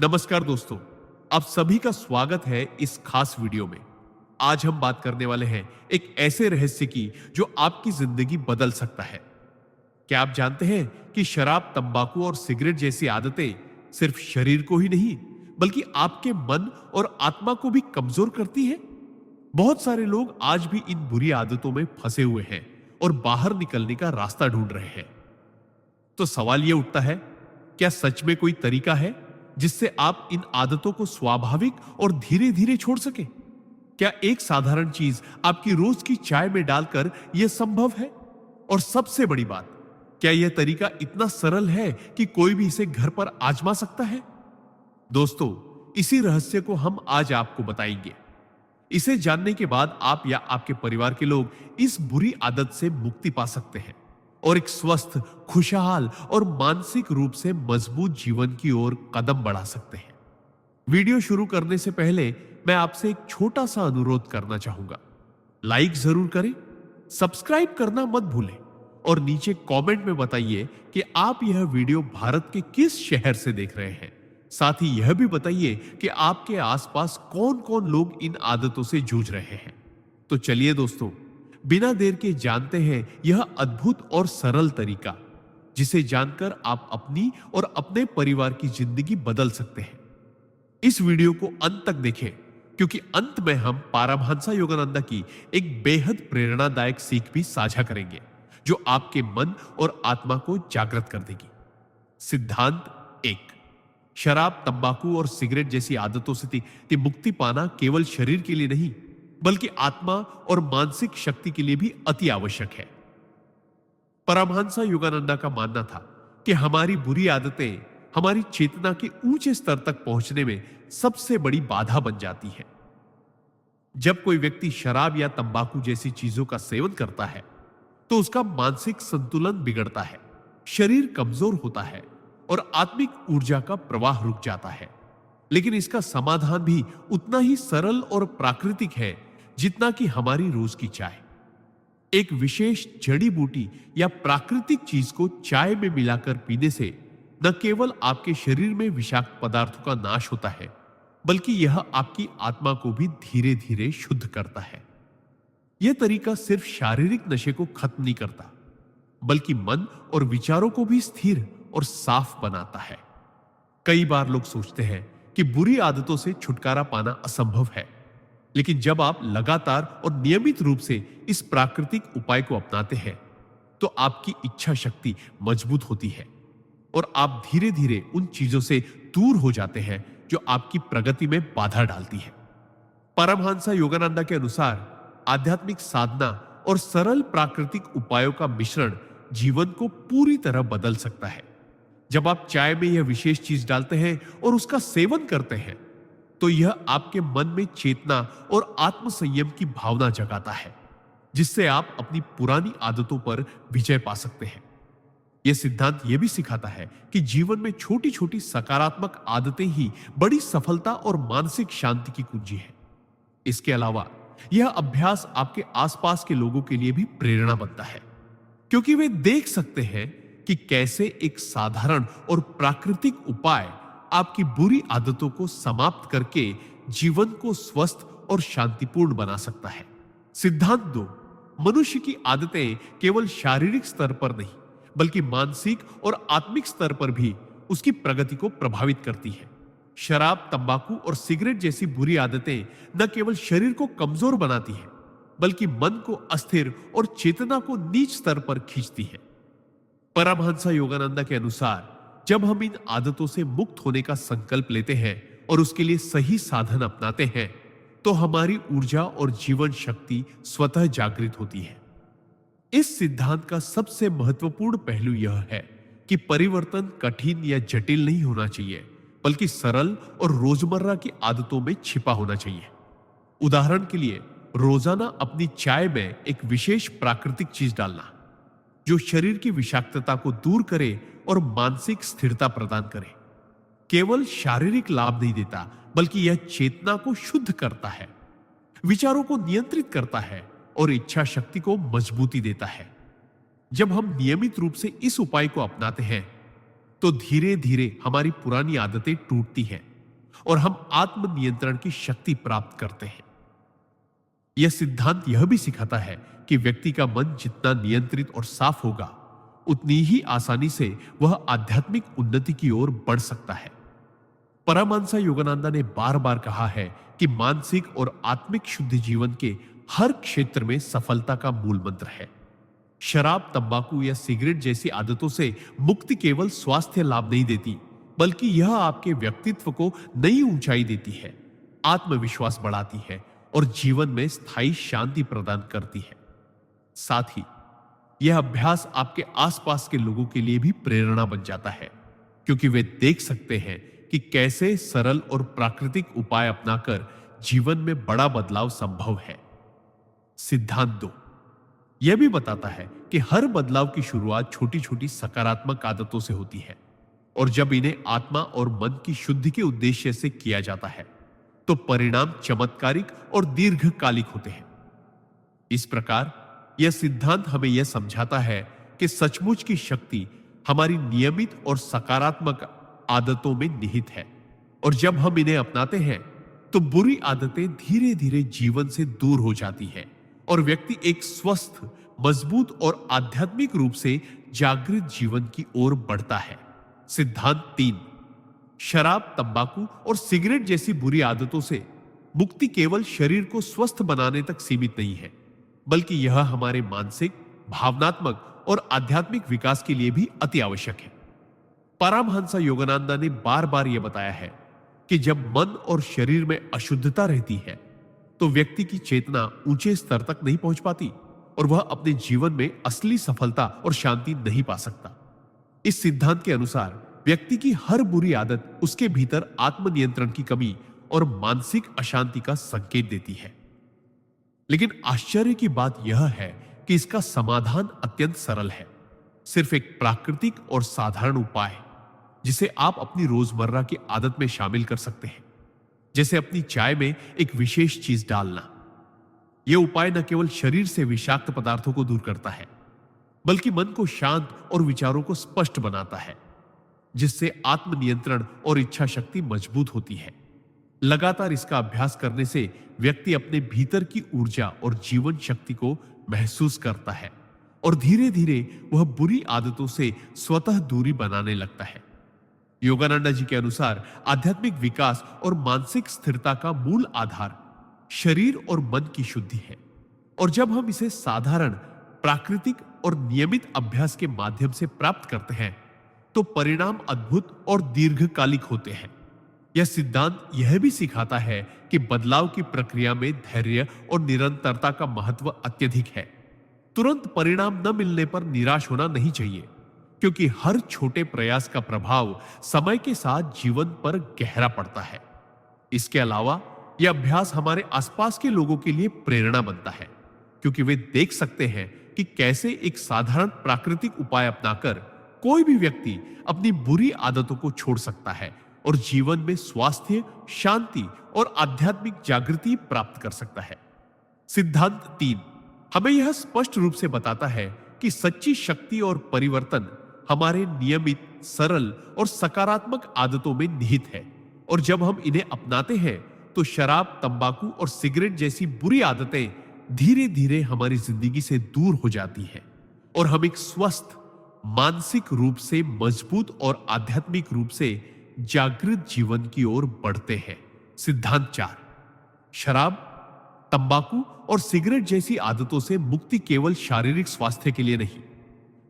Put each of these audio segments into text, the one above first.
नमस्कार दोस्तों, आप सभी का स्वागत है इस खास वीडियो में। आज हम बात करने वाले हैं एक ऐसे रहस्य की जो आपकी जिंदगी बदल सकता है। क्या आप जानते हैं कि शराब, तंबाकू और सिगरेट जैसी आदतें सिर्फ शरीर को ही नहीं बल्कि आपके मन और आत्मा को भी कमजोर करती हैं? बहुत सारे लोग आज भी इन बुरी आदतों में फंसे हुए हैं और बाहर निकलने का रास्ता ढूंढ रहे हैं। तो सवाल यह उठता है, क्या सच में कोई तरीका है जिससे आप इन आदतों को स्वाभाविक और धीरे धीरे छोड़ सके? क्या एक साधारण चीज आपकी रोज की चाय में डालकर यह संभव है? और सबसे बड़ी बात, क्या यह तरीका इतना सरल है कि कोई भी इसे घर पर आजमा सकता है? दोस्तों, इसी रहस्य को हम आज आपको बताएंगे। इसे जानने के बाद आप या आपके परिवार के लोग इस बुरी आदत से मुक्ति पा सकते हैं और एक स्वस्थ, खुशहाल और मानसिक रूप से मजबूत जीवन की ओर कदम बढ़ा सकते हैं। वीडियो शुरू करने से पहले मैं आपसे एक छोटा सा अनुरोध करना चाहूंगा। लाइक जरूर करें, सब्सक्राइब करना मत भूलें और नीचे कमेंट में बताइए कि आप यह वीडियो भारत के किस शहर से देख रहे हैं। साथ ही यह भी बताइए कि आपके आसपास कौन-कौन लोग इन आदतों से जूझ रहे हैं। तो चलिए दोस्तों, बिना देर के जानते हैं यह अद्भुत और सरल तरीका, जिसे जानकर आप अपनी और अपने परिवार की जिंदगी बदल सकते हैं। इस वीडियो को अंत तक देखें, क्योंकि अंत में हम पारमहंस योगानंद की एक बेहद प्रेरणादायक सीख भी साझा करेंगे, जो आपके मन और आत्मा को जागृत कर देगी। सिद्धांत 1। शराब, तंबाकू और सिगरेट जैसी आदतों से मुक्ति पाना केवल शरीर के लिए नहीं बल्कि आत्मा और मानसिक शक्ति के लिए भी अति आवश्यक है। परमहंस योगानंद का मानना था कि हमारी बुरी आदतें हमारी चेतना के ऊंचे स्तर तक पहुंचने में सबसे बड़ी बाधा बन जाती है। जब कोई व्यक्ति शराब या तंबाकू जैसी चीजों का सेवन करता है तो उसका मानसिक संतुलन बिगड़ता है, शरीर कमजोर होता है और आत्मिक ऊर्जा का प्रवाह रुक जाता है। लेकिन इसका समाधान भी उतना ही सरल और प्राकृतिक है जितना कि हमारी रोज की चाय। एक विशेष जड़ी बूटी या प्राकृतिक चीज को चाय में मिलाकर पीने से न केवल आपके शरीर में विषाक्त पदार्थों का नाश होता है, बल्कि यह आपकी आत्मा को भी धीरे धीरे शुद्ध करता है। यह तरीका सिर्फ शारीरिक नशे को खत्म नहीं करता, बल्कि मन और विचारों को भी स्थिर और साफ बनाता है। कई बार लोग सोचते हैं कि बुरी आदतों से छुटकारा पाना असंभव है, लेकिन जब आप लगातार और नियमित रूप से इस प्राकृतिक उपाय को अपनाते हैं तो आपकी इच्छा शक्ति मजबूत होती है और आप धीरे धीरे उन चीजों से दूर हो जाते हैं जो आपकी प्रगति में बाधा डालती है। परमहंस योगानंद के अनुसार आध्यात्मिक साधना और सरल प्राकृतिक उपायों का मिश्रण जीवन को पूरी तरह बदल सकता है। जब आप चाय में यह विशेष चीज डालते हैं और उसका सेवन करते हैं तो यह आपके मन में चेतना और आत्मसंयम की भावना जगाता है, जिससे आप अपनी पुरानी आदतों पर विजय पा सकते हैं। यह सिद्धांत यह भी सिखाता है कि जीवन में छोटी छोटी सकारात्मक आदतें ही बड़ी सफलता और मानसिक शांति की कुंजी है। इसके अलावा यह अभ्यास आपके आसपास के लोगों के लिए भी प्रेरणा बनता है, क्योंकि वे देख सकते हैं कि कैसे एक साधारण और प्राकृतिक उपाय आपकी बुरी आदतों को समाप्त करके जीवन को स्वस्थ और शांतिपूर्ण बना सकता है। सिद्धांत 2। मनुष्य की आदतें केवल शारीरिक स्तर पर नहीं बल्कि मानसिक और आत्मिक स्तर पर भी उसकी प्रगति को प्रभावित करती है। शराब, तंबाकू और सिगरेट जैसी बुरी आदतें न केवल शरीर को कमजोर बनाती है बल्कि मन को अस्थिर और चेतना को नीच स्तर पर खींचती है। परमहंस योगानंद के अनुसार जब हम इन आदतों से मुक्त होने का संकल्प लेते हैं और उसके लिए सही साधन अपनाते हैं तो हमारी ऊर्जा और जीवन शक्ति स्वतः जागृत होती है। इस सिद्धांत का सबसे महत्वपूर्ण पहलू यह है कि परिवर्तन कठिन या जटिल नहीं होना चाहिए, बल्कि सरल और रोजमर्रा की आदतों में छिपा होना चाहिए। उदाहरण के लिए, रोजाना अपनी चाय में एक विशेष प्राकृतिक चीज डालना जो शरीर की विषाक्तता को दूर करे और मानसिक स्थिरता प्रदान करे, केवल शारीरिक लाभ नहीं देता बल्कि यह चेतना को शुद्ध करता है, विचारों को नियंत्रित करता है और इच्छा शक्ति को मजबूती देता है। जब हम नियमित रूप से इस उपाय को अपनाते हैं तो धीरे धीरे हमारी पुरानी आदतें टूटती हैं और हम आत्म नियंत्रण की शक्ति प्राप्त करते हैं। यह सिद्धांत यह भी सिखाता है कि व्यक्ति का मन जितना नियंत्रित और साफ होगा, उतनी ही आसानी से वह आध्यात्मिक उन्नति की ओर बढ़ सकता है। परमहंस योगानंदा ने बार बार कहा है कि मानसिक और आत्मिक शुद्ध जीवन के हर क्षेत्र में सफलता का मूल मंत्र है। शराब, तंबाकू या सिगरेट जैसी आदतों से मुक्ति केवल स्वास्थ्य लाभ नहीं देती, बल्कि यह आपके व्यक्तित्व को नई ऊंचाई देती है, आत्मविश्वास बढ़ाती है और जीवन में स्थायी शांति प्रदान करती है। साथ ही यह अभ्यास आपके आसपास के लोगों के लिए भी प्रेरणा बन जाता है, क्योंकि वे देख सकते हैं कि कैसे सरल और प्राकृतिक उपाय अपनाकर जीवन में बड़ा बदलाव संभव है। सिद्धांत 2 यह भी बताता है कि हर बदलाव की शुरुआत छोटी छोटी सकारात्मक आदतों से होती है, और जब इन्हें आत्मा और मन की शुद्धि के उद्देश्य से किया जाता है तो परिणाम चमत्कारिक और दीर्घकालिक होते हैं। इस प्रकार यह सिद्धांत हमें यह समझाता है कि सचमुच की शक्ति हमारी नियमित और सकारात्मक आदतों में निहित है, और जब हम इन्हें अपनाते हैं तो बुरी आदतें धीरे धीरे जीवन से दूर हो जाती है और व्यक्ति एक स्वस्थ, मजबूत और आध्यात्मिक रूप से जागृत जीवन की ओर बढ़ता है। सिद्धांत 3 शराब, तंबाकू और सिगरेट जैसी बुरी आदतों से मुक्ति केवल शरीर को स्वस्थ बनाने तक सीमित नहीं है, बल्कि यह हमारे मानसिक, भावनात्मक और आध्यात्मिक विकास के लिए भी अति आवश्यक है। परमहंस योगानंदा ने बार बार यह बताया है कि जब मन और शरीर में अशुद्धता रहती है तो व्यक्ति की चेतना ऊंचे स्तर तक नहीं पहुंच पाती और वह अपने जीवन में असली सफलता और शांति नहीं पा सकता। इस सिद्धांत के अनुसार व्यक्ति की हर बुरी आदत उसके भीतर आत्मनियंत्रण की कमी और मानसिक अशांति का संकेत देती है। लेकिन आश्चर्य की बात यह है कि इसका समाधान अत्यंत सरल है। सिर्फ एक प्राकृतिक और साधारण उपाय जिसे आप अपनी रोजमर्रा की आदत में शामिल कर सकते हैं, जैसे अपनी चाय में एक विशेष चीज डालना। यह उपाय न केवल शरीर से विषाक्त पदार्थों को दूर करता है, बल्कि मन को शांत और विचारों को स्पष्ट बनाता है, जिससे आत्मनियंत्रण और इच्छा शक्ति मजबूत होती है। लगातार इसका अभ्यास करने से व्यक्ति अपने भीतर की ऊर्जा और जीवन शक्ति को महसूस करता है और धीरे धीरे वह बुरी आदतों से स्वतः दूरी बनाने लगता है। योगानंदा जी के अनुसार आध्यात्मिक विकास और मानसिक स्थिरता का मूल आधार शरीर और मन की शुद्धि है, और जब हम इसे साधारण, प्राकृतिक और नियमित अभ्यास के माध्यम से प्राप्त करते हैं तो परिणाम अद्भुत और दीर्घकालिक होते हैं। यह सिद्धांत यह भी सिखाता है कि बदलाव की प्रक्रिया में धैर्य और निरंतरता का महत्व अत्यधिक है। तुरंत परिणाम न मिलने पर निराश होना नहीं चाहिए, क्योंकि हर छोटे प्रयास का प्रभाव समय के साथ जीवन पर गहरा पड़ता है। इसके अलावा यह अभ्यास हमारे आसपास के लोगों के लिए प्रेरणा बनता है, क्योंकि वे देख सकते हैं कि कैसे एक साधारण प्राकृतिक उपाय अपनाकर कोई भी व्यक्ति अपनी बुरी आदतों को छोड़ सकता है और जीवन में स्वास्थ्य, शांति और आध्यात्मिक जागृति प्राप्त कर सकता है। सिद्धांत 3 हमें यह स्पष्ट रूप से बताता है कि सच्ची शक्ति और परिवर्तन हमारे नियमित, सरल और सकारात्मक आदतों में निहित है, और जब हम इन्हें अपनाते हैं तो शराब, तंबाकू और सिगरेट जैसी बुरी आदतें धीरे धीरे हमारी जिंदगी से दूर हो जाती हैं और हम एक स्वस्थ, मानसिक रूप से मजबूत और आध्यात्मिक रूप से जागृत जीवन की ओर बढ़ते हैं। सिद्धांत 4 शराब, तंबाकू और सिगरेट जैसी आदतों से मुक्ति केवल शारीरिक स्वास्थ्य के लिए नहीं,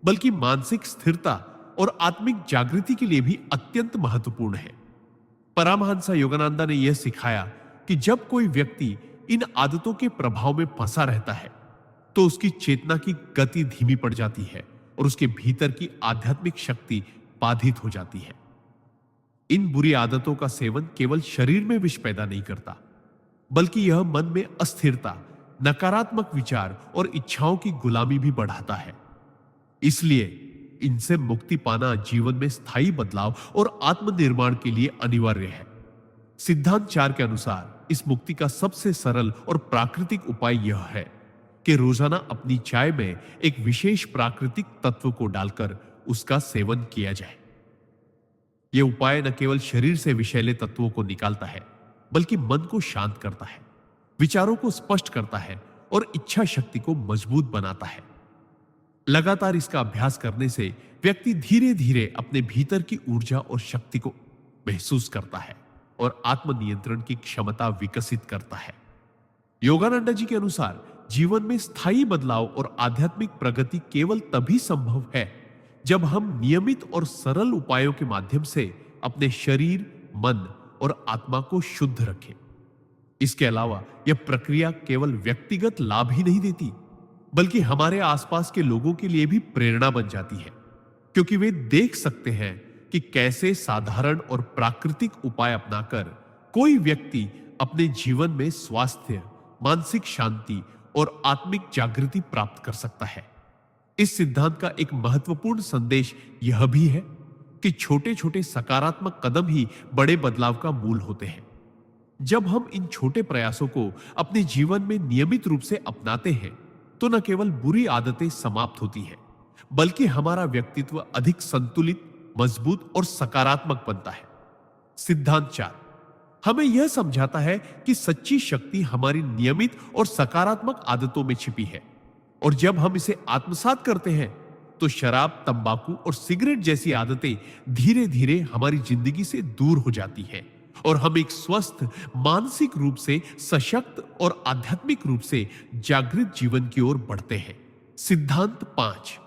बल्कि मानसिक स्थिरता और आत्मिक जागृति के लिए भी अत्यंत महत्वपूर्ण है। परमहंस योगानंदा ने यह सिखाया कि जब कोई व्यक्ति इन आदतों के प्रभाव में फंसा रहता है तो उसकी चेतना की गति धीमी पड़ जाती है और उसके भीतर की आध्यात्मिक शक्ति बाधित हो जाती है। इन बुरी आदतों का सेवन केवल शरीर में विष पैदा नहीं करता, बल्कि यह मन में अस्थिरता, नकारात्मक विचार और इच्छाओं की गुलामी भी बढ़ाता है। इसलिए इनसे मुक्ति पाना जीवन में स्थायी बदलाव और आत्मनिर्माण के लिए अनिवार्य है। सिद्धांत 4 के अनुसार इस मुक्ति का सबसे सरल और प्राकृतिक उपाय यह है कि रोजाना अपनी चाय में एक विशेष प्राकृतिक तत्व को डालकर उसका सेवन किया जाए। यह उपाय न केवल शरीर से विषैले तत्वों को निकालता है, बल्कि मन को शांत करता है, विचारों को स्पष्ट करता है और इच्छा शक्ति को मजबूत बनाता है। लगातार इसका अभ्यास करने से व्यक्ति धीरे धीरे अपने भीतर की ऊर्जा और शक्ति को महसूस करता है और आत्मनियंत्रण की क्षमता विकसित करता है। योगानंदा जी के अनुसार जीवन में स्थायी बदलाव और आध्यात्मिक प्रगति केवल तभी संभव है जब हम नियमित और सरल उपायों के माध्यम से अपने शरीर, मन और आत्मा को शुद्ध रखें। इसके अलावा यह प्रक्रिया केवल व्यक्तिगत लाभ ही नहीं देती, बल्कि हमारे आसपास के लोगों के लिए भी प्रेरणा बन जाती है, क्योंकि वे देख सकते हैं कि कैसे साधारण और प्राकृतिक उपाय अपनाकर कोई व्यक्ति अपने जीवन में स्वास्थ्य, मानसिक शांति और आत्मिक जागृति प्राप्त कर सकता है। इस सिद्धांत का एक महत्वपूर्ण संदेश यह भी है कि छोटे छोटे सकारात्मक कदम ही बड़े बदलाव का मूल होते हैं। जब हम इन छोटे प्रयासों को अपने जीवन में नियमित रूप से अपनाते हैं तो न केवल बुरी आदतें समाप्त होती हैं, बल्कि हमारा व्यक्तित्व अधिक संतुलित, मजबूत और सकारात्मक बनता है। सिद्धांत 4 हमें यह समझाता है कि सच्ची शक्ति हमारी नियमित और सकारात्मक आदतों में छिपी है, और जब हम इसे आत्मसात करते हैं तो शराब, तंबाकू और सिगरेट जैसी आदतें धीरे धीरे हमारी जिंदगी से दूर हो जाती हैं और हम एक स्वस्थ, मानसिक रूप से सशक्त और आध्यात्मिक रूप से जागृत जीवन की ओर बढ़ते हैं। सिद्धांत 5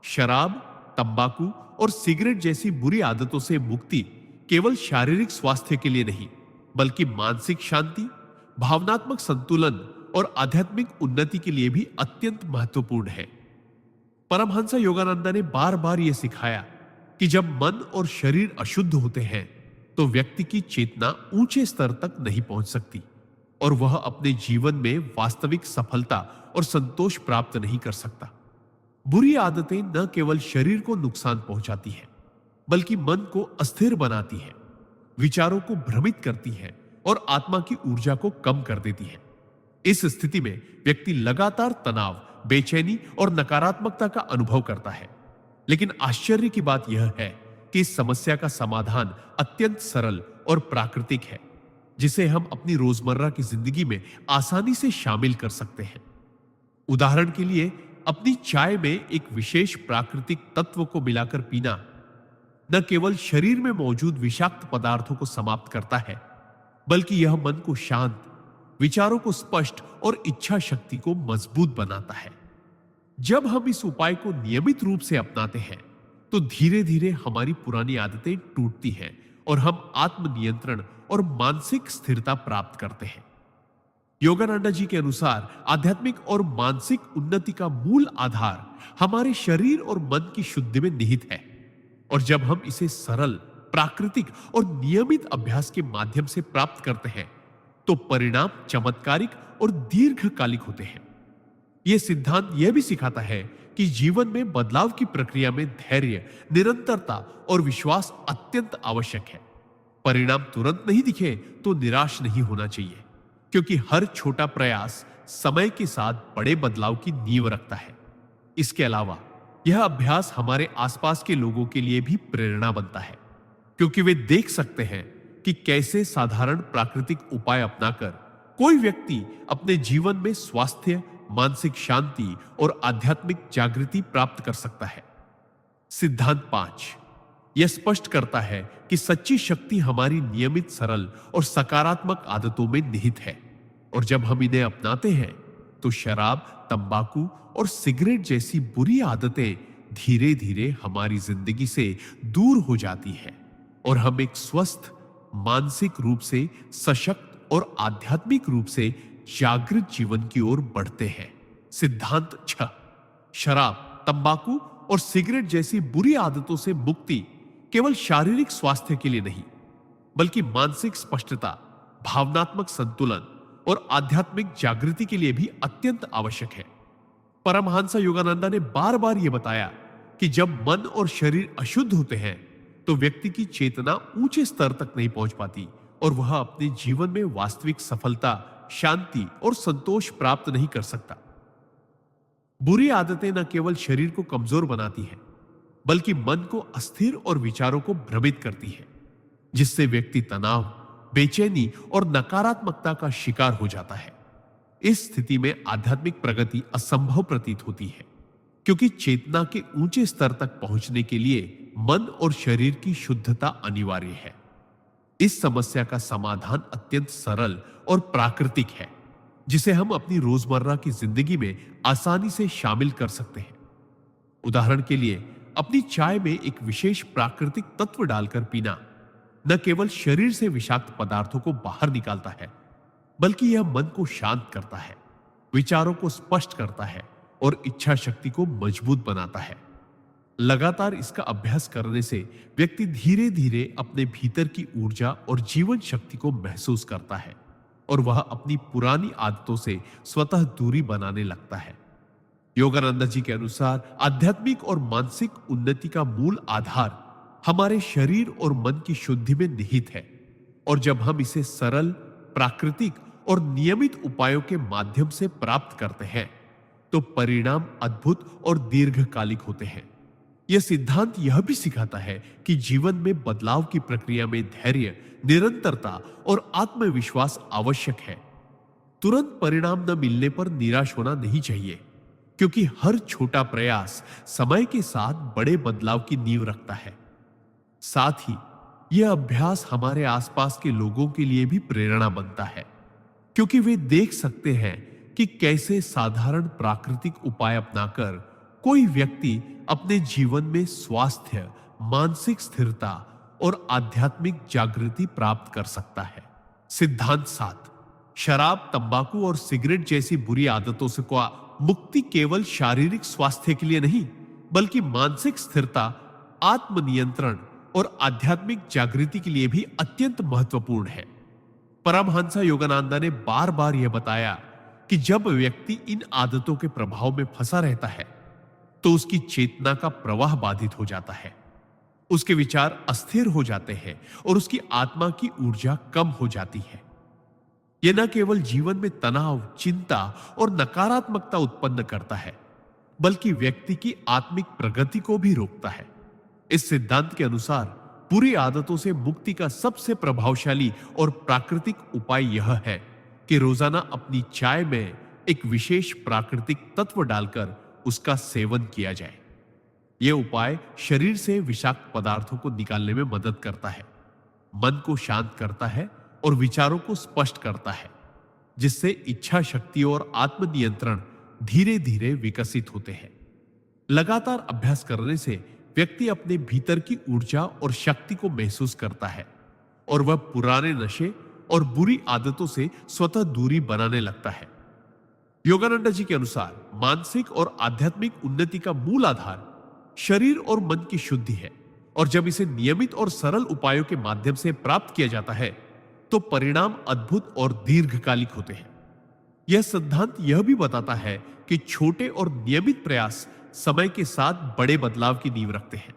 शराब, तंबाकू और सिगरेट जैसी बुरी आदतों से मुक्ति केवल शारीरिक स्वास्थ्य के लिए नहीं, बल्कि मानसिक शांति, भावनात्मक संतुलन और आध्यात्मिक उन्नति के लिए भी अत्यंत महत्वपूर्ण है। परमहंस योगानंदा ने बार बार यह सिखाया कि जब मन और शरीर अशुद्ध होते हैं तो व्यक्ति की चेतना ऊंचे स्तर तक नहीं पहुंच सकती और वह अपने जीवन में वास्तविक सफलता और संतोष प्राप्त नहीं कर सकता। बुरी आदतें न केवल शरीर को नुकसान पहुंचाती हैं, बल्कि मन को अस्थिर बनाती है, विचारों को भ्रमित करती है और आत्मा की ऊर्जा को कम कर देती है। इस स्थिति में व्यक्ति लगातार तनाव, बेचैनी और नकारात्मकता का अनुभव करता है। लेकिन आश्चर्य की बात यह है कि इस समस्या का समाधान अत्यंत सरल और प्राकृतिक है, जिसे हम अपनी रोजमर्रा की जिंदगी में आसानी से शामिल कर सकते हैं। उदाहरण के लिए, अपनी चाय में एक विशेष प्राकृतिक तत्व को मिलाकर पीना न केवल शरीर में मौजूद विषाक्त पदार्थों को समाप्त करता है, बल्कि यह मन को शांत, विचारों को स्पष्ट और इच्छा शक्ति को मजबूत बनाता है। जब हम इस उपाय को नियमित रूप से अपनाते हैं तो धीरे धीरे हमारी पुरानी आदतें टूटती हैं और हम आत्मनियंत्रण और मानसिक स्थिरता प्राप्त करते हैं। योगानंदा जी के अनुसार आध्यात्मिक और मानसिक उन्नति का मूल आधार हमारे शरीर और मन की शुद्धि में निहित है, और जब हम इसे सरल, प्राकृतिक और नियमित अभ्यास के माध्यम से प्राप्त करते हैं तो परिणाम चमत्कारिक और दीर्घकालिक होते हैं। यह सिद्धांत यह भी सिखाता है कि जीवन में बदलाव की प्रक्रिया में धैर्य, निरंतरता और विश्वास अत्यंत आवश्यक है। परिणाम तुरंत नहीं दिखे तो निराश नहीं होना चाहिए, क्योंकि हर छोटा प्रयास समय के साथ बड़े बदलाव की नींव रखता है। इसके अलावा यह अभ्यास हमारे आसपास के लोगों के लिए भी प्रेरणा बनता है, क्योंकि वे देख सकते हैं कि कैसे साधारण प्राकृतिक उपाय अपनाकर कोई व्यक्ति अपने जीवन में स्वास्थ्य, मानसिक शांति और आध्यात्मिक जागृति प्राप्त कर सकता है। सिद्धांत 5 यह स्पष्ट करता है कि सच्ची शक्ति हमारी नियमित, सरल और सकारात्मक आदतों में निहित है, और जब हम इन्हें अपनाते हैं तो शराब, तंबाकू और सिगरेट जैसी बुरी आदतें धीरे धीरे हमारी जिंदगी से दूर हो जाती है और हम एक स्वस्थ, मानसिक रूप से सशक्त और आध्यात्मिक रूप से जागृत जीवन की ओर बढ़ते हैं। सिद्धांत 6 शराब, तंबाकू और सिगरेट जैसी बुरी आदतों से मुक्ति केवल शारीरिक स्वास्थ्य के लिए नहीं, बल्कि मानसिक स्पष्टता, भावनात्मक संतुलन और आध्यात्मिक जागृति के लिए भी अत्यंत आवश्यक है। परमहंस योगानंदा ने बार बार यह बताया कि जब मन और शरीर अशुद्ध होते हैं तो व्यक्ति की चेतना ऊंचे स्तर तक नहीं पहुंच पाती और वह अपने जीवन में वास्तविक सफलता, शांति और संतोष प्राप्त नहीं कर सकता। बुरी आदतें न केवल शरीर को कमजोर बनाती हैं, बल्कि मन को अस्थिर और विचारों को भ्रमित करती है, जिससे व्यक्ति तनाव, बेचैनी और नकारात्मकता का शिकार हो जाता है। इस स्थिति में आध्यात्मिक प्रगति असंभव प्रतीत होती है, क्योंकि चेतना के ऊंचे स्तर तक पहुंचने के लिए मन और शरीर की शुद्धता अनिवार्य है। इस समस्या का समाधान अत्यंत सरल और प्राकृतिक है, जिसे हम अपनी रोजमर्रा की जिंदगी में आसानी से शामिल कर सकते हैं। उदाहरण के लिए, अपनी चाय में एक विशेष प्राकृतिक तत्व डालकर पीना न केवल शरीर से विषाक्त पदार्थों को बाहर निकालता है, बल्कि यह मन को शांत करता है, विचारों को स्पष्ट करता है और इच्छा शक्ति को मजबूत बनाता है। लगातार इसका अभ्यास करने से व्यक्ति धीरे धीरे अपने भीतर की ऊर्जा और जीवन शक्ति को महसूस करता है और वह अपनी पुरानी आदतों से स्वतः दूरी बनाने लगता है। योगानंद जी के अनुसार आध्यात्मिक और मानसिक उन्नति का मूल आधार हमारे शरीर और मन की शुद्धि में निहित है, और जब हम इसे सरल, प्राकृतिक और नियमित उपायों के माध्यम से प्राप्त करते हैं तो परिणाम अद्भुत और दीर्घकालिक होते हैं। यह सिद्धांत यह भी सिखाता है कि जीवन में बदलाव की प्रक्रिया में धैर्य, निरंतरता और आत्मविश्वास आवश्यक है। तुरंत परिणाम न मिलने पर निराश होना नहीं चाहिए, क्योंकि हर छोटा प्रयास समय के साथ बड़े बदलाव की नींव रखता है। साथ ही यह अभ्यास हमारे आसपास के लोगों के लिए भी प्रेरणा बनता है, क्योंकि वे देख सकते हैं कि कैसे साधारण प्राकृतिक उपाय अपनाकर कोई व्यक्ति अपने जीवन में स्वास्थ्य, मानसिक स्थिरता और आध्यात्मिक जागृति प्राप्त कर सकता है। सिद्धांत 7, शराब, तंबाकू और सिगरेट जैसी बुरी आदतों से मुक्ति केवल शारीरिक स्वास्थ्य के लिए नहीं, बल्कि मानसिक स्थिरता, आत्मनियंत्रण और आध्यात्मिक जागृति के लिए भी अत्यंत महत्वपूर्ण है। परमहंस योगानंद ने बार बार यह बताया कि जब व्यक्ति इन आदतों के प्रभाव में फंसा रहता है तो उसकी चेतना का प्रवाह बाधित हो जाता है, उसके विचार अस्थिर हो जाते हैं और उसकी आत्मा की ऊर्जा कम हो जाती है। यह न केवल जीवन में तनाव, चिंता और नकारात्मकता उत्पन्न करता है, बल्कि व्यक्ति की आत्मिक प्रगति को भी रोकता है। इस सिद्धांत के अनुसार बुरी आदतों से मुक्ति का सबसे प्रभावशाली और प्राकृतिक उपाय यह है कि रोजाना अपनी चाय में एक विशेष प्राकृतिक तत्व डालकर उसका सेवन किया जाए। यह उपाय शरीर से विषाक्त पदार्थों को निकालने में मदद करता है, मन को शांत करता है और विचारों को स्पष्ट करता है, जिससे इच्छा शक्ति और आत्मनियंत्रण धीरे धीरे विकसित होते हैं। लगातार अभ्यास करने से व्यक्ति अपने भीतर की ऊर्जा और शक्ति को महसूस करता है और वह पुराने नशे और बुरी आदतों से स्वतः दूरी बनाने लगता है। योगानंद जी के अनुसार मानसिक और आध्यात्मिक उन्नति का मूल आधार शरीर और मन की शुद्धि है, और जब इसे नियमित और सरल उपायों के माध्यम से प्राप्त किया जाता है तो परिणाम अद्भुत और दीर्घकालिक होते हैं। यह सिद्धांत यह भी बताता है कि छोटे और नियमित प्रयास समय के साथ बड़े बदलाव की नींव रखते हैं।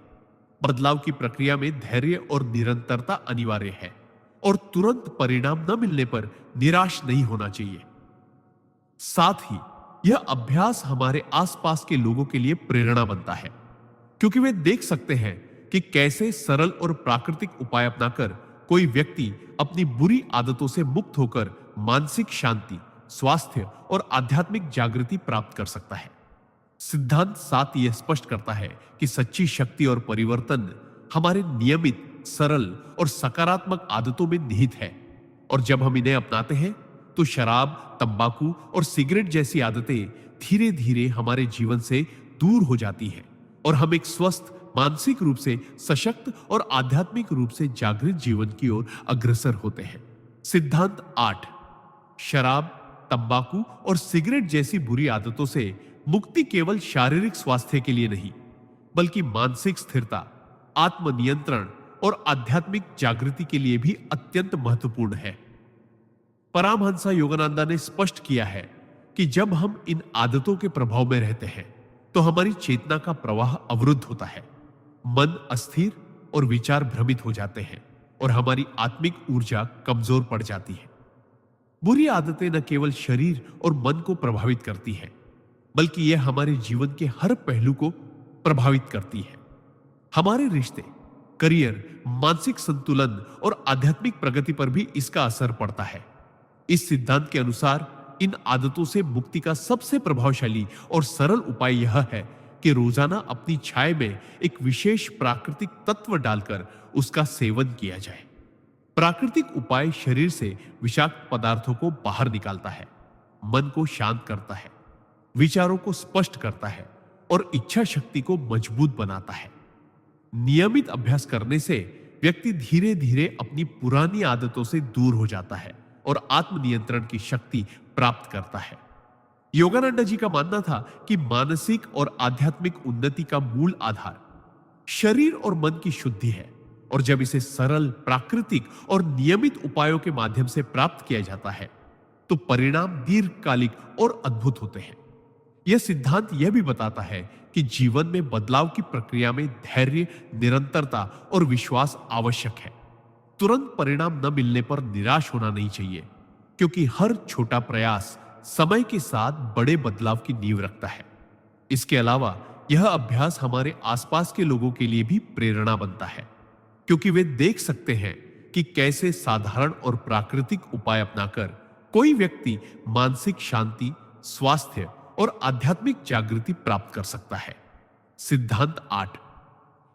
बदलाव की प्रक्रिया में धैर्य और निरंतरता अनिवार्य है, और तुरंत परिणाम न मिलने पर निराश नहीं होना चाहिए। साथ ही यह अभ्यास हमारे आसपास के लोगों के लिए प्रेरणा बनता है, क्योंकि वे देख सकते हैं कि कैसे सरल और प्राकृतिक उपाय अपनाकर कोई व्यक्ति अपनी बुरी आदतों से मुक्त होकर मानसिक शांति, स्वास्थ्य और आध्यात्मिक जागृति प्राप्त कर सकता है। सिद्धांत 7 यह स्पष्ट करता है कि सच्ची शक्ति और परिवर्तन हमारे नियमित, सरल और सकारात्मक आदतों में निहित है, और जब हम इन्हें अपनाते हैं तो शराब, तंबाकू और सिगरेट जैसी आदतें धीरे धीरे हमारे जीवन से दूर हो जाती हैं और हम एक स्वस्थ, मानसिक रूप से सशक्त और आध्यात्मिक रूप से जागृत जीवन की ओर अग्रसर होते हैं। सिद्धांत 8, शराब, तंबाकू और सिगरेट जैसी बुरी आदतों से मुक्ति केवल शारीरिक स्वास्थ्य के लिए नहीं, बल्कि मानसिक स्थिरता, आत्मनियंत्रण और आध्यात्मिक जागृति के लिए भी अत्यंत महत्वपूर्ण है। परमहंस योगानंद ने स्पष्ट किया है कि जब हम इन आदतों के प्रभाव में रहते हैं तो हमारी चेतना का प्रवाह अवरुद्ध होता है, मन अस्थिर और विचार भ्रमित हो जाते हैं और हमारी आत्मिक ऊर्जा कमजोर पड़ जाती है। बुरी आदतें न केवल शरीर और मन को प्रभावित करती हैं, बल्कि यह हमारे जीवन के हर पहलू को प्रभावित करती है। हमारे रिश्ते, करियर, मानसिक संतुलन और आध्यात्मिक प्रगति पर भी इसका असर पड़ता है। इस सिद्धांत के अनुसार इन आदतों से मुक्ति का सबसे प्रभावशाली और सरल उपाय यह है कि रोजाना अपनी चाय में एक विशेष प्राकृतिक तत्व डालकर उसका सेवन किया जाए। प्राकृतिक उपाय शरीर से विषाक्त पदार्थों को बाहर निकालता है, मन को शांत करता है, विचारों को स्पष्ट करता है और इच्छा शक्ति को मजबूत बनाता है। नियमित अभ्यास करने से व्यक्ति धीरे धीरे अपनी पुरानी आदतों से दूर हो जाता है और आत्मनियंत्रण की शक्ति प्राप्त करता है। योगानंद जी का मानना था कि मानसिक और आध्यात्मिक उन्नति का मूल आधार शरीर और मन की शुद्धि है, और जब इसे सरल, प्राकृतिक और नियमित उपायों के माध्यम से प्राप्त किया जाता है तो परिणाम दीर्घकालिक और अद्भुत होते हैं। यह सिद्धांत यह भी बताता है कि जीवन में बदलाव की प्रक्रिया में धैर्य, निरंतरता और विश्वास आवश्यक है। तुरंत परिणाम न मिलने पर निराश होना नहीं चाहिए, क्योंकि हर छोटा प्रयास समय के साथ बड़े बदलाव की नींव रखता है। इसके अलावा यह अभ्यास हमारे आसपास के लोगों के लिए भी प्रेरणा बनता है, क्योंकि वे देख सकते हैं कि कैसे साधारण और प्राकृतिक उपाय अपनाकर कोई व्यक्ति मानसिक शांति, स्वास्थ्य और आध्यात्मिक जागृति प्राप्त कर सकता है। सिद्धांत 8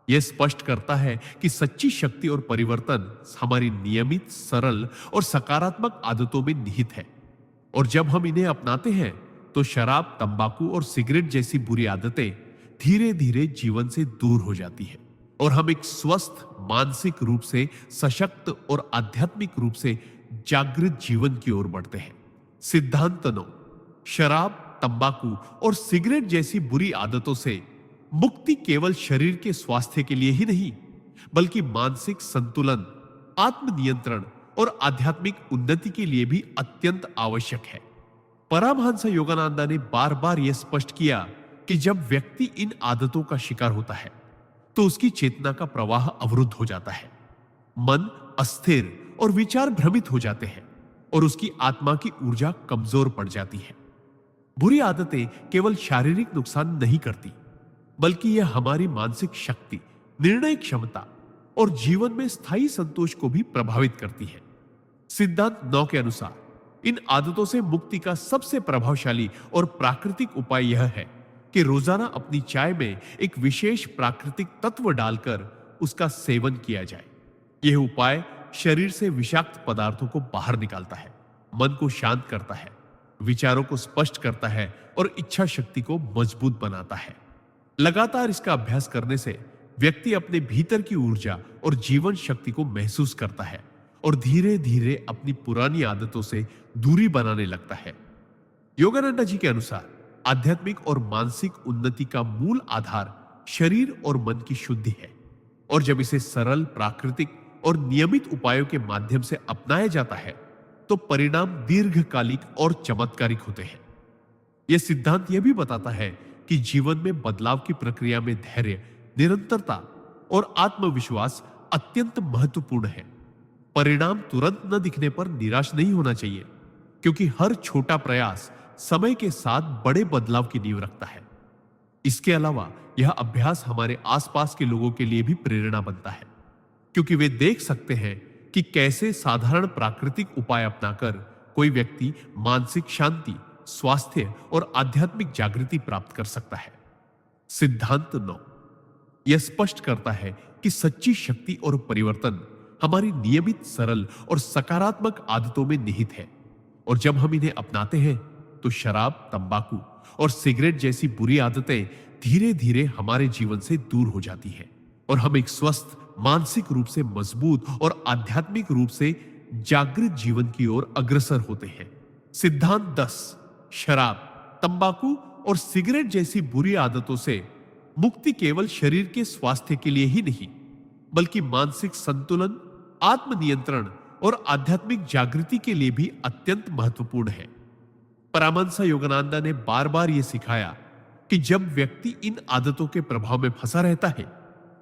यह स्पष्ट करता है कि सच्ची शक्ति और परिवर्तन हमारी नियमित, सरल और सकारात्मक आदतों में निहित है, और जब हम इन्हें अपनाते हैं तो शराब, तंबाकू और सिगरेट जैसी बुरी आदतें धीरे धीरे जीवन से दूर हो जाती है और हम एक स्वस्थ, मानसिक रूप से सशक्त और आध्यात्मिक रूप से जागृत जीवन की ओर बढ़ते हैं। सिद्धांत 9 शराब, तंबाकू और सिगरेट जैसी बुरी आदतों से मुक्ति केवल शरीर के स्वास्थ्य के लिए ही नहीं, बल्कि मानसिक संतुलन, आत्मनियंत्रण और आध्यात्मिक उन्नति के लिए भी अत्यंत आवश्यक है। परमहंस योगानंद ने बार बार यह स्पष्ट किया कि जब व्यक्ति इन आदतों का शिकार होता है तो उसकी चेतना का प्रवाह अवरुद्ध हो जाता है, मन अस्थिर और विचार भ्रमित हो जाते हैं और उसकी आत्मा की ऊर्जा कमजोर पड़ जाती है। बुरी आदतें केवल शारीरिक नुकसान नहीं करती, बल्कि यह हमारी मानसिक शक्ति, निर्णय क्षमता और जीवन में स्थायी संतोष को भी प्रभावित करती है। सिद्धांत 9 के अनुसार इन आदतों से मुक्ति का सबसे प्रभावशाली और प्राकृतिक उपाय यह है कि रोजाना अपनी चाय में एक विशेष प्राकृतिक तत्व डालकर उसका सेवन किया जाए। यह उपाय शरीर से विषाक्त पदार्थों को बाहर निकालता है, मन को शांत करता है, विचारों को स्पष्ट करता है और इच्छा शक्ति को मजबूत बनाता है। लगातार इसका अभ्यास करने से व्यक्ति अपने भीतर की ऊर्जा और जीवन शक्ति को महसूस करता है और धीरे धीरे अपनी पुरानी आदतों से दूरी बनाने लगता है। योगानंद जी के अनुसार आध्यात्मिक और मानसिक उन्नति का मूल आधार शरीर और मन की शुद्धि है, और जब इसे सरल, प्राकृतिक और नियमित उपायों के माध्यम से अपनाया जाता है तो परिणाम दीर्घकालिक और चमत्कारिक होते हैं। यह सिद्धांत यह भी बताता है कि जीवन में बदलाव की प्रक्रिया में धैर्य, निरंतरता और आत्मविश्वास अत्यंत महत्वपूर्ण है। परिणाम तुरंत न दिखने पर निराश नहीं होना चाहिए, क्योंकि हर छोटा प्रयास समय के साथ बड़े बदलाव की नींव रखता है। इसके अलावा यह अभ्यास हमारे आसपास के लोगों के लिए भी प्रेरणा बनता है, क्योंकि वे देख सकते हैं कि कैसे साधारण प्राकृतिक उपाय अपनाकर कोई व्यक्ति मानसिक शांति, स्वास्थ्य और आध्यात्मिक जागृति प्राप्त कर सकता है। सिद्धांत 9 यह स्पष्ट करता है कि सच्ची शक्ति और परिवर्तन हमारी नियमित, सरल और सकारात्मक आदतों में निहित है, और जब हम इन्हें अपनाते हैं तो शराब, तंबाकू और सिगरेट जैसी बुरी आदतें धीरे धीरे हमारे जीवन से दूर हो जाती हैं और हम एक स्वस्थ, मानसिक रूप से मजबूत और आध्यात्मिक रूप से जागृत जीवन की ओर अग्रसर होते हैं। सिद्धांत 10 शराब, तंबाकू और सिगरेट जैसी बुरी आदतों से मुक्ति केवल शरीर के स्वास्थ्य के लिए ही नहीं, बल्कि मानसिक संतुलन, आत्मनियंत्रण और आध्यात्मिक जागृति के लिए भी अत्यंत महत्वपूर्ण है। परमहंस योगानंद ने बार बार यह सिखाया कि जब व्यक्ति इन आदतों के प्रभाव में फंसा रहता है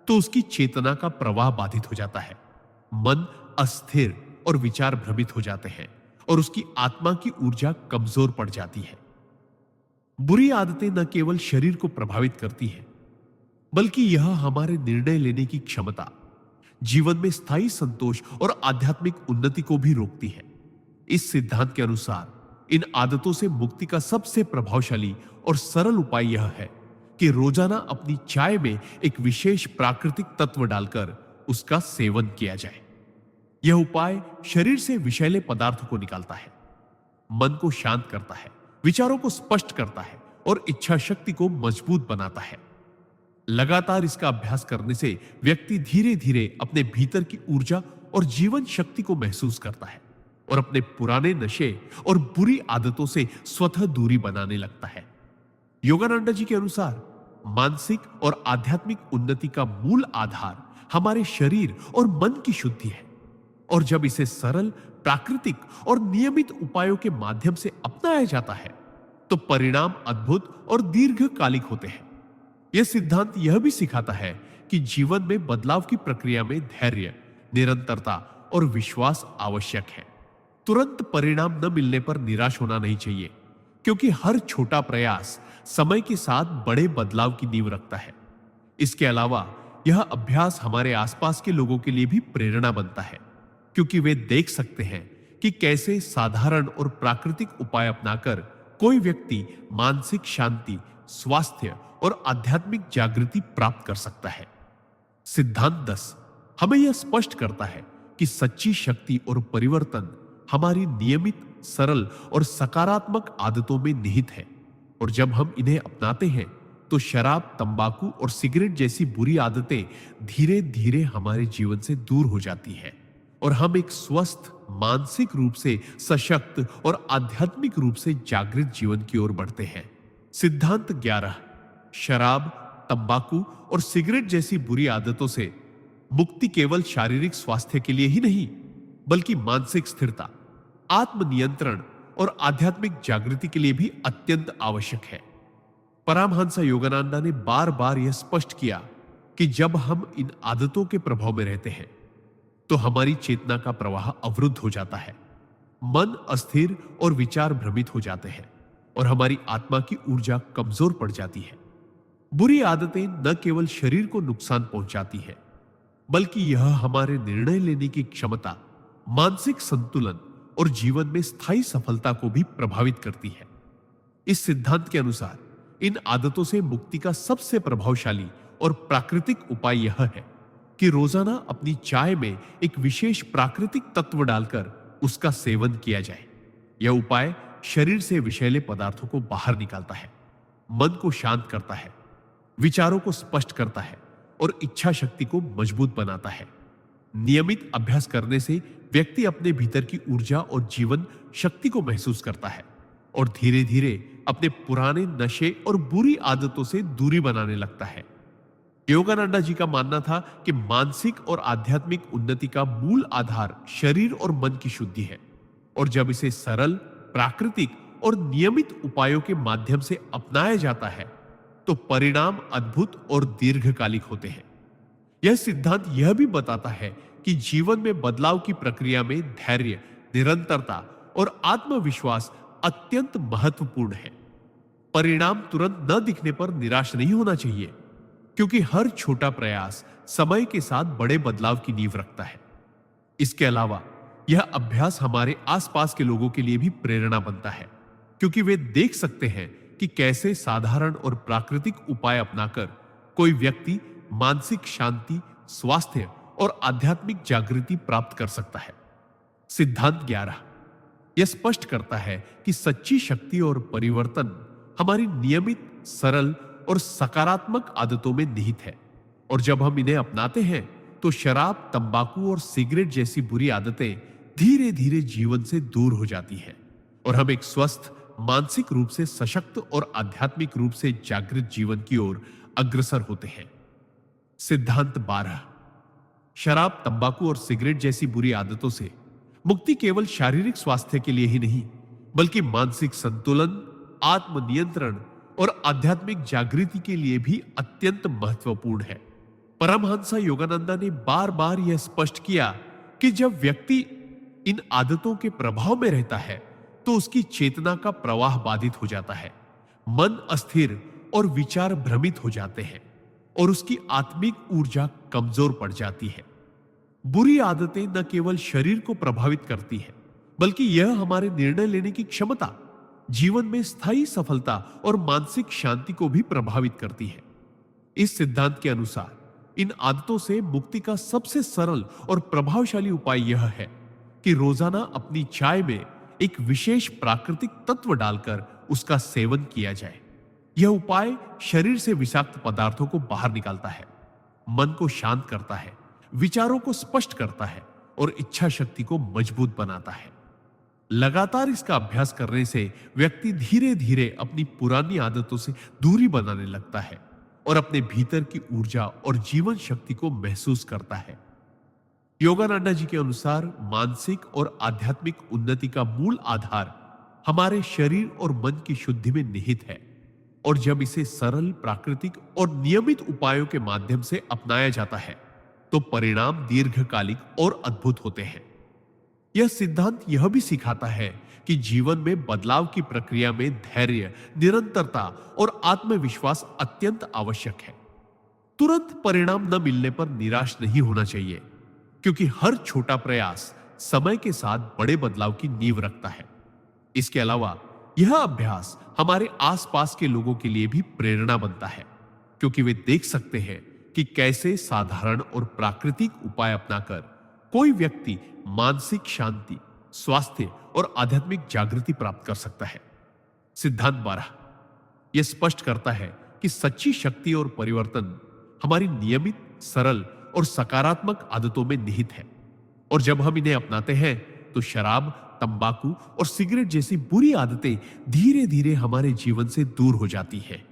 तो उसकी चेतना का प्रवाह बाधित हो जाता है, मन अस्थिर और विचार भ्रमित हो जाते हैं और उसकी आत्मा की ऊर्जा कमजोर पड़ जाती है। बुरी आदतें न केवल शरीर को प्रभावित करती हैं, बल्कि यह हमारे निर्णय लेने की क्षमता, जीवन में स्थायी संतोष और आध्यात्मिक उन्नति को भी रोकती है। इस सिद्धांत के अनुसार इन आदतों से मुक्ति का सबसे प्रभावशाली और सरल उपाय यह है कि रोजाना अपनी चाय में एक विशेष प्राकृतिक तत्व डालकर उसका सेवन किया जाए। यह उपाय शरीर से विषैले पदार्थों को निकालता है, मन को शांत करता है, विचारों को स्पष्ट करता है और इच्छा शक्ति को मजबूत बनाता है। लगातार इसका अभ्यास करने से व्यक्ति धीरे धीरे अपने भीतर की ऊर्जा और जीवन शक्ति को महसूस करता है और अपने पुराने नशे और बुरी आदतों से स्वतः दूरी बनाने लगता है। योगानंदा जी के अनुसार मानसिक और आध्यात्मिक उन्नति का मूल आधार हमारे शरीर और मन की शुद्धि है, और जब इसे सरल, प्राकृतिक और नियमित उपायों के माध्यम से अपनाया जाता है तो परिणाम अद्भुत और दीर्घकालिक होते हैं। यह सिद्धांत यह भी सिखाता है कि जीवन में बदलाव की प्रक्रिया में धैर्य, निरंतरता और विश्वास आवश्यक है। तुरंत परिणाम न मिलने पर निराश होना नहीं चाहिए, क्योंकि हर छोटा प्रयास समय के साथ बड़े बदलाव की नींव रखता है। इसके अलावा यह अभ्यास हमारे आसपास के लोगों के लिए भी प्रेरणा बनता है, क्योंकि वे देख सकते हैं कि कैसे साधारण और प्राकृतिक उपाय अपनाकर कोई व्यक्ति मानसिक शांति, स्वास्थ्य और आध्यात्मिक जागृति प्राप्त कर सकता है। सिद्धांत 10 हमें यह स्पष्ट करता है कि सच्ची शक्ति और परिवर्तन हमारी नियमित, सरल और सकारात्मक आदतों में निहित है, और जब हम इन्हें अपनाते हैं तो शराब, तंबाकू और सिगरेट जैसी बुरी आदतें धीरे धीरे हमारे जीवन से दूर हो जाती है और हम एक स्वस्थ, मानसिक रूप से सशक्त और आध्यात्मिक रूप से जागृत जीवन की ओर बढ़ते हैं। सिद्धांत 11 शराब, तंबाकू और सिगरेट जैसी बुरी आदतों से मुक्ति केवल शारीरिक स्वास्थ्य के लिए ही नहीं, बल्कि मानसिक स्थिरता, आत्मनियंत्रण और आध्यात्मिक जागृति के लिए भी अत्यंत आवश्यक है। परमहंसा योगानंदा ने बार बार यह स्पष्ट किया कि जब हम इन आदतों के प्रभाव में रहते हैं तो हमारी चेतना का प्रवाह अवरुद्ध हो जाता है, मन अस्थिर और विचार भ्रमित हो जाते हैं और हमारी आत्मा की ऊर्जा कमजोर पड़ जाती है। बुरी आदतें न केवल शरीर को नुकसान पहुंचाती है, बल्कि यह हमारे निर्णय लेने की क्षमता, मानसिक संतुलन और जीवन में स्थायी सफलता को भी प्रभावित करती है। इस सिद्धांत के अनुसार इन आदतों से मुक्ति का सबसे प्रभावशाली और प्राकृतिक उपाय यह है कि रोजाना अपनी चाय में एक विशेष प्राकृतिक तत्व डालकर उसका सेवन किया जाए। यह उपाय शरीर से विषैले पदार्थों को बाहर निकालता है, मन को शांत करता है, विचारों को स्पष्ट करता है और इच्छा शक्ति को मजबूत बनाता है। नियमित अभ्यास करने से व्यक्ति अपने भीतर की ऊर्जा और जीवन शक्ति को महसूस करता है और धीरे धीरे अपने पुराने नशे और बुरी आदतों से दूरी बनाने लगता है। योगानंदा जी का मानना था कि मानसिक और आध्यात्मिक उन्नति का मूल आधार शरीर और मन की शुद्धि है, और जब इसे सरल, प्राकृतिक और नियमित उपायों के माध्यम से अपनाया जाता है तो परिणाम अद्भुत और दीर्घकालिक होते हैं। यह सिद्धांत यह भी बताता है कि जीवन में बदलाव की प्रक्रिया में धैर्य, निरंतरता और आत्मविश्वास अत्यंत महत्वपूर्ण है। परिणाम तुरंत न दिखने पर निराश नहीं होना चाहिए, क्योंकि हर छोटा प्रयास समय के साथ बड़े बदलाव की नींव रखता है। इसके अलावा यह अभ्यास हमारे आसपास के लोगों के लिए भी प्रेरणा बनता है, क्योंकि वे देख सकते हैं कि कैसे साधारण और प्राकृतिक उपाय अपनाकर कोई व्यक्ति मानसिक शांति, स्वास्थ्य और आध्यात्मिक जागृति प्राप्त कर सकता है। सिद्धांत 11 यह स्पष्ट करता है कि सच्ची शक्ति और परिवर्तन हमारी नियमित, सरल और सकारात्मक आदतों में निहित है, और जब हम इन्हें अपनाते हैं तो शराब, तंबाकू और सिगरेट जैसी बुरी आदतें धीरे धीरे जीवन से दूर हो जाती हैं और हम एक स्वस्थ, मानसिक रूप से सशक्त और आध्यात्मिक रूप से जागृत जीवन की ओर अग्रसर होते हैं। सिद्धांत 12 शराब, तंबाकू और सिगरेट जैसी बुरी आदतों से मुक्ति केवल शारीरिक स्वास्थ्य के लिए ही नहीं, बल्कि मानसिक संतुलन, आत्मनियंत्रण और आध्यात्मिक जागृति के लिए भी अत्यंत महत्वपूर्ण है। परमहंसा योगानंदा ने बार बार यह स्पष्ट किया कि जब व्यक्ति इन आदतों के प्रभाव में रहता है तो उसकी चेतना का प्रवाह बाधित हो जाता है, मन अस्थिर और विचार भ्रमित हो जाते हैं और उसकी आत्मिक ऊर्जा कमजोर पड़ जाती है। बुरी आदतें न केवल शरीर को प्रभावित करती है, बल्कि यह हमारे निर्णय लेने की क्षमता, जीवन में स्थायी सफलता और मानसिक शांति को भी प्रभावित करती है। इस सिद्धांत के अनुसार इन आदतों से मुक्ति का सबसे सरल और प्रभावशाली उपाय यह है कि रोजाना अपनी चाय में एक विशेष प्राकृतिक तत्व डालकर उसका सेवन किया जाए। यह उपाय शरीर से विषाक्त पदार्थों को बाहर निकालता है, मन को शांत करता है, विचारों को स्पष्ट करता है और इच्छा शक्ति को मजबूत बनाता है। लगातार इसका अभ्यास करने से व्यक्ति धीरे धीरे अपनी पुरानी आदतों से दूरी बनाने लगता है और अपने भीतर की ऊर्जा और जीवन शक्ति को महसूस करता है। योगानंदा जी के अनुसार मानसिक और आध्यात्मिक उन्नति का मूल आधार हमारे शरीर और मन की शुद्धि में निहित है, और जब इसे सरल, प्राकृतिक और नियमित उपायों के माध्यम से अपनाया जाता है तो परिणाम दीर्घकालिक और अद्भुत होते हैं। यह सिद्धांत यह भी सिखाता है कि जीवन में बदलाव की प्रक्रिया में धैर्य, निरंतरता और आत्मविश्वास अत्यंत आवश्यक है। तुरंत परिणाम न मिलने पर निराश नहीं होना चाहिए, क्योंकि हर छोटा प्रयास समय के साथ बड़े बदलाव की नींव रखता है। इसके अलावा यह अभ्यास हमारे आसपास के लोगों के लिए भी प्रेरणा बनता है, क्योंकि वे देख सकते हैं कि कैसे साधारण और प्राकृतिक उपाय अपनाकर कोई व्यक्ति मानसिक शांति, स्वास्थ्य और आध्यात्मिक जागृति प्राप्त कर सकता है। सिद्धांत 12 यह स्पष्ट करता है कि सच्ची शक्ति और परिवर्तन हमारी नियमित, सरल और सकारात्मक आदतों में निहित है, और जब हम इन्हें अपनाते हैं तो शराब, तंबाकू और सिगरेट जैसी बुरी आदतें धीरे धीरे हमारे जीवन से दूर हो जाती है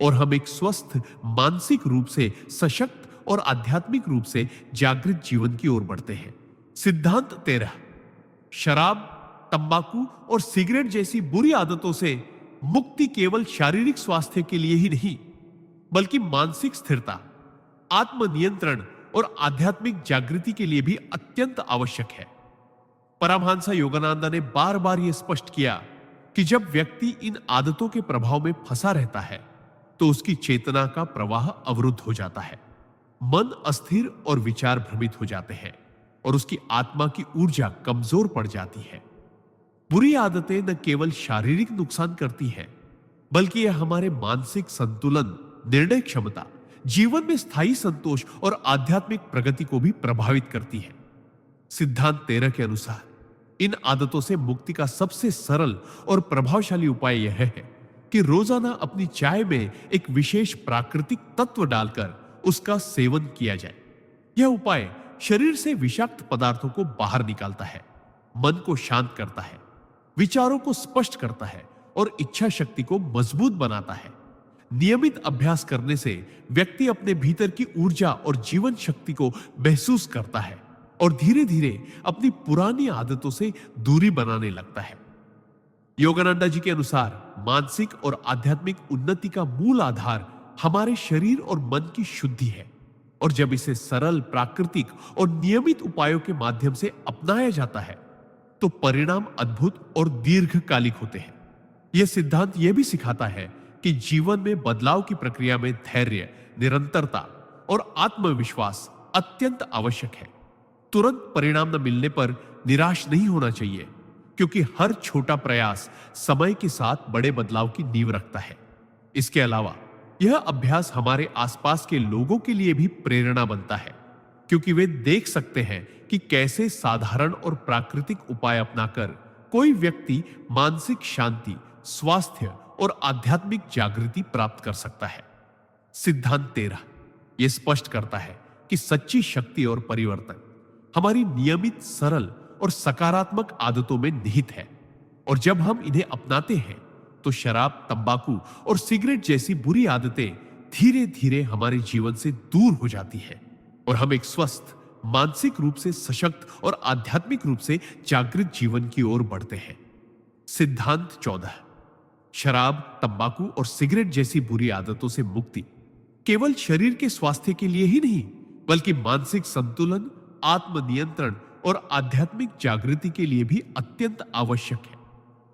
और हम एक स्वस्थ, मानसिक रूप से सशक्त और आध्यात्मिक रूप से जागृत जीवन की ओर बढ़ते हैं। सिद्धांत 13 शराब, तंबाकू और सिगरेट जैसी बुरी आदतों से मुक्ति केवल शारीरिक स्वास्थ्य के लिए ही नहीं, बल्कि मानसिक स्थिरता, आत्मनियंत्रण और आध्यात्मिक जागृति के लिए भी अत्यंत आवश्यक है। परमहंस योगानंदा ने बार बार यह स्पष्ट किया कि जब व्यक्ति इन आदतों के प्रभाव में फंसा रहता है तो उसकी चेतना का प्रवाह अवरुद्ध हो जाता है, मन अस्थिर और विचार भ्रमित हो जाते हैं और उसकी आत्मा की ऊर्जा कमजोर पड़ जाती है। बुरी आदतें न केवल शारीरिक नुकसान करती हैं, बल्कि यह हमारे मानसिक संतुलन, निर्णय क्षमता, जीवन में स्थायी संतोष और आध्यात्मिक प्रगति को भी प्रभावित करती है। सिद्धांत 13 के अनुसार इन आदतों से मुक्ति का सबसे सरल और प्रभावशाली उपाय यह है कि रोजाना अपनी चाय में एक विशेष प्राकृतिक तत्व डालकर उसका सेवन किया जाए। यह उपाय शरीर से विषाक्त पदार्थों को बाहर निकालता है, मन को शांत करता है, विचारों को स्पष्ट करता है और इच्छा शक्ति को मजबूत बनाता है। नियमित अभ्यास करने से व्यक्ति अपने भीतर की ऊर्जा और जीवन शक्ति को महसूस करता है और धीरे धीरे अपनी पुरानी आदतों से दूरी बनाने लगता है। योगानंदा जी के अनुसार मानसिक और आध्यात्मिक उन्नति का मूल आधार हमारे शरीर और मन की शुद्धि है, और जब इसे सरल, प्राकृतिक और नियमित उपायों के माध्यम से अपनाया जाता है तो परिणाम अद्भुत और दीर्घकालिक होते हैं। यह सिद्धांत यह भी सिखाता है कि जीवन में बदलाव की प्रक्रिया में धैर्य, निरंतरता और आत्मविश्वास अत्यंत आवश्यक है। तुरंत परिणाम न मिलने पर निराश नहीं होना चाहिए, क्योंकि हर छोटा प्रयास समय के साथ बड़े बदलाव की नींव रखता है। इसके अलावा यह अभ्यास हमारे आसपास के लोगों के लिए भी प्रेरणा बनता है, क्योंकि वे देख सकते हैं कि कैसे साधारण और प्राकृतिक उपाय अपनाकर कोई व्यक्ति मानसिक शांति, स्वास्थ्य और आध्यात्मिक जागृति प्राप्त कर सकता है। सिद्धांत 13 यह स्पष्ट करता है कि सच्ची शक्ति और परिवर्तन हमारी नियमित, सरल और सकारात्मक आदतों में निहित है, और जब हम इन्हें अपनाते हैं तो शराब, तंबाकू और सिगरेट जैसी बुरी आदतें धीरे धीरे हमारे जीवन से दूर हो जाती है और हम एक स्वस्थ, मानसिक रूप से सशक्त और आध्यात्मिक रूप से जागृत जीवन की ओर बढ़ते हैं। सिद्धांत 14 शराब, तंबाकू और सिगरेट जैसी बुरी आदतों से मुक्ति केवल शरीर के स्वास्थ्य के लिए ही नहीं, बल्कि मानसिक संतुलन, आत्मनियंत्रण और आध्यात्मिक जागृति के लिए भी अत्यंत आवश्यक है।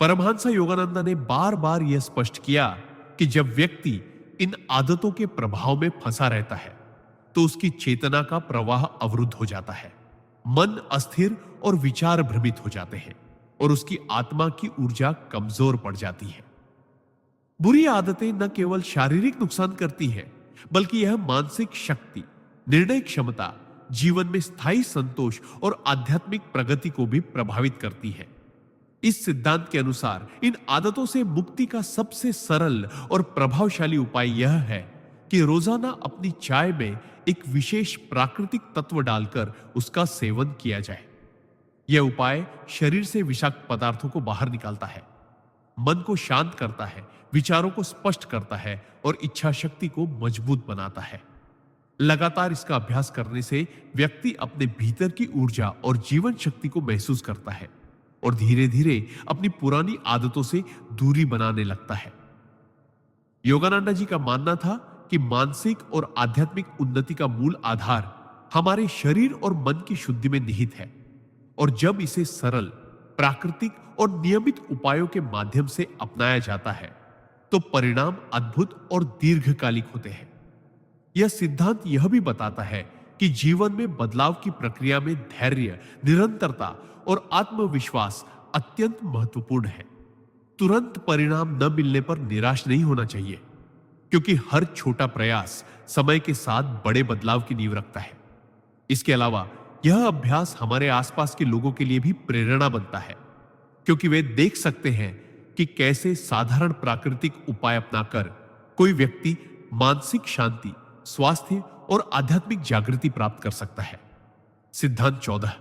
परमहंस योगानंदा ने बार बार यह स्पष्ट किया कि जब व्यक्ति इन आदतों के प्रभाव में फंसा रहता है तो उसकी चेतना का प्रवाह अवरुद्ध हो जाता है, मन अस्थिर और विचार भ्रमित हो जाते हैं और उसकी आत्मा की ऊर्जा कमजोर पड़ जाती है। बुरी आदतें न केवल शारीरिक नुकसान करती है बल्कि यह मानसिक शक्ति, निर्णय क्षमता, जीवन में स्थायी संतोष और आध्यात्मिक प्रगति को भी प्रभावित करती है। इस सिद्धांत के अनुसार इन आदतों से मुक्ति का सबसे सरल और प्रभावशाली उपाय यह है कि रोजाना अपनी चाय में एक विशेष प्राकृतिक तत्व डालकर उसका सेवन किया जाए। यह उपाय शरीर से विषाक्त पदार्थों को बाहर निकालता है, मन को शांत करता है, विचारों को स्पष्ट करता है और इच्छा शक्ति को मजबूत बनाता है। लगातार इसका अभ्यास करने से व्यक्ति अपने भीतर की ऊर्जा और जीवन शक्ति को महसूस करता है और धीरे धीरे अपनी पुरानी आदतों से दूरी बनाने लगता है। योगानंदा जी का मानना था कि मानसिक और आध्यात्मिक उन्नति का मूल आधार हमारे शरीर और मन की शुद्धि में निहित है और जब इसे सरल, प्राकृतिक और नियमित उपायों के माध्यम से अपनाया जाता है तो परिणाम अद्भुत और दीर्घकालिक होते हैं। यह सिद्धांत यह भी बताता है कि जीवन में बदलाव की प्रक्रिया में धैर्य, निरंतरता और आत्मविश्वास अत्यंत महत्वपूर्ण है। तुरंत परिणाम न मिलने पर निराश नहीं होना चाहिए, क्योंकि हर छोटा प्रयास समय के साथ बड़े बदलाव की नींव रखता है। इसके अलावा यह अभ्यास हमारे आसपास के लोगों के लिए भी प्रेरणा बनता है, क्योंकि वे देख सकते हैं कि कैसे साधारण प्राकृतिक उपाय अपनाकर कोई व्यक्ति मानसिक शांति, स्वास्थ्य और आध्यात्मिक जागृति प्राप्त कर सकता है। सिद्धांत 14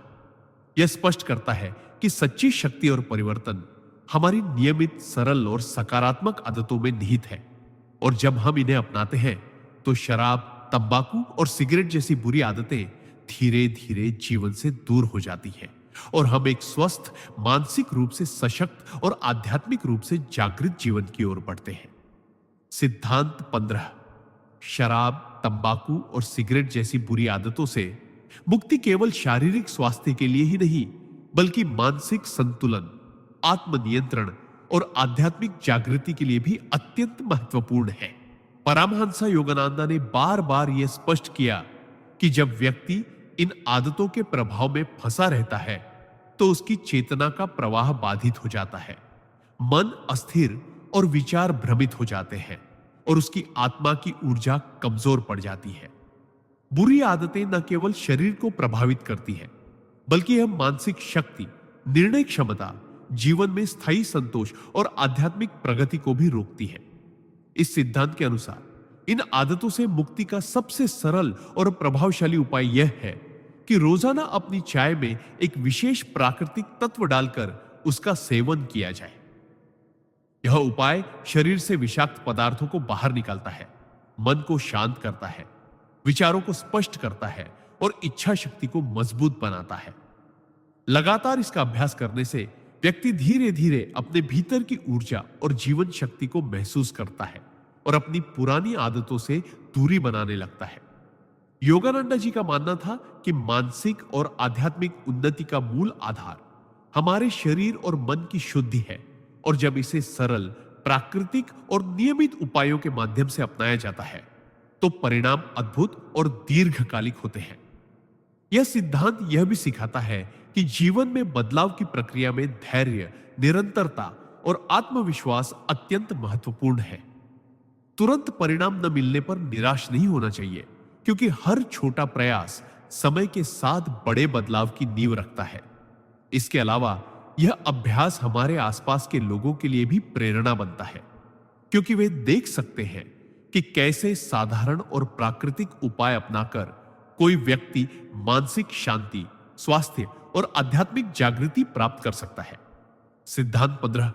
यह स्पष्ट करता है कि सच्ची शक्ति और परिवर्तन हमारी नियमित, सरल और सकारात्मक आदतों में निहित है और जब हम इन्हें अपनाते हैं तो शराब, तंबाकू और सिगरेट जैसी बुरी आदतें धीरे धीरे जीवन से दूर हो जाती हैं और हम एक स्वस्थ, मानसिक रूप से सशक्त और आध्यात्मिक रूप से जागृत जीवन की ओर बढ़ते हैं। सिद्धांत 15 शराब, तंबाकू और सिगरेट जैसी बुरी आदतों से मुक्ति केवल शारीरिक स्वास्थ्य के लिए ही नहीं बल्कि मानसिक संतुलन, आत्मनियंत्रण और आध्यात्मिक जागृति के लिए भी अत्यंत महत्वपूर्ण है। परमहंस योगानंदा ने बार बार यह स्पष्ट किया कि जब व्यक्ति इन आदतों के प्रभाव में फंसा रहता है तो उसकी चेतना का प्रवाह बाधित हो जाता है, मन अस्थिर और विचार भ्रमित हो जाते हैं और उसकी आत्मा की ऊर्जा कमजोर पड़ जाती है। बुरी आदतें न केवल शरीर को प्रभावित करती है बल्कि यह मानसिक शक्ति, निर्णय क्षमता, जीवन में स्थायी संतोष और आध्यात्मिक प्रगति को भी रोकती है। इस सिद्धांत के अनुसार इन आदतों से मुक्ति का सबसे सरल और प्रभावशाली उपाय यह है कि रोजाना अपनी चाय में एक विशेष प्राकृतिक तत्व डालकर उसका सेवन किया जाए। यह उपाय शरीर से विषाक्त पदार्थों को बाहर निकालता है, मन को शांत करता है, विचारों को स्पष्ट करता है और इच्छा शक्ति को मजबूत बनाता है। लगातार इसका अभ्यास करने से व्यक्ति धीरे धीरे अपने भीतर की ऊर्जा और जीवन शक्ति को महसूस करता है और अपनी पुरानी आदतों से दूरी बनाने लगता है। योगानंदा जी का मानना था कि मानसिक और आध्यात्मिक उन्नति का मूल आधार हमारे शरीर और मन की शुद्धि है और जब इसे सरल, प्राकृतिक और नियमित उपायों के माध्यम से अपनाया जाता है तो परिणाम अद्भुत और दीर्घकालिक होते हैं। यह सिद्धांत यह भी सिखाता है कि जीवन में बदलाव की प्रक्रिया में धैर्य, निरंतरता और आत्मविश्वास अत्यंत महत्वपूर्ण है। तुरंत परिणाम न मिलने पर निराश नहीं होना चाहिए, क्योंकि हर छोटा प्रयास समय के साथ बड़े बदलाव की नींव रखता है। इसके अलावा यह अभ्यास हमारे आसपास के लोगों के लिए भी प्रेरणा बनता है, क्योंकि वे देख सकते हैं कि कैसे साधारण और प्राकृतिक उपाय अपनाकर कोई व्यक्ति मानसिक शांति, स्वास्थ्य और आध्यात्मिक जागृति प्राप्त कर सकता है। सिद्धांत 15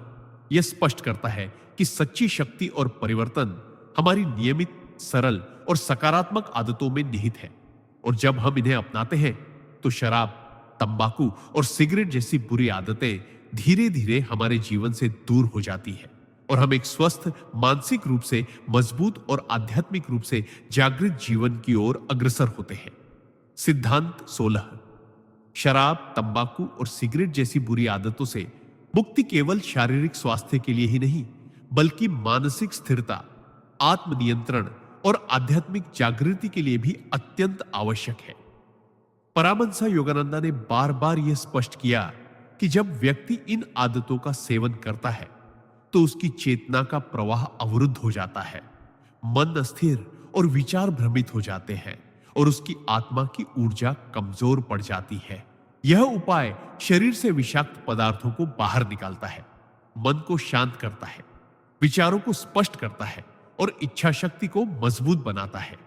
यह स्पष्ट करता है कि सच्ची शक्ति और परिवर्तन हमारी नियमित, सरल और सकारात्मक आदतों में निहित है और जब हम इन्हें अपनाते हैं तो शराब, तंबाकू और सिगरेट जैसी बुरी आदतें धीरे धीरे हमारे जीवन से दूर हो जाती है और हम एक स्वस्थ, मानसिक रूप से मजबूत और आध्यात्मिक रूप से जागृत जीवन की ओर अग्रसर होते हैं। सिद्धांत 16 शराब, तंबाकू और सिगरेट जैसी बुरी आदतों से मुक्ति केवल शारीरिक स्वास्थ्य के लिए ही नहीं बल्कि मानसिक स्थिरता, आत्मनियंत्रण और आध्यात्मिक जागृति के लिए भी अत्यंत आवश्यक है। परमहंस योगानंदा ने बार बार यह स्पष्ट किया कि जब व्यक्ति इन आदतों का सेवन करता है तो उसकी चेतना का प्रवाह अवरुद्ध हो जाता है, मन अस्थिर और विचार भ्रमित हो जाते हैं और उसकी आत्मा की ऊर्जा कमजोर पड़ जाती है। यह उपाय शरीर से विषाक्त पदार्थों को बाहर निकालता है, मन को शांत करता है, विचारों को स्पष्ट करता है और इच्छा शक्ति को मजबूत बनाता है।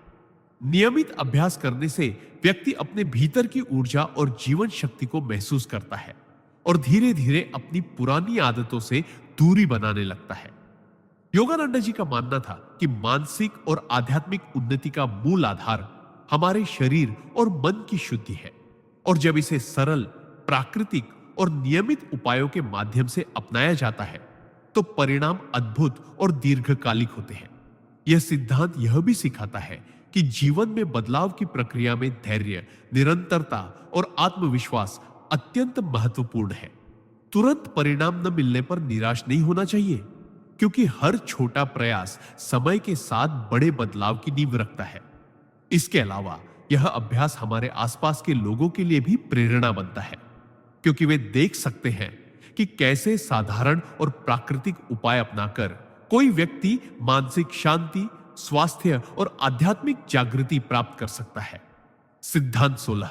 नियमित अभ्यास करने से व्यक्ति अपने भीतर की ऊर्जा और जीवन शक्ति को महसूस करता है और धीरे धीरे अपनी पुरानी आदतों से दूरी बनाने लगता है। योगानंद जी का मानना था कि मानसिक और आध्यात्मिक उन्नति का मूल आधार हमारे शरीर और मन की शुद्धि है और जब इसे सरल, प्राकृतिक और नियमित उपायों के माध्यम से अपनाया जाता है तो परिणाम अद्भुत और दीर्घकालिक होते हैं। यह सिद्धांत यह भी सिखाता है कि जीवन में बदलाव की प्रक्रिया में धैर्य, निरंतरता और आत्मविश्वास अत्यंत महत्वपूर्ण है। तुरंत परिणाम न मिलने पर निराश नहीं होना चाहिए, क्योंकि हर छोटा प्रयास समय के साथ बड़े बदलाव की नींव रखता है। इसके अलावा यह अभ्यास हमारे आसपास के लोगों के लिए भी प्रेरणा बनता है, क्योंकि वे देख सकते हैं कि कैसे साधारण और प्राकृतिक उपाय अपनाकर कोई व्यक्ति मानसिक शांति, स्वास्थ्य और आध्यात्मिक जागृति प्राप्त कर सकता है। सिद्धांत 16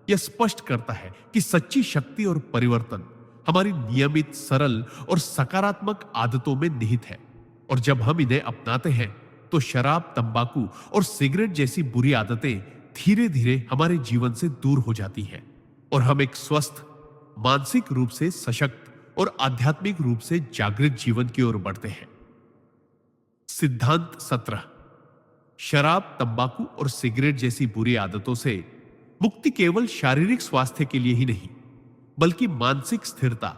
यह स्पष्ट करता है कि सच्ची शक्ति और परिवर्तन हमारी नियमित, सरल और सकारात्मक आदतों में निहित है और जब हम इन्हें अपनाते हैं तो शराब, तंबाकू और सिगरेट जैसी बुरी आदतें धीरे धीरे हमारे जीवन से दूर हो जाती हैं और हम एक स्वस्थ, मानसिक रूप से सशक्त और आध्यात्मिक रूप से जागृत जीवन की ओर बढ़ते हैं। सिद्धांत 17 शराब, तंबाकू और सिगरेट जैसी बुरी आदतों से मुक्ति केवल शारीरिक स्वास्थ्य के लिए ही नहीं, बल्कि मानसिक स्थिरता,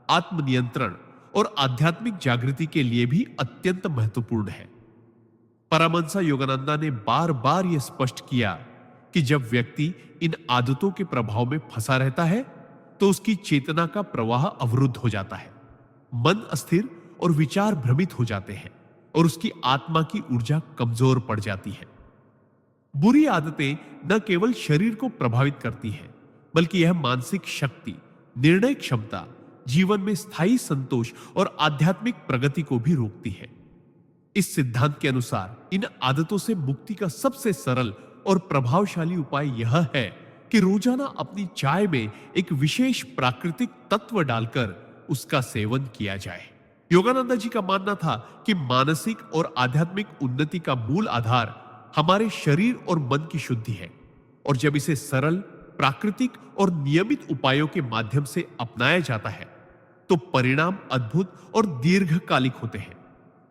आत्मनियंत्रण और आध्यात्मिक जागृति के लिए भी अत्यंत महत्वपूर्ण है। परमहंस योगानंदा ने बार बार यह स्पष्ट किया कि जब व्यक्ति इन आदतों के प्रभाव में फंसा रहता है तो उसकी चेतना का प्रवाह अवरुद्ध हो जाता है, मन अस्थिर और विचार भ्रमित हो जाते हैं और उसकी आत्मा की ऊर्जा कमजोर पड़ जाती है। बुरी आदतें न केवल शरीर को प्रभावित करती हैं, बल्कि यह मानसिक शक्ति, निर्णय क्षमता, जीवन में स्थायी संतोष और आध्यात्मिक प्रगति को भी रोकती है। इस सिद्धांत के अनुसार इन आदतों से मुक्ति का सबसे सरल और प्रभावशाली उपाय यह है कि रोजाना अपनी चाय में एक विशेष प्राकृतिक तत्व डालकर उसका सेवन किया जाए। योगानंद जी का मानना था कि मानसिक और आध्यात्मिक उन्नति का मूल आधार हमारे शरीर और मन की शुद्धि है और जब इसे सरल, प्राकृतिक और नियमित उपायों के माध्यम से अपनाया जाता है तो परिणाम अद्भुत और दीर्घकालिक होते हैं।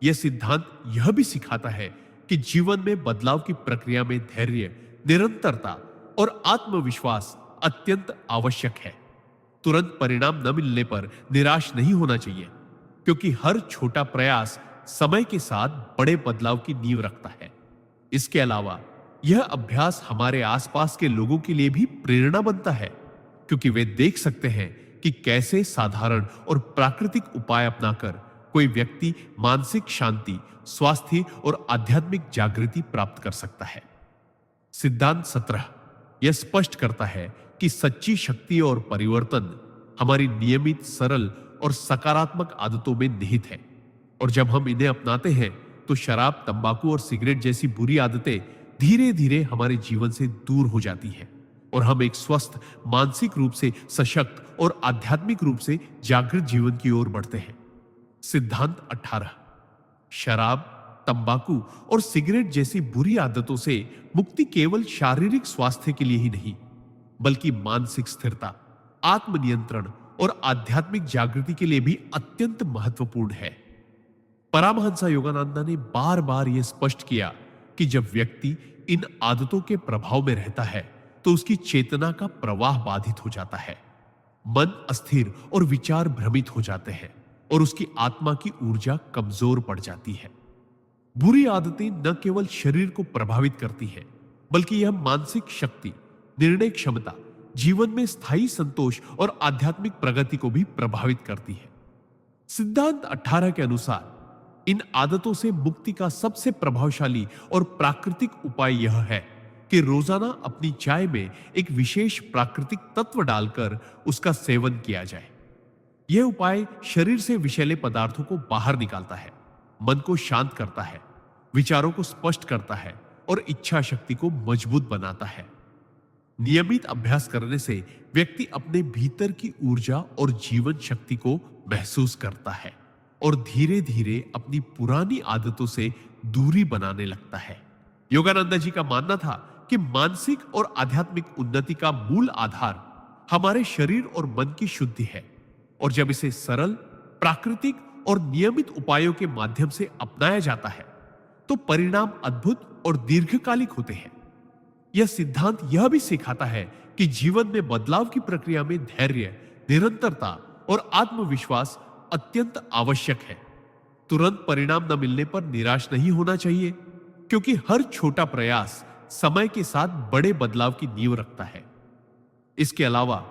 यह सिद्धांत यह भी सिखाता है कि जीवन में बदलाव की प्रक्रिया में धैर्य, निरंतरता और आत्मविश्वास अत्यंत आवश्यक है। तुरंत परिणाम न मिलने पर निराश नहीं होना चाहिए, क्योंकि हर छोटा प्रयास समय के साथ बड़े बदलाव की नींव रखता है। इसके अलावा यह अभ्यास हमारे आसपास के लोगों के लिए भी प्रेरणा बनता है, क्योंकि वे देख सकते हैं कि कैसे साधारण और प्राकृतिक उपाय अपनाकर कोई व्यक्ति मानसिक शांति, स्वास्थ्य और आध्यात्मिक जागृति प्राप्त कर सकता है। सिद्धांत 17 यह स्पष्ट करता है कि सच्ची शक्ति और परिवर्तन हमारी नियमित, सरल और सकारात्मक आदतों में निहित है और जब हम इन्हें अपनाते हैं तो शराब, तंबाकू और सिगरेट जैसी बुरी आदतें धीरे धीरे हमारे जीवन से दूर हो जाती हैं और हम एक स्वस्थ, मानसिक रूप से सशक्त और आध्यात्मिक रूप से जागृत जीवन की ओर बढ़ते हैं। सिद्धांत 18 शराब, तंबाकू और सिगरेट जैसी बुरी आदतों से मुक्ति केवल शारीरिक स्वास्थ्य के लिए ही नहीं, बल्कि मानसिक स्थिरता, आत्मनियंत्रण और आध्यात्मिक जागृति के लिए भी अत्यंत महत्वपूर्ण है। परमहंस योगानंदा ने बार बार यह स्पष्ट किया कि जब व्यक्ति इन आदतों के प्रभाव में रहता है तो उसकी चेतना का प्रवाह बाधित हो जाता है, मन अस्थिर और विचार भ्रमित हो जाते हैं और उसकी आत्मा की ऊर्जा कमजोर पड़ जाती है। बुरी आदतें न केवल शरीर को प्रभावित करती हैं, बल्कि यह मानसिक शक्ति, निर्णय क्षमता, जीवन में स्थायी संतोष और आध्यात्मिक प्रगति को भी प्रभावित करती है। सिद्धांत 18 के अनुसार इन आदतों से मुक्ति का सबसे प्रभावशाली और प्राकृतिक उपाय यह है कि रोजाना अपनी चाय में एक विशेष प्राकृतिक तत्व डालकर उसका सेवन किया जाए। यह उपाय शरीर से विषैले पदार्थों को बाहर निकालता है, मन को शांत करता है, विचारों को स्पष्ट करता है और इच्छा शक्ति को मजबूत बनाता है। नियमित अभ्यास करने से व्यक्ति अपने भीतर की ऊर्जा और जीवन शक्ति को महसूस करता है और धीरे धीरे अपनी पुरानी आदतों से दूरी बनाने लगता है। योगानंद जी का मानना था कि मानसिक और आध्यात्मिक उन्नति का मूल आधार हमारे शरीर और मन की शुद्धि है, और जब इसे सरल, प्राकृतिक और नियमित उपायों के माध्यम से अपनाया जाता है तो परिणाम अद्भुत और दीर्घकालिक होते हैं। यह सिद्धांत यह भी सिखाता है कि जीवन में बदलाव की प्रक्रिया में धैर्य, निरंतरता और आत्मविश्वास अत्यंत आवश्यक है। तुरंत परिणाम न मिलने पर निराश नहीं होना चाहिए, क्योंकि हर छोटा प्रयास समय के साथ बड़े बदलाव की नींव रखता है। इसके अलावा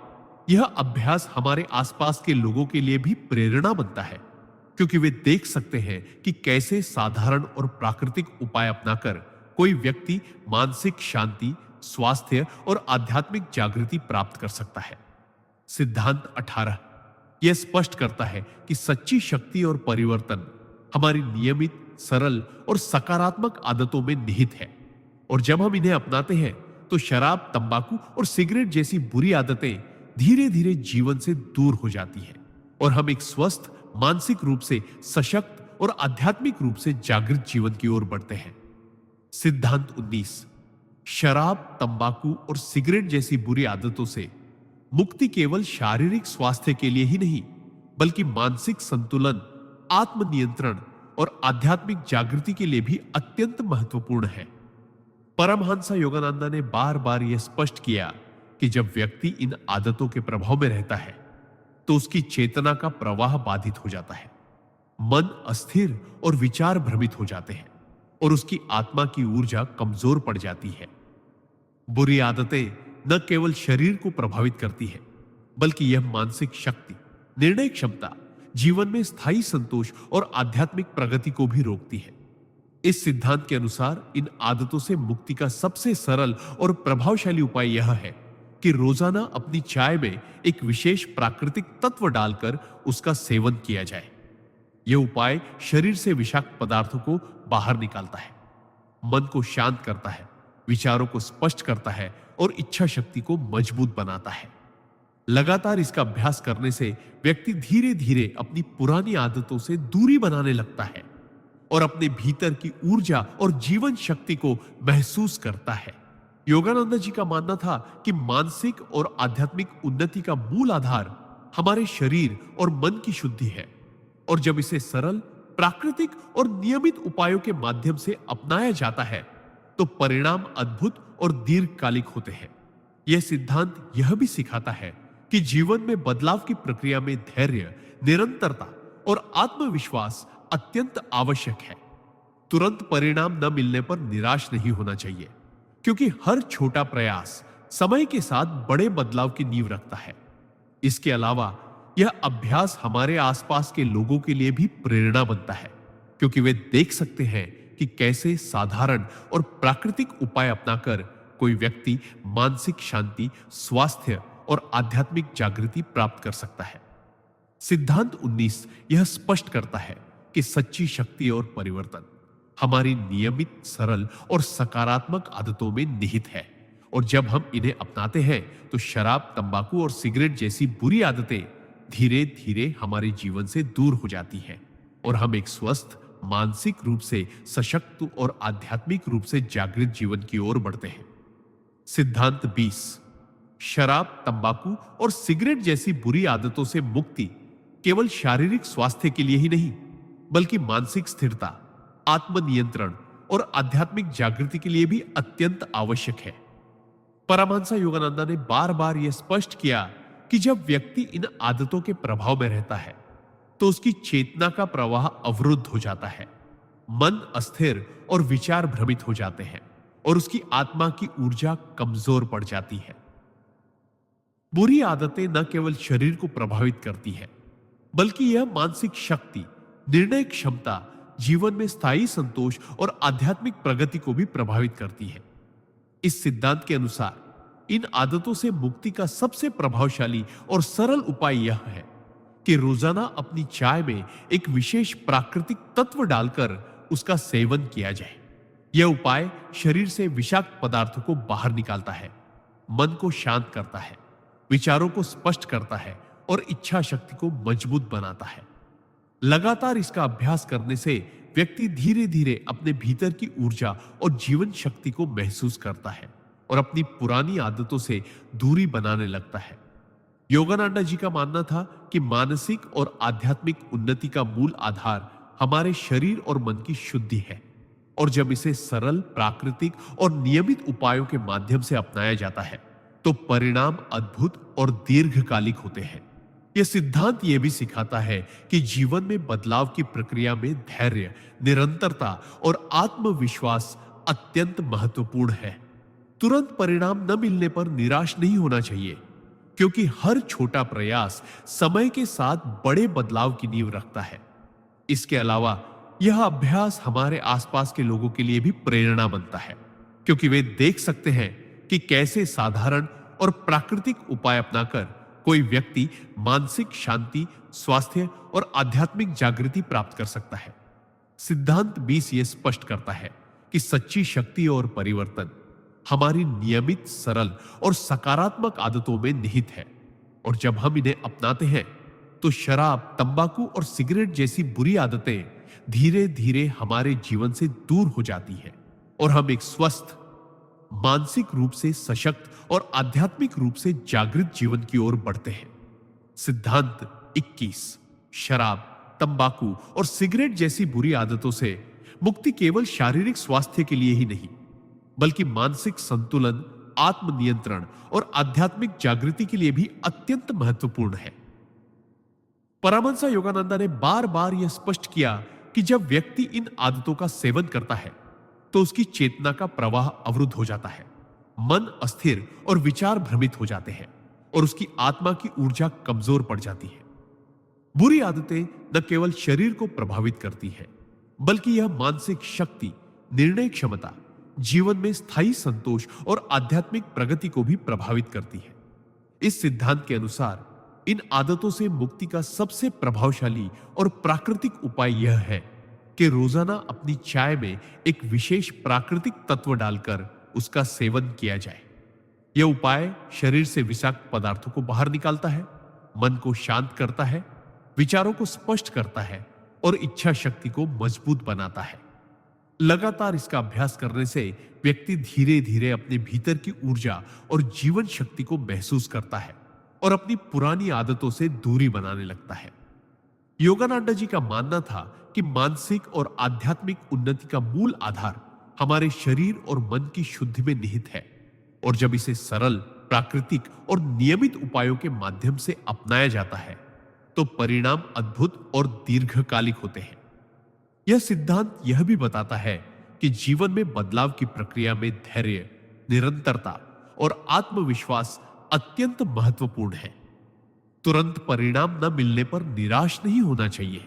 यह अभ्यास हमारे आसपास के लोगों के लिए भी प्रेरणा बनता है, क्योंकि वे देख सकते हैं कि कैसे साधारण और प्राकृतिक उपाय अपनाकर कोई व्यक्ति मानसिक शांति, स्वास्थ्य और आध्यात्मिक जागृति प्राप्त कर सकता है। सिद्धांत 18 यह स्पष्ट करता है कि सच्ची शक्ति और परिवर्तन हमारी नियमित, सरल और सकारात्मक आदतों में निहित है, और जब हम इन्हें अपनाते हैं तो शराब, तंबाकू और सिगरेट जैसी बुरी आदतें धीरे धीरे जीवन से दूर हो जाती हैं और हम एक स्वस्थ, मानसिक रूप से सशक्त और आध्यात्मिक रूप से जागृत जीवन की ओर बढ़ते हैं। सिद्धांत 19 शराब, तंबाकू और सिगरेट जैसी बुरी आदतों से मुक्ति केवल शारीरिक स्वास्थ्य के लिए ही नहीं, बल्कि मानसिक संतुलन, आत्मनियंत्रण और आध्यात्मिक जागृति के लिए भी अत्यंत महत्वपूर्ण है। परमहंस योगानंद ने बार बार यह स्पष्ट किया कि जब व्यक्ति इन आदतों के प्रभाव में रहता है तो उसकी चेतना का प्रवाह बाधित हो जाता है, मन अस्थिर और विचार भ्रमित हो जाते हैं और उसकी आत्मा की ऊर्जा कमजोर पड़ जाती है। बुरी आदतें न केवल शरीर को प्रभावित करती है, बल्कि यह मानसिक शक्ति, निर्णय क्षमता, जीवन में स्थायी संतोष और आध्यात्मिक प्रगति को भी रोकती है। इस सिद्धांत के अनुसार इन आदतों से मुक्ति का सबसे सरल और प्रभावशाली उपाय यह है कि रोजाना अपनी चाय में एक विशेष प्राकृतिक तत्व डालकर उसका सेवन किया जाए। यह उपाय शरीर से विषाक्त पदार्थों को बाहर निकालता है, मन को शांत करता है, विचारों को स्पष्ट करता है और इच्छा शक्ति को मजबूत बनाता है। लगातार इसका अभ्यास करने से व्यक्ति धीरे धीरे अपनी पुरानी आदतों से दूरी बनाने लगता है और अपने भीतर की ऊर्जा और जीवन शक्ति को महसूस करता है। योगानंद जी का मानना था कि मानसिक और आध्यात्मिक उन्नति का मूल आधार हमारे शरीर और मन की शुद्धि है, और जब इसे सरल, प्राकृतिक और नियमित उपायों के माध्यम से अपनाया जाता है तो परिणाम अद्भुत और दीर्घकालिक होते हैं। यह सिद्धांत यह भी सिखाता है कि जीवन में बदलाव की प्रक्रिया में धैर्य, निरंतरता और आत्मविश्वास अत्यंत आवश्यक है। तुरंत परिणाम न मिलने पर निराश नहीं होना चाहिए, क्योंकि हर छोटा प्रयास समय के साथ बड़े बदलाव की नींव रखता है। इसके अलावा यह अभ्यास हमारे आसपास के लोगों के लिए भी प्रेरणा बनता है, क्योंकि वे देख सकते हैं कि कैसे साधारण और प्राकृतिक उपाय अपनाकर कोई व्यक्ति मानसिक शांति, स्वास्थ्य और आध्यात्मिक जागृति प्राप्त कर सकता है। सिद्धांत 19 यह स्पष्ट करता है कि सच्ची शक्ति और परिवर्तन हमारी नियमित, सरल और सकारात्मक आदतों में निहित है, और जब हम इन्हें अपनाते हैं तो शराब, तंबाकू और सिगरेट जैसी बुरी आदतें धीरे धीरे हमारे जीवन से दूर हो जाती हैं और हम एक स्वस्थ, मानसिक रूप से सशक्त और आध्यात्मिक रूप से जागृत जीवन की ओर बढ़ते हैं। सिद्धांत 20 शराब, तंबाकू और सिगरेट जैसी बुरी आदतों से मुक्ति केवल शारीरिक स्वास्थ्य के लिए ही नहीं, बल्कि मानसिक स्थिरता, आत्मनियंत्रण और आध्यात्मिक जागृति के लिए भी अत्यंत आवश्यक है। परमहंस योगानंद ने बार बार यह स्पष्ट किया कि जब व्यक्ति इन आदतों के प्रभाव में रहता है तो उसकी चेतना का प्रवाह अवरुद्ध हो जाता है, मन अस्थिर और विचार भ्रमित हो जाते हैं और उसकी आत्मा की ऊर्जा कमजोर पड़ जाती है। बुरी आदतें न केवल शरीर को प्रभावित करती है, बल्कि यह मानसिक शक्ति, निर्णय क्षमता, जीवन में स्थायी संतोष और आध्यात्मिक प्रगति को भी प्रभावित करती है। इस सिद्धांत के अनुसार इन आदतों से मुक्ति का सबसे प्रभावशाली और सरल उपाय यह है कि रोजाना अपनी चाय में एक विशेष प्राकृतिक तत्व डालकर उसका सेवन किया जाए। यह उपाय शरीर से विषाक्त पदार्थों को बाहर निकालता है, मन को शांत करता है, विचारों को स्पष्ट करता है और इच्छा शक्ति को मजबूत बनाता है। लगातार इसका अभ्यास करने से व्यक्ति धीरे धीरे अपने भीतर की ऊर्जा और जीवन शक्ति को महसूस करता है और अपनी पुरानी आदतों से दूरी बनाने लगता है। योगानंदा जी का मानना था कि मानसिक और आध्यात्मिक उन्नति का मूल आधार हमारे शरीर और मन की शुद्धि है, और जब इसे सरल, प्राकृतिक और नियमित उपायों के माध्यम से अपनाया जाता है तो परिणाम अद्भुत और दीर्घकालिक होते हैं। यह सिद्धांत यह भी सिखाता है कि जीवन में बदलाव की प्रक्रिया में धैर्य, निरंतरता और आत्मविश्वास अत्यंत महत्वपूर्ण है। तुरंत परिणाम न मिलने पर निराश नहीं होना चाहिए, क्योंकि हर छोटा प्रयास समय के साथ बड़े बदलाव की नींव रखता है। इसके अलावा यह अभ्यास हमारे आसपास के लोगों के लिए भी प्रेरणा बनता है, क्योंकि वे देख सकते हैं कि कैसे साधारण और प्राकृतिक उपाय अपनाकर कोई व्यक्ति मानसिक शांति, स्वास्थ्य और आध्यात्मिक जागृति प्राप्त कर सकता है। सिद्धांत 20 यह स्पष्ट करता है कि सच्ची शक्ति और परिवर्तन हमारी नियमित, सरल और सकारात्मक आदतों में निहित है, और जब हम इन्हें अपनाते हैं तो शराब, तंबाकू और सिगरेट जैसी बुरी आदतें धीरे धीरे हमारे जीवन से दूर हो जाती है और हम एक स्वस्थ, मानसिक रूप से सशक्त और आध्यात्मिक रूप से जागृत जीवन की ओर बढ़ते हैं। सिद्धांत 21 शराब, तंबाकू और सिगरेट जैसी बुरी आदतों से मुक्ति केवल शारीरिक स्वास्थ्य के लिए ही नहीं, बल्कि मानसिक संतुलन, आत्मनियंत्रण और आध्यात्मिक जागृति के लिए भी अत्यंत महत्वपूर्ण है। परमहंस योगानंदा ने बार बार यह स्पष्ट किया कि जब व्यक्ति इन आदतों का सेवन करता है तो उसकी चेतना का प्रवाह अवरुद्ध हो जाता है, मन अस्थिर और विचार भ्रमित हो जाते हैं और उसकी आत्मा की ऊर्जा कमजोर पड़ जाती है। बुरी आदतें न केवल शरीर को प्रभावित करती है, बल्कि यह मानसिक शक्ति, निर्णय क्षमता, जीवन में स्थायी संतोष और आध्यात्मिक प्रगति को भी प्रभावित करती है। इस सिद्धांत के अनुसार इन आदतों से मुक्ति का सबसे प्रभावशाली और प्राकृतिक उपाय यह है कि रोजाना अपनी चाय में एक विशेष प्राकृतिक तत्व डालकर उसका सेवन किया जाए। यह उपाय शरीर से विषाक्त पदार्थों को बाहर निकालता है, मन को शांत करता है, विचारों को स्पष्ट करता है और इच्छा शक्ति को मजबूत बनाता है। लगातार इसका अभ्यास करने से व्यक्ति धीरे धीरे अपने भीतर की ऊर्जा और जीवन शक्ति को महसूस करता है और अपनी पुरानी आदतों से दूरी बनाने लगता है। योगानंदा जी का मानना था कि मानसिक और आध्यात्मिक उन्नति का मूल आधार हमारे शरीर और मन की शुद्धि में निहित है, और जब इसे सरल, प्राकृतिक और नियमित उपायों के माध्यम से अपनाया जाता है तो परिणाम अद्भुत और दीर्घकालिक होते हैं। यह सिद्धांत यह भी बताता है कि जीवन में बदलाव की प्रक्रिया में धैर्य, निरंतरता और आत्मविश्वास अत्यंत महत्वपूर्ण है। तुरंत परिणाम न मिलने पर निराश नहीं होना चाहिए,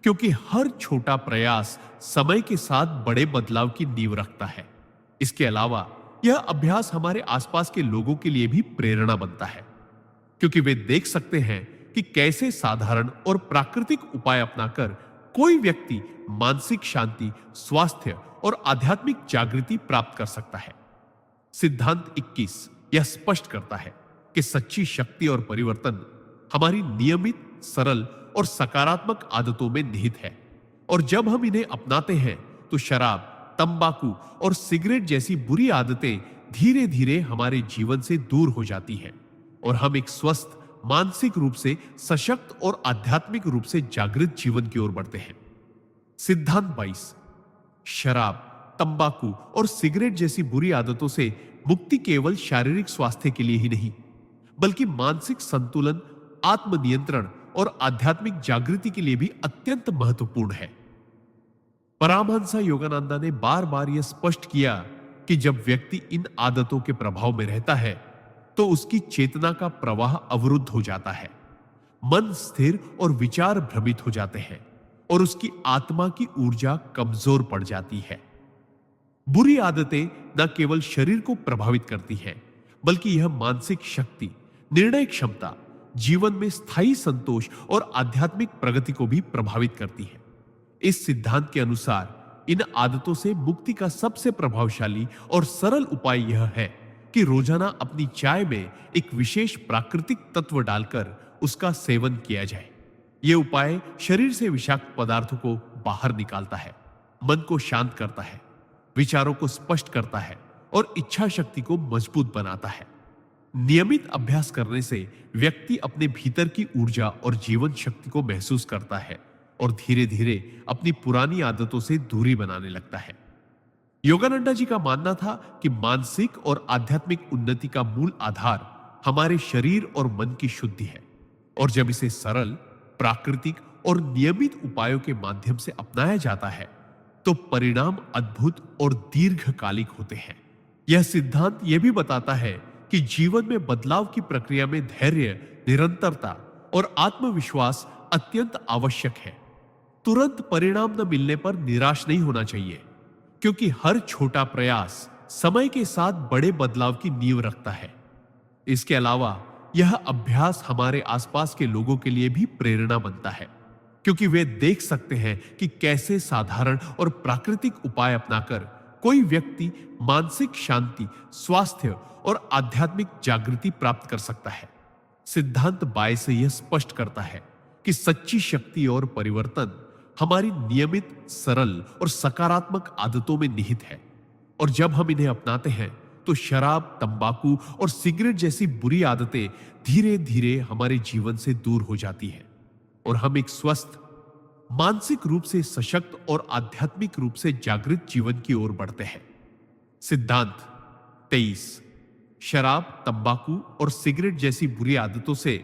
क्योंकि हर छोटा प्रयास समय के साथ बड़े बदलाव की नींव रखता है। इसके अलावा यह अभ्यास हमारे आसपास के लोगों के लिए भी प्रेरणा बनता है, क्योंकि वे देख सकते हैं कि कैसे साधारण और प्राकृतिक उपाय अपनाकर कोई व्यक्ति मानसिक शांति, स्वास्थ्य और आध्यात्मिक जागृति प्राप्त कर सकता है। सिद्धांत 21 यह स्पष्ट करता है कि सच्ची शक्ति और परिवर्तन हमारी नियमित, सरल और सकारात्मक आदतों में निहित है, और जब हम इन्हें अपनाते हैं तो शराब, तंबाकू और सिगरेट जैसी बुरी आदतें धीरे धीरे हमारे जीवन से दूर हो जाती हैं और हम एक स्वस्थ, मानसिक रूप से सशक्त और आध्यात्मिक रूप से जागृत जीवन की ओर बढ़ते हैं। सिद्धांत 22 शराब, तंबाकू और सिगरेट जैसी बुरी आदतों से मुक्ति केवल शारीरिक स्वास्थ्य के लिए ही नहीं, बल्कि मानसिक संतुलन, आत्मनियंत्रण और आध्यात्मिक जागृति के लिए भी अत्यंत महत्वपूर्ण है। परमहंस योगानंदा ने बार बार यह स्पष्ट किया कि जब व्यक्ति इन आदतों के प्रभाव में रहता है तो उसकी चेतना का प्रवाह अवरुद्ध हो जाता है, मन स्थिर और विचार भ्रमित हो जाते हैं और उसकी आत्मा की ऊर्जा कमजोर पड़ जाती है। बुरी आदतें न केवल शरीर को प्रभावित करती हैं, बल्कि यह मानसिक शक्ति, निर्णय क्षमता, जीवन में स्थायी संतोष और आध्यात्मिक प्रगति को भी प्रभावित करती है। इस सिद्धांत के अनुसार इन आदतों से मुक्ति का सबसे प्रभावशाली और सरल उपाय यह है कि रोजाना अपनी चाय में एक विशेष प्राकृतिक तत्व डालकर उसका सेवन किया जाए। यह उपाय शरीर से विषाक्त पदार्थों को बाहर निकालता है, मन को शांत करता है, विचारों को स्पष्ट करता है और इच्छा शक्ति को मजबूत बनाता है। नियमित अभ्यास करने से व्यक्ति अपने भीतर की ऊर्जा और जीवन शक्ति को महसूस करता है और धीरे धीरे अपनी पुरानी आदतों से दूरी बनाने लगता है। योगानंदा जी का मानना था कि मानसिक और आध्यात्मिक उन्नति का मूल आधार हमारे शरीर और मन की शुद्धि है, और जब इसे सरल, प्राकृतिक और नियमित उपायों के माध्यम से अपनाया जाता है तो परिणाम अद्भुत और दीर्घकालिक होते हैं। यह सिद्धांत यह भी बताता है कि जीवन में बदलाव की प्रक्रिया में धैर्य, निरंतरता और आत्मविश्वास अत्यंत आवश्यक है। तुरंत परिणाम न मिलने पर निराश नहीं होना चाहिए, क्योंकि हर छोटा प्रयास समय के साथ बड़े बदलाव की नींव रखता है। इसके अलावा यह अभ्यास हमारे आसपास के लोगों के लिए भी प्रेरणा बनता है, क्योंकि वे देख सकते हैं कि कैसे साधारण और प्राकृतिक उपाय अपनाकर कोई व्यक्ति मानसिक शांति, स्वास्थ्य और आध्यात्मिक जागृति प्राप्त कर सकता है। सिद्धांत बाय से यह स्पष्ट करता है कि सच्ची शक्ति और परिवर्तन हमारी नियमित, सरल और सकारात्मक आदतों में निहित है, और जब हम इन्हें अपनाते हैं तो शराब, तंबाकू और सिगरेट जैसी बुरी आदतें धीरे धीरे हमारे जीवन से दूर हो जाती हैं और हम एक स्वस्थ, मानसिक रूप से सशक्त और आध्यात्मिक रूप से जागृत जीवन की ओर बढ़ते हैं। सिद्धांत 23। शराब, तंबाकू और सिगरेट जैसी बुरी आदतों से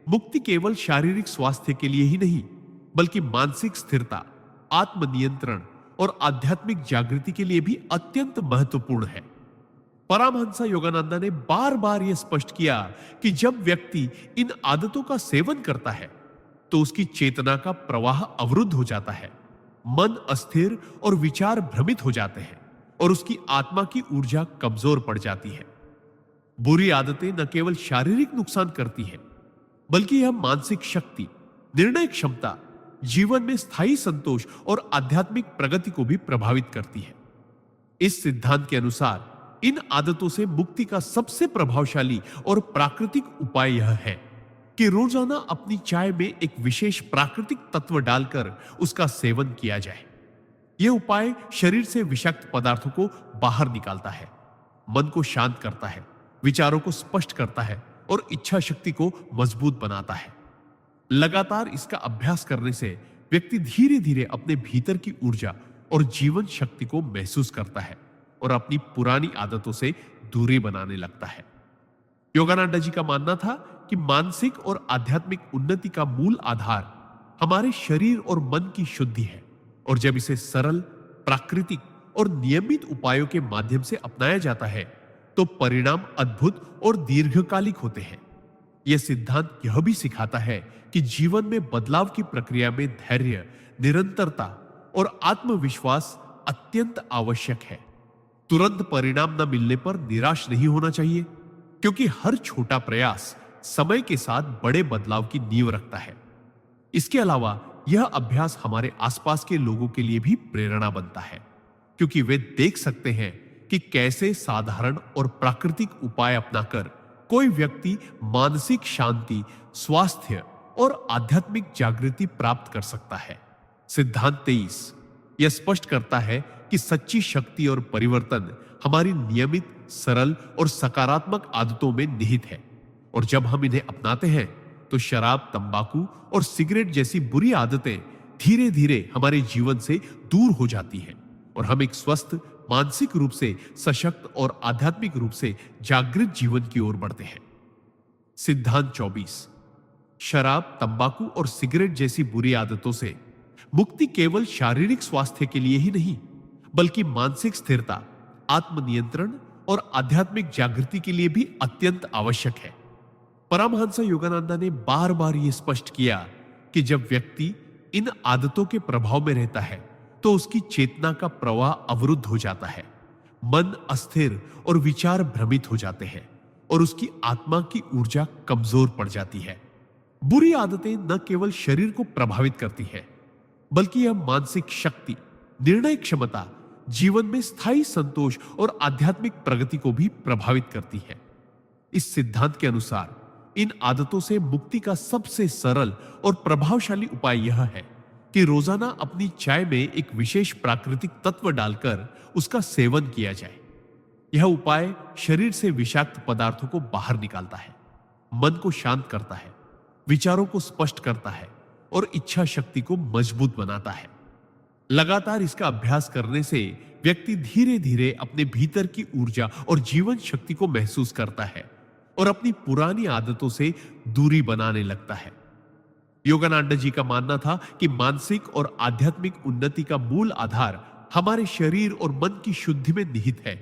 मुक्ति केवल शारीरिक स्वास्थ्य के लिए ही नहीं, बल्कि मानसिक स्थिरता, आत्मनियंत्रण और आध्यात्मिक जागृति के लिए भी अत्यंत महत्वपूर्ण है। परमहंस योगानंदा ने बार बार यह स्पष्ट किया कि जब व्यक्ति इन आदतों का सेवन करता है तो उसकी चेतना का प्रवाह अवरुद्ध हो जाता है, मन अस्थिर और विचार भ्रमित हो जाते हैं और उसकी आत्मा की ऊर्जा कमजोर पड़ जाती है। बुरी आदतें न केवल शारीरिक नुकसान करती हैं, बल्कि यह मानसिक शक्ति, निर्णय क्षमता, जीवन में स्थायी संतोष और आध्यात्मिक प्रगति को भी प्रभावित करती है। इस सिद्धांत के अनुसार इन आदतों से मुक्ति का सबसे प्रभावशाली और प्राकृतिक उपाय यह है कि रोजाना अपनी चाय में एक विशेष प्राकृतिक तत्व डालकर उसका सेवन किया जाए। यह उपाय शरीर से विषाक्त पदार्थों को बाहर निकालता है, मन को शांत करता है, विचारों को स्पष्ट करता है और इच्छा शक्ति को मजबूत बनाता है। लगातार इसका अभ्यास करने से व्यक्ति धीरे धीरे अपने भीतर की ऊर्जा और जीवन शक्ति को महसूस करता है और अपनी पुरानी आदतों से दूरी बनाने लगता है। योगानंदा जी का मानना था कि मानसिक और आध्यात्मिक उन्नति का मूल आधार हमारे शरीर और मन की शुद्धि है, और जब इसे सरल, प्राकृतिक और नियमित उपायों के माध्यम से अपनाया जाता है तो परिणाम अद्भुत और दीर्घकालिक होते हैं। यह सिद्धांत यह भी सिखाता है कि जीवन में बदलाव की प्रक्रिया में धैर्य, निरंतरता और आत्मविश्वास अत्यंत आवश्यक है। तुरंत परिणाम न मिलने पर निराश नहीं होना चाहिए, क्योंकि हर छोटा प्रयास समय के साथ बड़े बदलाव की नींव रखता है। इसके अलावा यह अभ्यास हमारे आसपास के लोगों के लिए भी प्रेरणा बनता है, क्योंकि वे देख सकते हैं कि कैसे साधारण और प्राकृतिक उपाय अपनाकर कोई व्यक्ति मानसिक शांति, स्वास्थ्य और आध्यात्मिक जागृति प्राप्त कर सकता है। सिद्धांत 23 यह स्पष्ट करता है कि सच्ची शक्ति और परिवर्तन हमारी नियमित, सरल और सकारात्मक आदतों में निहित है, और जब हम इन्हें अपनाते हैं तो शराब, तंबाकू और सिगरेट जैसी बुरी आदतें धीरे धीरे हमारे जीवन से दूर हो जाती हैं और हम एक स्वस्थ, मानसिक रूप से सशक्त और आध्यात्मिक रूप से जागृत जीवन की ओर बढ़ते हैं। सिद्धांत 24 शराब, तंबाकू और सिगरेट जैसी बुरी आदतों से मुक्ति केवल शारीरिक स्वास्थ्य के लिए ही नहीं, बल्कि मानसिक स्थिरता, आत्मनियंत्रण और आध्यात्मिक जागृति के लिए भी अत्यंत आवश्यक है। परमहंस योगानंदा ने बार बार यह स्पष्ट किया कि जब व्यक्ति इन आदतों के प्रभाव में रहता है तो उसकी चेतना का प्रवाह अवरुद्ध हो जाता है, मन अस्थिर और विचार भ्रमित हो जाते हैं और उसकी आत्मा की ऊर्जा कमजोर पड़ जाती है। बुरी आदतें न केवल शरीर को प्रभावित करती है, बल्कि यह मानसिक शक्ति, निर्णय क्षमता, जीवन में स्थायी संतोष और आध्यात्मिक प्रगति को भी प्रभावित करती है। इस सिद्धांत के अनुसार इन आदतों से मुक्ति का सबसे सरल और प्रभावशाली उपाय यह है कि रोजाना अपनी चाय में एक विशेष प्राकृतिक तत्व डालकर उसका सेवन किया जाए। यह उपाय शरीर से विषाक्त पदार्थों को बाहर निकालता है, मन को शांत करता है, विचारों को स्पष्ट करता है और इच्छा शक्ति को मजबूत बनाता है। लगातार इसका अभ्यास करने से व्यक्ति धीरे धीरे अपने भीतर की ऊर्जा और जीवन शक्ति को महसूस करता है और अपनी पुरानी आदतों से दूरी बनाने लगता है। योगानंद जी का मानना था कि मानसिक और आध्यात्मिक उन्नति का मूल आधार हमारे शरीर और मन की शुद्धि में निहित है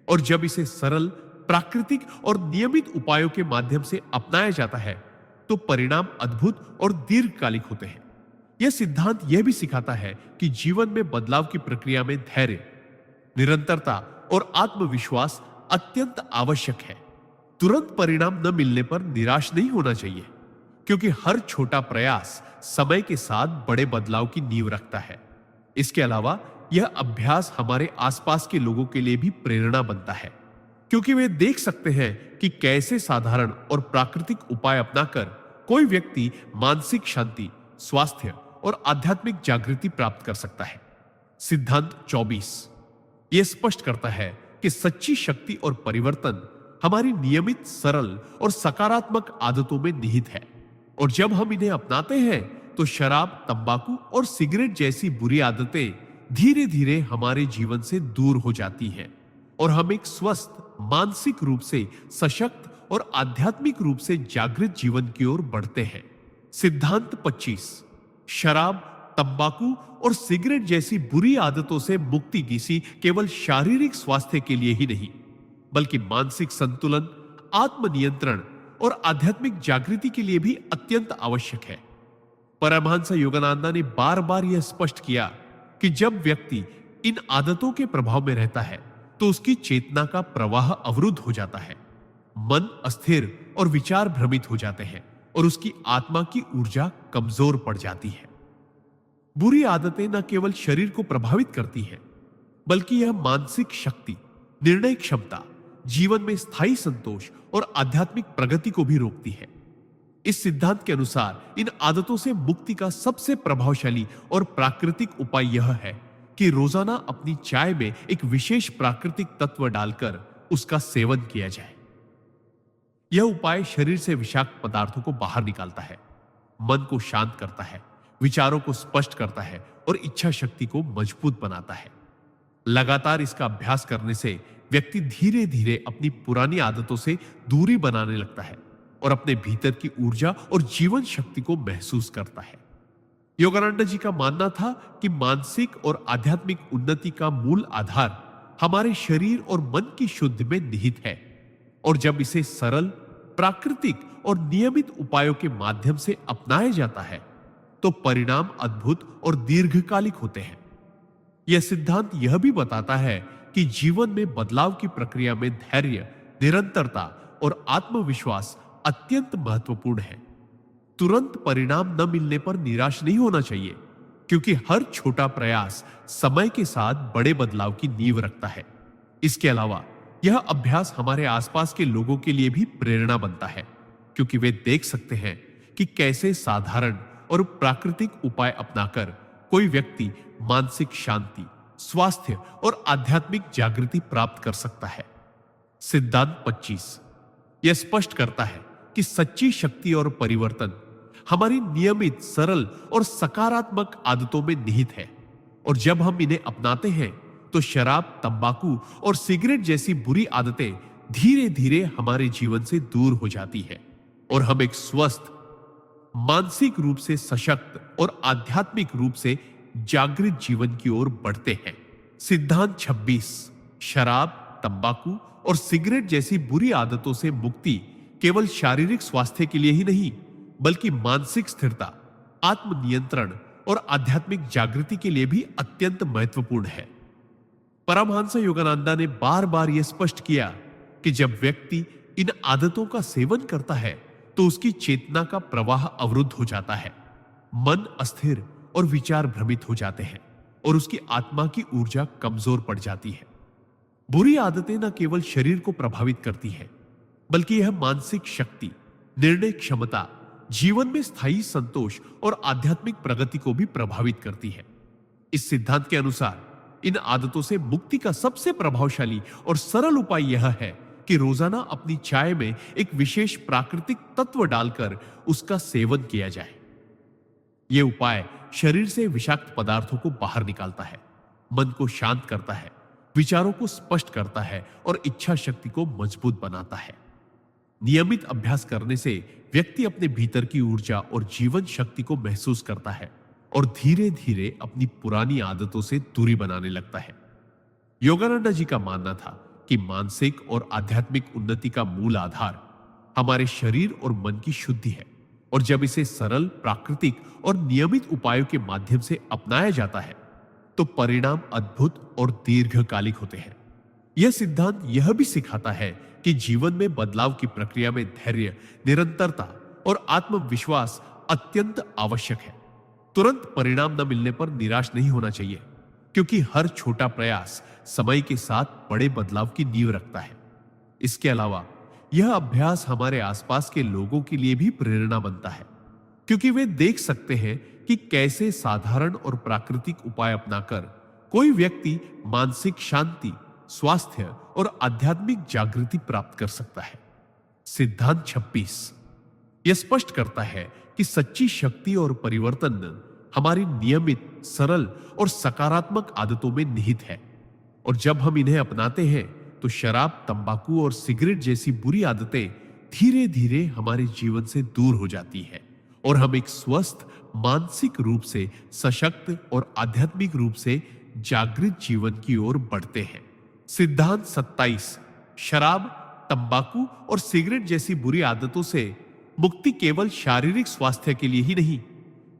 और जब इसे सरल, प्राकृतिक और नियमित उपायों के माध्यम से अपनाया जाता है तो परिणाम अद्भुत और दीर्घकालिक होते हैं। यह सिद्धांत यह भी सिखाता है कि जीवन में बदलाव की प्रक्रिया में धैर्य, निरंतरता और आत्मविश्वास अत्यंत आवश्यक है। तुरंत परिणाम न मिलने पर निराश नहीं होना चाहिए, क्योंकि हर छोटा प्रयास समय के साथ बड़े बदलाव की नींव रखता है। इसके अलावा यह अभ्यास हमारे आसपास के लोगों के लिए भी प्रेरणा बनता है, क्योंकि वे देख सकते हैं कि कैसे साधारण और प्राकृतिक उपाय अपनाकर कोई व्यक्ति मानसिक शांति, स्वास्थ्य और आध्यात्मिक जागृति प्राप्त कर सकता है। सिद्धांत 24 यह स्पष्ट करता है कि सच्ची शक्ति और परिवर्तन हमारी नियमित, सरल और सकारात्मक आदतों में निहित है और जब हम इन्हें अपनाते हैं तो शराब, तंबाकू और सिगरेट जैसी बुरी आदतें धीरे धीरे हमारे जीवन से दूर हो जाती हैं और हम एक स्वस्थ, मानसिक रूप से सशक्त और आध्यात्मिक रूप से जागृत जीवन की ओर बढ़ते हैं। सिद्धांत 25 शराब, तंबाकू और सिगरेट जैसी बुरी आदतों से मुक्ति किसी केवल शारीरिक स्वास्थ्य के लिए ही नहीं, बल्कि मानसिक संतुलन, आत्मनियंत्रण और आध्यात्मिक जागृति के लिए भी अत्यंत आवश्यक है। परमहंस योगानंद ने बार बार यह स्पष्ट किया कि जब व्यक्ति इन आदतों के प्रभाव में रहता है तो उसकी चेतना का प्रवाह अवरुद्ध हो जाता है, मन अस्थिर और विचार भ्रमित हो जाते हैं और उसकी आत्मा की ऊर्जा कमजोर पड़ जाती है। बुरी आदतें न केवल शरीर को प्रभावित करती हैं, बल्कि यह मानसिक शक्ति, निर्णय क्षमता, जीवन में स्थायी संतोष और आध्यात्मिक प्रगति को भी रोकती है। इस सिद्धांत के अनुसार इन आदतों से मुक्ति का सबसे प्रभावशाली और प्राकृतिक उपाय यह है कि रोजाना अपनी चाय में एक विशेष प्राकृतिक तत्व डालकर उसका सेवन किया जाए। यह उपाय शरीर से विषाक्त पदार्थों को बाहर निकालता है, मन को शांत करता है, विचारों को स्पष्ट करता है और इच्छा शक्ति को मजबूत बनाता है। लगातार इसका अभ्यास करने से व्यक्ति धीरे धीरे अपनी पुरानी आदतों से दूरी बनाने लगता है और अपने भीतर की ऊर्जा और जीवन शक्ति को महसूस करता है। योगानंद जी का मानना था कि मानसिक और आध्यात्मिक उन्नति का मूल आधार हमारे शरीर और मन की शुद्धि में निहित है और जब इसे सरल, प्राकृतिक और नियमित उपायों के माध्यम से अपनाया जाता है तो परिणाम अद्भुत और दीर्घकालिक होते हैं। यह सिद्धांत यह भी बताता है कि जीवन में बदलाव की प्रक्रिया में धैर्य, निरंतरता और आत्मविश्वास अत्यंत महत्वपूर्ण है। तुरंत परिणाम न मिलने पर निराश नहीं होना चाहिए, क्योंकि हर छोटा प्रयास समय के साथ बड़े बदलाव की नींव रखता है। इसके अलावा यह अभ्यास हमारे आसपास के लोगों के लिए भी प्रेरणा बनता है, क्योंकि वे देख सकते हैं कि कैसे साधारण और प्राकृतिक उपाय अपनाकर कोई व्यक्ति मानसिक शांति, स्वास्थ्य और आध्यात्मिक जागृति प्राप्त कर सकता है। सिद्धांत 25 यह स्पष्ट करता है कि सच्ची शक्ति और परिवर्तन हमारी नियमित, सरल और सकारात्मक आदतों में निहित है और जब हम इन्हें अपनाते हैं तो शराब, तंबाकू और सिगरेट जैसी बुरी आदतें धीरे धीरे हमारे जीवन से दूर हो जाती है और हम एक स्वस्थ, मानसिक रूप से सशक्त और आध्यात्मिक रूप से जागृत जीवन की ओर बढ़ते हैं। सिद्धांत 26 शराब, तंबाकू और सिगरेट जैसी बुरी आदतों से मुक्ति केवल शारीरिक स्वास्थ्य के लिए ही नहीं, बल्कि मानसिक स्थिरता, आत्मनियंत्रण और आध्यात्मिक जागृति के लिए भी अत्यंत महत्वपूर्ण है। परमहंस योगानंदा ने बार बार यह स्पष्ट किया कि जब व्यक्ति इन आदतों का सेवन करता है तो उसकी चेतना का प्रवाह अवरुद्ध हो जाता है, मन अस्थिर और विचार भ्रमित हो जाते हैं और उसकी आत्मा की ऊर्जा कमजोर पड़ जाती है। बुरी आदतें न केवल शरीर को प्रभावित करती हैं, बल्कि यह मानसिक शक्ति, निर्णय क्षमता, जीवन में स्थायी संतोष और आध्यात्मिक प्रगति को भी प्रभावित करती है। इस सिद्धांत के अनुसार इन आदतों से मुक्ति का सबसे प्रभावशाली और सरल उपाय यह है कि रोजाना अपनी चाय में एक विशेष प्राकृतिक तत्व डालकर उसका सेवन किया जाए। यह उपाय शरीर से विषाक्त पदार्थों को बाहर निकालता है, मन को शांत करता है, विचारों को स्पष्ट करता है और इच्छा शक्ति को मजबूत बनाता है। नियमित अभ्यास करने से व्यक्ति अपने भीतर की ऊर्जा और जीवन शक्ति को महसूस करता है और धीरे धीरे अपनी पुरानी आदतों से दूरी बनाने लगता है। योगानंदा जी का मानना था कि मानसिक और आध्यात्मिक उन्नति का मूल आधार हमारे शरीर और मन की शुद्धि है, और जब इसे सरल, प्राकृतिक और नियमित उपायों के माध्यम से अपनाया जाता है तो परिणाम अद्भुत और दीर्घकालिक होते हैं। यह सिद्धांत यह भी सिखाता है कि जीवन में बदलाव की प्रक्रिया में धैर्य, निरंतरता और आत्मविश्वास अत्यंत आवश्यक है। तुरंत परिणाम न मिलने पर निराश नहीं होना चाहिए, क्योंकि हर छोटा प्रयास समय के साथ बड़े बदलाव की नींव रखता है। इसके अलावा यह अभ्यास हमारे आसपास के लोगों के लिए भी प्रेरणा बनता है, क्योंकि वे देख सकते हैं कि कैसे साधारण और प्राकृतिक उपाय अपनाकर कोई व्यक्ति मानसिक शांति, स्वास्थ्य और आध्यात्मिक जागृति प्राप्त कर सकता है। सिद्धांत 26 यह स्पष्ट करता है कि सच्ची शक्ति और परिवर्तन हमारी नियमित, सरल और सकारात्मक आदतों में निहित है, और जब हम इन्हें अपनाते हैं तो शराब, तंबाकू और सिगरेट जैसी बुरी आदतें धीरे धीरे हमारे जीवन से दूर हो जाती है और हम एक स्वस्थ, मानसिक रूप से सशक्त और आध्यात्मिक रूप से जागृत जीवन की ओर बढ़ते हैं। सिद्धांत 27 शराब, तंबाकू और सिगरेट जैसी बुरी आदतों से मुक्ति केवल शारीरिक स्वास्थ्य के लिए ही नहीं,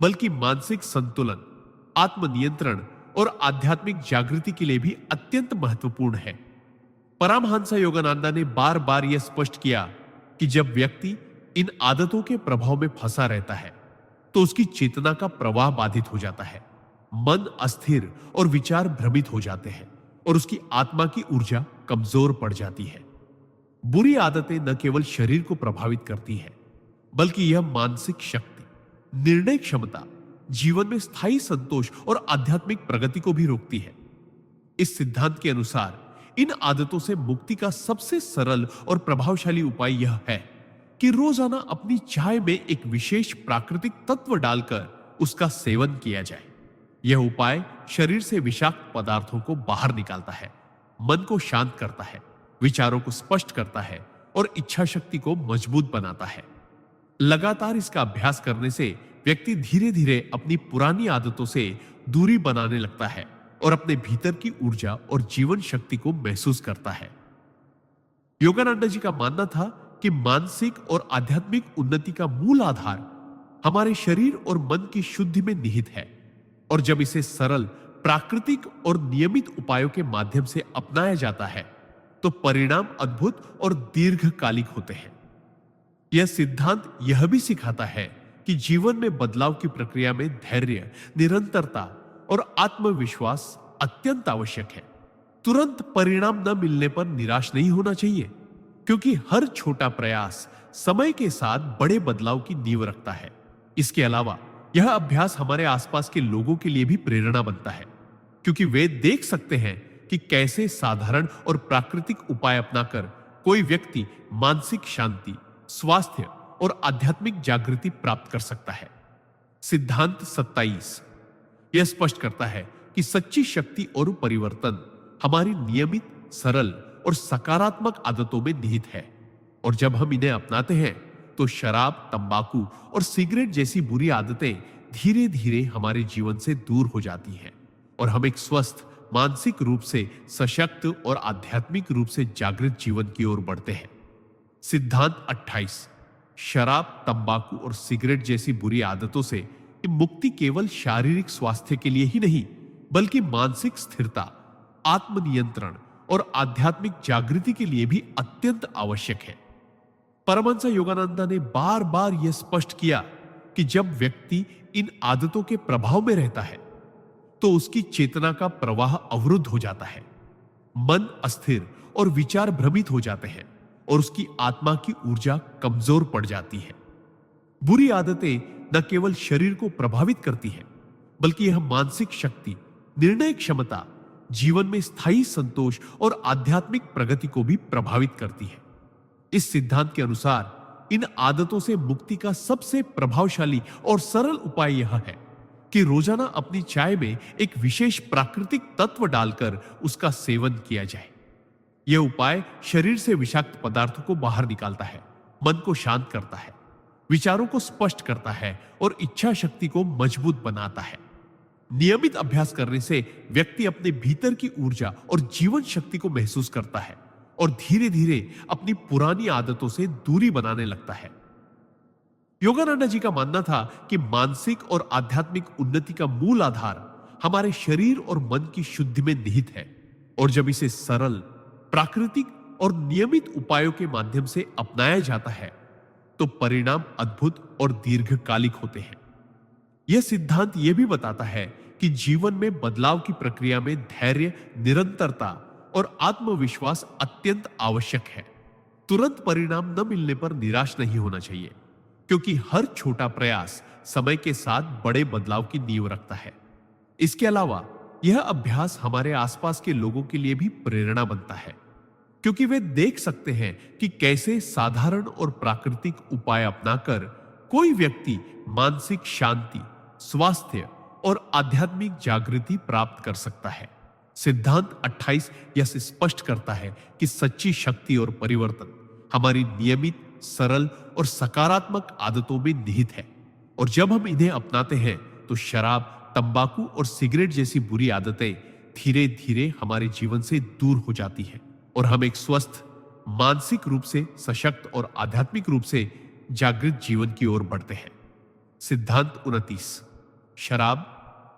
बल्कि मानसिक संतुलन, आत्मनियंत्रण और आध्यात्मिक जागृति के लिए भी अत्यंत महत्वपूर्ण है। परमहंस योगानंदा ने बार बार यह स्पष्ट किया कि जब व्यक्ति इन आदतों के प्रभाव में फंसा रहता है तो उसकी चेतना का प्रवाह बाधित हो जाता है, मन अस्थिर और विचार भ्रमित हो जाते हैं और उसकी आत्मा की ऊर्जा कमजोर पड़ जाती है। बुरी आदतें न केवल शरीर को प्रभावित करती हैं, बल्कि यह मानसिक शक्ति, निर्णय क्षमता, जीवन में स्थायी संतोष और आध्यात्मिक प्रगति को भी रोकती है। इस सिद्धांत के अनुसार इन आदतों से मुक्ति का सबसे सरल और प्रभावशाली उपाय यह है कि रोजाना अपनी चाय में एक विशेष प्राकृतिक तत्व डालकर उसका सेवन किया जाए। यह उपाय शरीर से विषाक्त पदार्थों को बाहर निकालता है, मन को शांत करता है, विचारों को स्पष्ट करता है और इच्छा शक्ति को मजबूत बनाता है। लगातार इसका अभ्यास करने से व्यक्ति धीरे धीरे अपनी पुरानी आदतों से दूरी बनाने लगता है और अपने भीतर की ऊर्जा और जीवन शक्ति को महसूस करता है। योगानंदा जी का मानना था कि मानसिक और आध्यात्मिक उन्नति का मूल आधार हमारे शरीर और मन की शुद्धि में निहित है, और जब इसे सरल, प्राकृतिक और नियमित उपायों के माध्यम से अपनाया जाता है तो परिणाम अद्भुत और दीर्घकालिक होते हैं। यह सिद्धांत यह भी सिखाता है कि जीवन में बदलाव की प्रक्रिया में धैर्य, निरंतरता और आत्मविश्वास अत्यंत आवश्यक है। तुरंत परिणाम न मिलने पर निराश नहीं होना चाहिए, क्योंकि हर छोटा प्रयास समय के साथ बड़े बदलाव की नींव रखता है। इसके अलावा यह अभ्यास हमारे आसपास के लोगों के लिए भी प्रेरणा बनता है, क्योंकि वे देख सकते हैं कि कैसे साधारण और प्राकृतिक उपाय अपनाकर कोई व्यक्ति मानसिक शांति, स्वास्थ्य और आध्यात्मिक जागृति प्राप्त कर सकता है। सिद्धांत 27 यह स्पष्ट करता है कि सच्ची शक्ति और परिवर्तन हमारी नियमित, सरल और सकारात्मक आदतों में निहित है, और जब हम इन्हें अपनाते हैं तो शराब, तंबाकू और सिगरेट जैसी बुरी आदतें धीरे धीरे हमारे जीवन से दूर हो जाती हैं और हम एक स्वस्थ, मानसिक रूप से सशक्त और आध्यात्मिक रूप से जागृत जीवन की ओर बढ़ते हैं। सिद्धांत 28 शराब, तंबाकू और सिगरेट जैसी बुरी आदतों से कि मुक्ति केवल शारीरिक स्वास्थ्य के लिए ही नहीं, बल्कि मानसिक स्थिरता, आत्मनियंत्रण और आध्यात्मिक जागृति के लिए भी अत्यंत आवश्यक है। परमहंस योगानंदा ने बार बार यह स्पष्ट किया कि जब व्यक्ति इन आदतों के प्रभाव में रहता है तो उसकी चेतना का प्रवाह अवरुद्ध हो जाता है, मन अस्थिर और विचार भ्रमित हो जाते हैं और उसकी आत्मा की ऊर्जा कमजोर पड़ जाती है। बुरी आदतें न केवल शरीर को प्रभावित करती हैं, बल्कि यह मानसिक शक्ति, निर्णय क्षमता, जीवन में स्थायी संतोष और आध्यात्मिक प्रगति को भी प्रभावित करती है। इस सिद्धांत के अनुसार इन आदतों से मुक्ति का सबसे प्रभावशाली और सरल उपाय यह है कि रोजाना अपनी चाय में एक विशेष प्राकृतिक तत्व डालकर उसका सेवन किया जाए। यह उपाय शरीर से विषाक्त पदार्थों को बाहर निकालता है, मन को शांत करता है, विचारों को स्पष्ट करता है और इच्छा शक्ति को मजबूत बनाता है। नियमित अभ्यास करने से व्यक्ति अपने भीतर की ऊर्जा और जीवन शक्ति को महसूस करता है और धीरे धीरे अपनी पुरानी आदतों से दूरी बनाने लगता है। योगानंदा जी का मानना था कि मानसिक और आध्यात्मिक उन्नति का मूल आधार हमारे शरीर और मन की शुद्धि में निहित है, और जब इसे सरल, प्राकृतिक और नियमित उपायों के माध्यम से अपनाया जाता है तो परिणाम अद्भुत और दीर्घकालिक होते हैं। यह सिद्धांत यह भी बताता है कि जीवन में बदलाव की प्रक्रिया में धैर्य, निरंतरता और आत्मविश्वास अत्यंत आवश्यक है। तुरंत परिणाम न मिलने पर निराश नहीं होना चाहिए, क्योंकि हर छोटा प्रयास समय के साथ बड़े बदलाव की नींव रखता है। इसके अलावा यह अभ्यास हमारे आसपास के लोगों के लिए भी प्रेरणा बनता है, क्योंकि वे देख सकते हैं कि कैसे साधारण और प्राकृतिक उपाय अपनाकर कोई व्यक्ति मानसिक शांति, स्वास्थ्य और आध्यात्मिक जागृति प्राप्त कर सकता है। सिद्धांत 28 यह स्पष्ट करता है कि सच्ची शक्ति और परिवर्तन हमारी नियमित, सरल और सकारात्मक आदतों में निहित है, और जब हम इन्हें अपनाते हैं तो शराब, तंबाकू और सिगरेट जैसी बुरी आदतें धीरे धीरे हमारे जीवन से दूर हो जाती हैं और हम एक स्वस्थ, मानसिक रूप से सशक्त और आध्यात्मिक रूप से जागृत जीवन की ओर बढ़ते हैं। सिद्धांत 29, शराब,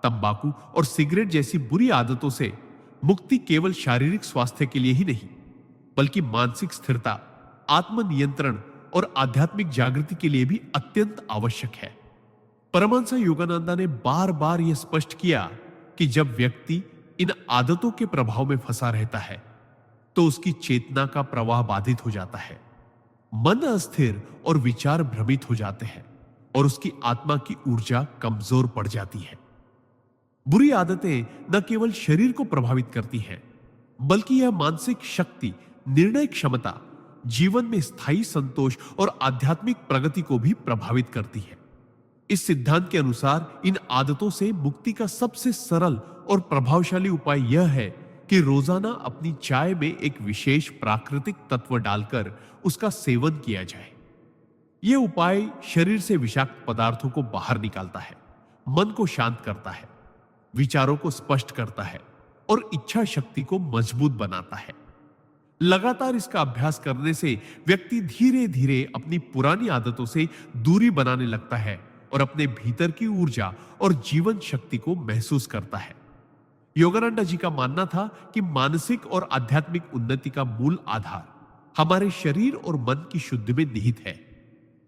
तंबाकू और सिगरेट जैसी बुरी आदतों से मुक्ति केवल शारीरिक स्वास्थ्य के लिए ही नहीं, बल्कि मानसिक स्थिरता, आत्मनियंत्रण और आध्यात्मिक जागृति के लिए भी अत्यंत आवश्यक है। परमहंस योगानंदा ने बार बार यह स्पष्ट किया कि जब व्यक्ति इन आदतों के प्रभाव में फंसा रहता है तो उसकी चेतना का प्रवाह बाधित हो जाता है, मन अस्थिर और विचार भ्रमित हो जाते हैं और उसकी आत्मा की ऊर्जा कमजोर पड़ जाती है। बुरी आदतें न केवल शरीर को प्रभावित करती हैं, बल्कि यह मानसिक शक्ति, निर्णय क्षमता, जीवन में स्थायी संतोष और आध्यात्मिक प्रगति को भी प्रभावित करती है। इस सिद्धांत के अनुसार इन आदतों से मुक्ति का सबसे सरल और प्रभावशाली उपाय यह है कि रोजाना अपनी चाय में एक विशेष प्राकृतिक तत्व डालकर उसका सेवन किया जाए। यह उपाय शरीर से विषाक्त पदार्थों को बाहर निकालता है, मन को शांत करता है, विचारों को स्पष्ट करता है और इच्छा शक्ति को मजबूत बनाता है। लगातार इसका अभ्यास करने से व्यक्ति धीरे धीरे अपनी पुरानी आदतों से दूरी बनाने लगता है और अपने भीतर की ऊर्जा और जीवन शक्ति को महसूस करता है। योगानंदा जी का मानना था कि मानसिक और आध्यात्मिक उन्नति का मूल आधार हमारे शरीर और मन की शुद्धि में निहित है,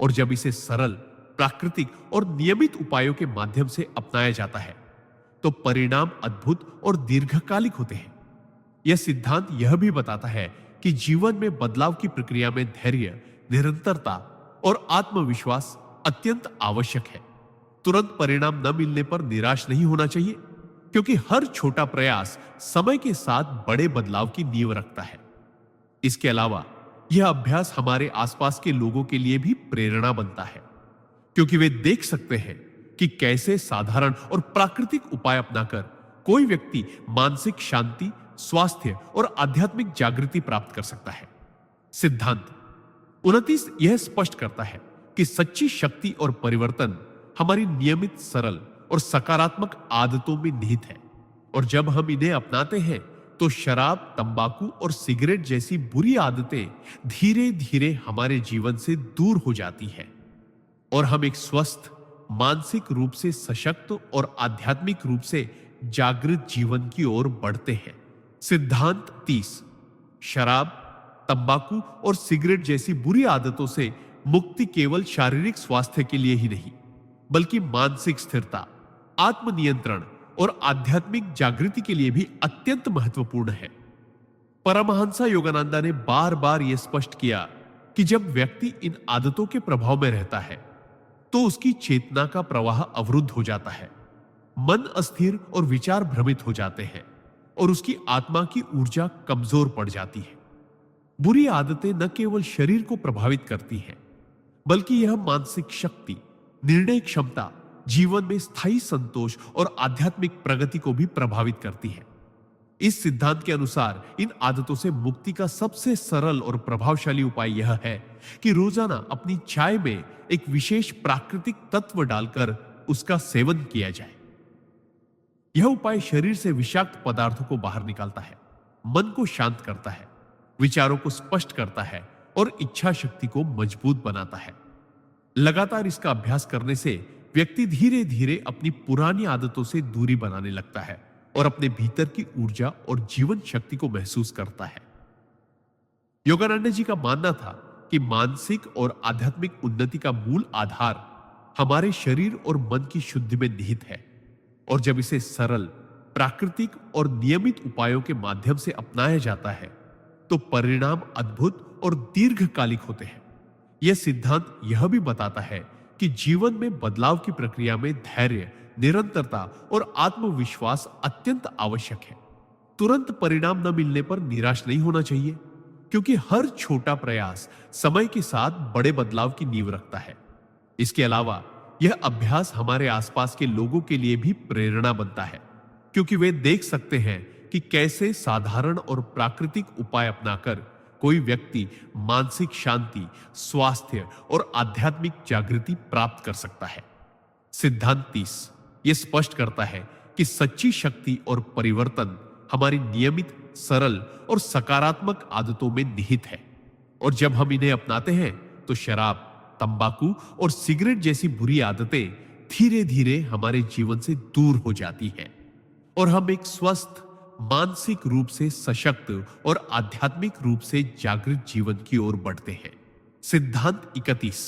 और जब इसे सरल, प्राकृतिक और नियमित उपायों के माध्यम से अपनाया जाता है तो परिणाम अद्भुत और दीर्घकालिक होते हैं। यह सिद्धांत यह भी बताता है कि जीवन में बदलाव की प्रक्रिया में धैर्य, निरंतरता और आत्मविश्वास अत्यंत आवश्यक है। तुरंत परिणाम न मिलने पर निराश नहीं होना चाहिए, क्योंकि हर छोटा प्रयास समय के साथ बड़े बदलाव की नींव रखता है। इसके अलावा यह अभ्यास हमारे आसपास के लोगों के लिए भी प्रेरणा बनता है, क्योंकि वे देख सकते हैं कि कैसे साधारण और प्राकृतिक उपाय अपनाकर कोई व्यक्ति मानसिक शांति, स्वास्थ्य और आध्यात्मिक जागृति प्राप्त कर सकता है। सिद्धांत 29 यह स्पष्ट करता है कि सच्ची शक्ति और परिवर्तन हमारी नियमित, सरल और सकारात्मक आदतों में निहित है, और जब हम इन्हें अपनाते हैं तो शराब, तंबाकू और सिगरेट जैसी बुरी आदतें धीरे धीरे हमारे जीवन से दूर हो जाती हैं और हम एक स्वस्थ, मानसिक रूप से सशक्त और आध्यात्मिक रूप से जागृत जीवन की ओर बढ़ते हैं। सिद्धांत 30। शराब, तंबाकू और सिगरेट जैसी बुरी आदतों से मुक्ति केवल शारीरिक स्वास्थ्य के लिए ही नहीं, बल्कि मानसिक स्थिरता, आत्मनियंत्रण और आध्यात्मिक जागृति के लिए भी अत्यंत महत्वपूर्ण है। परमहंस योगानंदा ने बार बार यह स्पष्ट किया कि जब व्यक्ति इन आदतों के प्रभाव में रहता है तो उसकी चेतना का प्रवाह अवरुद्ध हो जाता है, मन अस्थिर और विचार भ्रमित हो जाते हैं और उसकी आत्मा की ऊर्जा कमजोर पड़ जाती है। बुरी आदतें न केवल शरीर को प्रभावित करती हैं, बल्कि यह मानसिक शक्ति, निर्णय क्षमता, जीवन में स्थायी संतोष और आध्यात्मिक प्रगति को भी प्रभावित करती है। इस सिद्धांत के अनुसार इन आदतों से मुक्ति का सबसे सरल और प्रभावशाली उपाय यह है कि रोजाना अपनी चाय में एक विशेष प्राकृतिक तत्व डालकर उसका सेवन किया जाए। यह उपाय शरीर से विषाक्त पदार्थों को बाहर निकालता है, मन को शांत करता है, विचारों को स्पष्ट करता है और इच्छा शक्ति को मजबूत बनाता है। लगातार इसका अभ्यास करने से व्यक्ति धीरे धीरे अपनी पुरानी आदतों से दूरी बनाने लगता है और अपने भीतर की ऊर्जा और जीवन शक्ति को महसूस करता है। योगानंद जी का मानना था कि मानसिक और आध्यात्मिक उन्नति का मूल आधार हमारे शरीर और मन की शुद्धि में निहित है, और जब इसे सरल, प्राकृतिक और नियमित उपायों के माध्यम से अपनाया जाता है तो परिणाम अद्भुत और दीर्घकालिक होते हैं। यह सिद्धांत यह भी बताता है कि जीवन में बदलाव की प्रक्रिया में धैर्य, निरंतरता और आत्मविश्वास अत्यंत आवश्यक है। तुरंत परिणाम न मिलने पर निराश नहीं होना चाहिए, क्योंकि हर छोटा प्रयास समय के साथ बड़े बदलाव की नींव रखता है। इसके अलावा यह अभ्यास हमारे आसपास के लोगों के लिए भी प्रेरणा बनता है, क्योंकि वे देख सकते हैं कि कैसे साधारण और प्राकृतिक उपाय अपनाकर कोई व्यक्ति मानसिक शांति, स्वास्थ्य और आध्यात्मिक जागृति प्राप्त कर सकता है। सिद्धांत 30 यह स्पष्ट करता है कि सच्ची शक्ति और परिवर्तन हमारी नियमित, सरल और सकारात्मक आदतों में निहित है, और जब हम इन्हें अपनाते हैं तो शराब, तंबाकू और सिगरेट जैसी बुरी आदतें धीरे धीरे हमारे जीवन से दूर हो जाती हैं और हम एक स्वस्थ, मानसिक रूप से सशक्त और आध्यात्मिक रूप से जागृत जीवन की ओर बढ़ते हैं। सिद्धांत 31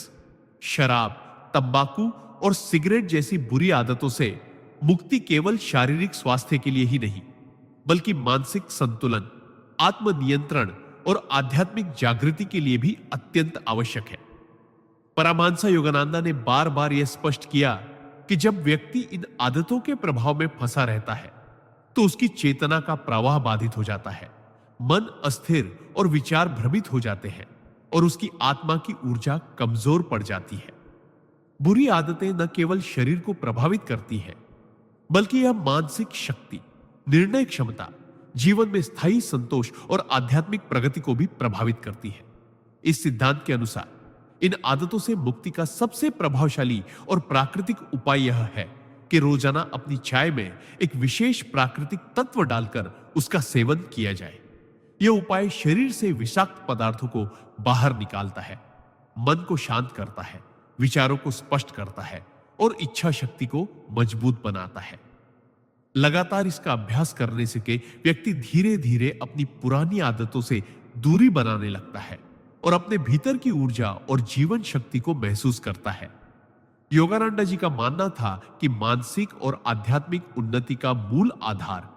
शराब, तंबाकू और सिगरेट जैसी बुरी आदतों से मुक्ति केवल शारीरिक स्वास्थ्य के लिए ही नहीं, बल्कि मानसिक संतुलन, आत्मनियंत्रण और आध्यात्मिक जागृति के लिए भी अत्यंत आवश्यक है। परमहंस योगानंदा ने बार बार यह स्पष्ट किया कि जब व्यक्ति इन आदतों के प्रभाव में फंसा रहता है तो उसकी चेतना का प्रवाह बाधित हो जाता है, मन अस्थिर और विचार भ्रमित हो जाते हैं और उसकी आत्मा की ऊर्जा कमजोर पड़ जाती है। बुरी आदतें न केवल शरीर को प्रभावित करती हैं, बल्कि यह मानसिक शक्ति, निर्णय क्षमता, जीवन में स्थायी संतोष और आध्यात्मिक प्रगति को भी प्रभावित करती है। इस सिद्धांत के अनुसार इन आदतों से मुक्ति का सबसे प्रभावशाली और प्राकृतिक उपाय यह है कि रोजाना अपनी चाय में एक विशेष प्राकृतिक तत्व डालकर उसका सेवन किया जाए। यह उपाय शरीर से विषाक्त पदार्थों को बाहर निकालता है, मन को शांत करता है, विचारों को स्पष्ट करता है और इच्छा शक्ति को मजबूत बनाता है। लगातार इसका अभ्यास करने से के व्यक्ति धीरे धीरे अपनी पुरानी आदतों से दूरी बनाने लगता है और अपने भीतर की ऊर्जा और जीवन शक्ति को महसूस करता है। योगानंद जी का मानना था कि मानसिक और आध्यात्मिक उन्नति का मूल आधार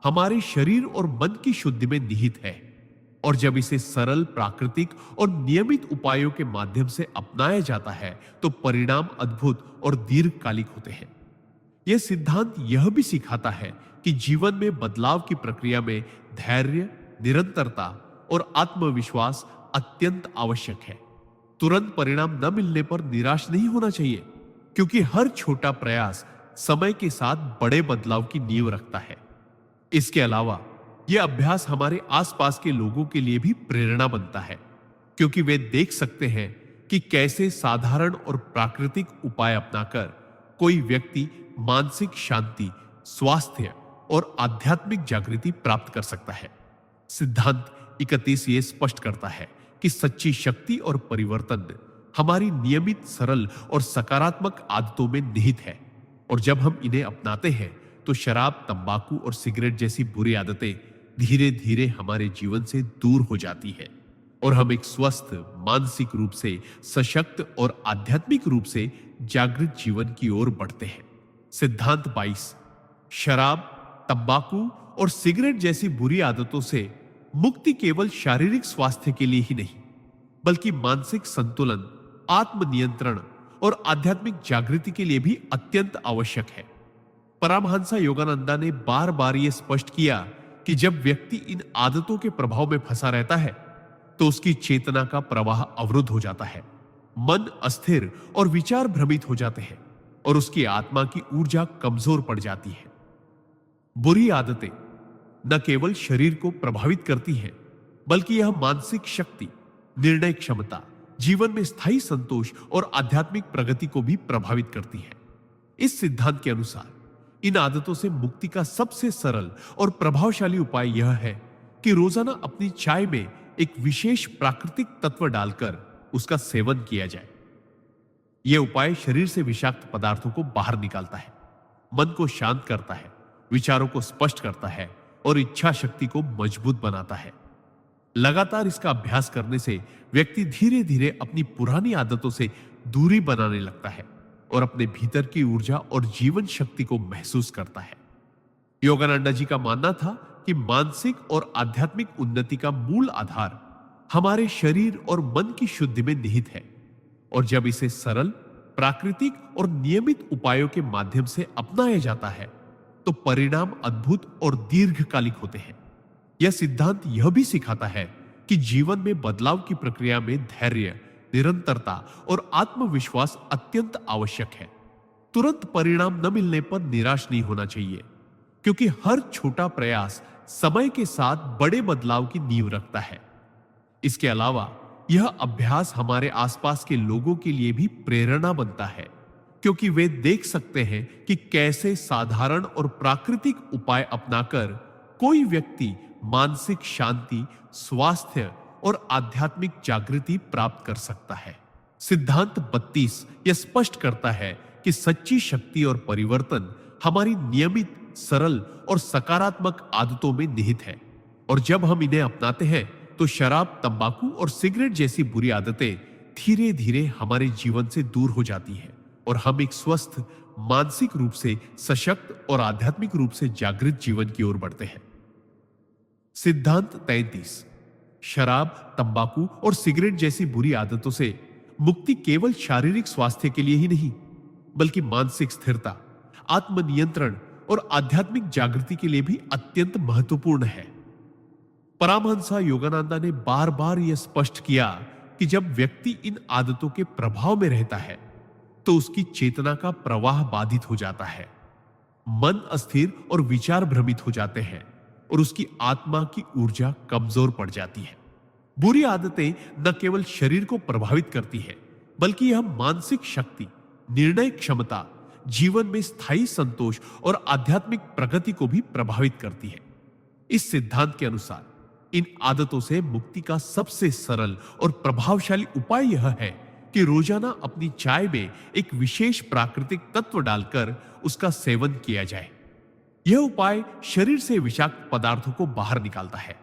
हमारे शरीर और मन की शुद्धि में निहित है, और जब इसे सरल, प्राकृतिक और नियमित उपायों के माध्यम से अपनाया जाता है तो परिणाम अद्भुत और दीर्घकालिक होते हैं। यह सिद्धांत यह भी सिखाता है कि जीवन में बदलाव की प्रक्रिया में धैर्य, निरंतरता और आत्मविश्वास अत्यंत आवश्यक है। तुरंत परिणाम न मिलने पर निराश नहीं होना चाहिए, क्योंकि हर छोटा प्रयास समय के साथ बड़े बदलाव की नींव रखता है। इसके अलावा यह अभ्यास हमारे आसपास के लोगों के लिए भी प्रेरणा बनता है, क्योंकि वे देख सकते हैं कि कैसे साधारण और प्राकृतिक उपाय अपनाकर कोई व्यक्ति मानसिक शांति, स्वास्थ्य और आध्यात्मिक जागृति प्राप्त कर सकता है। सिद्धांत 31 ये स्पष्ट करता है कि सच्ची शक्ति और परिवर्तन हमारी नियमित, सरल और सकारात्मक आदतों में निहित है। और जब हम इन्हें अपनाते हैं तो शराब, तंबाकू और सिगरेट जैसी बुरी आदतें धीरे धीरे हमारे जीवन से दूर हो जाती है और हम एक स्वस्थ, मानसिक रूप से सशक्त और आध्यात्मिक रूप से जागृत जीवन की ओर बढ़ते हैं। सिद्धांत 22। शराब, तंबाकू और सिगरेट जैसी बुरी आदतों से मुक्ति केवल शारीरिक स्वास्थ्य के लिए ही नहीं, बल्कि मानसिक संतुलन, आत्मनियंत्रण और आध्यात्मिक जागृति के लिए भी अत्यंत आवश्यक है। परमहंस योगानंदा ने बार बार यह स्पष्ट किया कि जब व्यक्ति इन आदतों के प्रभाव में फंसा रहता है तो उसकी चेतना का प्रवाह अवरुद्ध हो जाता है, मन अस्थिर और विचार भ्रमित हो जाते हैं और उसकी आत्मा की ऊर्जा कमजोर पड़ जाती है। बुरी आदतें न केवल शरीर को प्रभावित करती हैं, बल्कि यह मानसिक शक्ति, निर्णय क्षमता, जीवन में स्थायी संतोष और आध्यात्मिक प्रगति को भी प्रभावित करती है। इस सिद्धांत के अनुसार इन आदतों से मुक्ति का सबसे सरल और प्रभावशाली उपाय यह है कि रोजाना अपनी चाय में एक विशेष प्राकृतिक तत्व डालकर उसका सेवन किया जाए। यह उपाय शरीर से विषाक्त पदार्थों को बाहर निकालता है, मन को शांत करता है, विचारों को स्पष्ट करता है और इच्छा शक्ति को मजबूत बनाता है। लगातार इसका अभ्यास करने से व्यक्ति धीरे धीरे अपनी पुरानी आदतों से दूरी बनाने लगता है और अपने भीतर की ऊर्जा और जीवन शक्ति को महसूस करता है। योगानंदा जी का मानना था कि मानसिक और आध्यात्मिक उन्नति का मूल आधार हमारे शरीर और मन की शुद्धि में निहित है और जब इसे सरल, प्राकृतिक और नियमित उपायों के माध्यम से अपनाया जाता है तो परिणाम अद्भुत और दीर्घकालिक होते हैं। यह सिद्धांत यह भी सिखाता है कि जीवन में बदलाव की प्रक्रिया में धैर्य, निरंतरता और आत्मविश्वास अत्यंत आवश्यक है। तुरंत परिणाम न मिलने पर निराश नहीं होना चाहिए, क्योंकि हर छोटा प्रयास समय के साथ बड़े बदलाव की नींव रखता है। इसके अलावा यह अभ्यास हमारे आसपास के लोगों के लिए भी प्रेरणा बनता है, क्योंकि वे देख सकते हैं कि कैसे साधारण और प्राकृतिक उपाय अपनाकर कोई व्यक्ति मानसिक शांति, स्वास्थ्य और आध्यात्मिक जागृति प्राप्त कर सकता है। सिद्धांत 32 यह स्पष्ट करता है कि सच्ची शक्ति और परिवर्तन हमारी नियमित, सरल और सकारात्मक आदतों में निहित है और जब हम इन्हें अपनाते हैं तो शराब, तंबाकू और सिगरेट जैसी बुरी आदतें धीरे धीरे हमारे जीवन से दूर हो जाती हैं और हम एक स्वस्थ, मानसिक रूप से सशक्त और आध्यात्मिक रूप से जागृत जीवन की ओर बढ़ते हैं। सिद्धांत 33। शराब, तंबाकू और सिगरेट जैसी बुरी आदतों से मुक्ति केवल शारीरिक स्वास्थ्य के लिए ही नहीं, बल्कि मानसिक स्थिरता, आत्मनियंत्रण और आध्यात्मिक जागृति के लिए भी अत्यंत महत्वपूर्ण है। परमहंस योगानंदा ने बार बार यह स्पष्ट किया कि जब व्यक्ति इन आदतों के प्रभाव में रहता है तो उसकी चेतना का प्रवाह बाधित हो जाता है, मन अस्थिर और विचार भ्रमित हो जाते हैं और उसकी आत्मा की ऊर्जा कमजोर पड़ जाती है। बुरी आदतें न केवल शरीर को प्रभावित करती है, बल्कि यह मानसिक शक्ति, निर्णय क्षमता, जीवन में स्थायी संतोष और आध्यात्मिक प्रगति को भी प्रभावित करती है। इस सिद्धांत के अनुसार इन आदतों से मुक्ति का सबसे सरल और प्रभावशाली उपाय यह है कि रोजाना अपनी चाय में एक विशेष प्राकृतिक तत्व डालकर उसका सेवन किया जाए। यह उपाय शरीर से विषाक्त पदार्थों को बाहर निकालता है,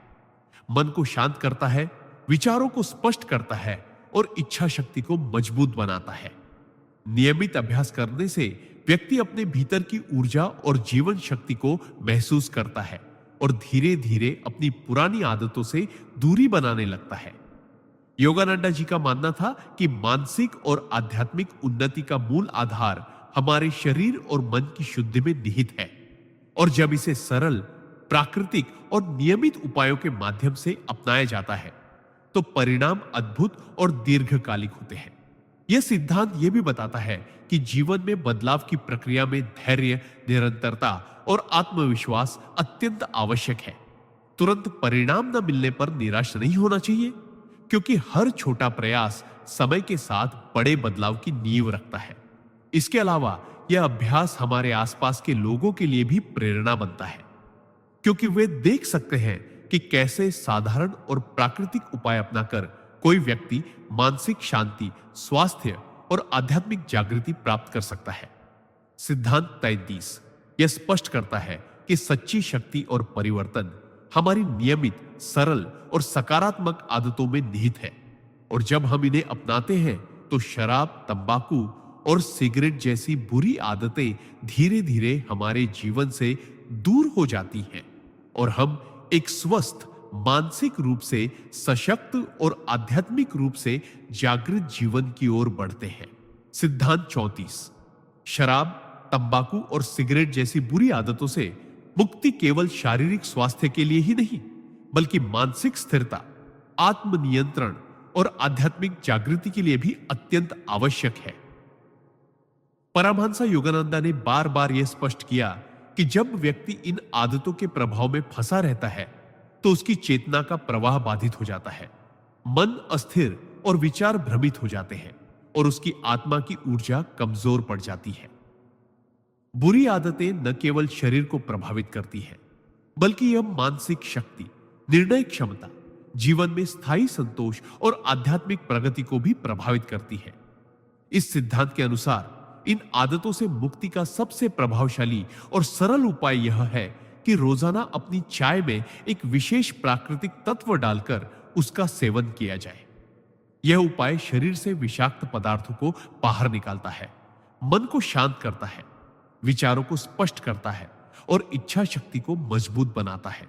मन को शांत करता है, विचारों को स्पष्ट करता है और इच्छा शक्ति को मजबूत बनाता है। नियमित अभ्यास करने से व्यक्ति अपने भीतर की ऊर्जा और जीवन शक्ति को महसूस करता है और धीरे धीरे अपनी पुरानी आदतों से दूरी बनाने लगता है। योगानंदा जी का मानना था कि मानसिक और आध्यात्मिक उन्नति का मूल आधार हमारे शरीर और मन की शुद्धि में निहित है और जब इसे सरल, प्राकृतिक और नियमित उपायों के माध्यम से अपनाया जाता है तो परिणाम अद्भुत और दीर्घकालिक होते हैं। यह सिद्धांत यह भी बताता है कि जीवन में बदलाव की प्रक्रिया में धैर्य, निरंतरता और आत्मविश्वास अत्यंत आवश्यक है। तुरंत परिणाम न मिलने पर निराश नहीं होना चाहिए, क्योंकि हर छोटा प्रयास समय के साथ बड़े बदलाव की नींव रखता है। इसके अलावा यह अभ्यास हमारे आसपास के लोगों के लिए भी प्रेरणा बनता है, क्योंकि वे देख सकते हैं कि कैसे साधारण और प्राकृतिक उपाय अपनाकर कोई व्यक्ति मानसिक शांति, स्वास्थ्य और आध्यात्मिक जागृति प्राप्त कर सकता है। सिद्धांत 33 यह स्पष्ट करता है कि सच्ची शक्ति और परिवर्तन हमारी नियमित, सरल और सकारात्मक आदतों में निहित है, और जब हम इन्हें अपनाते हैं तो शराब, तंबाकू और सिगरेट जैसी बुरी आदतें धीरे धीरे हमारे जीवन से दूर हो जाती हैं और हम एक स्वस्थ, मानसिक रूप से सशक्त और आध्यात्मिक रूप से जागृत जीवन की ओर बढ़ते हैं। सिद्धांत 34 शराब, तंबाकू और सिगरेट जैसी बुरी आदतों से मुक्ति केवल शारीरिक स्वास्थ्य के लिए ही नहीं, बल्कि मानसिक स्थिरता, आत्मनियंत्रण और आध्यात्मिक जागृति के लिए भी अत्यंत आवश्यक है। परमहंस योगानंदा ने बार बार यह स्पष्ट किया कि जब व्यक्ति इन आदतों के प्रभाव में फंसा रहता है तो उसकी चेतना का प्रवाह बाधित हो जाता है, मन अस्थिर और विचार भ्रमित हो जाते हैं और उसकी आत्मा की ऊर्जा कमजोर पड़ जाती है। बुरी आदतें न केवल शरीर को प्रभावित करती हैं, बल्कि यह मानसिक शक्ति, निर्णय क्षमता, जीवन में स्थायी संतोष और आध्यात्मिक प्रगति को भी प्रभावित करती है। इस सिद्धांत के अनुसार इन आदतों से मुक्ति का सबसे प्रभावशाली और सरल उपाय यह है कि रोजाना अपनी चाय में एक विशेष प्राकृतिक तत्व डालकर उसका सेवन किया जाए। यह उपाय शरीर से विषाक्त पदार्थों को बाहर निकालता है, मन को शांत करता है, विचारों को स्पष्ट करता है और इच्छा शक्ति को मजबूत बनाता है।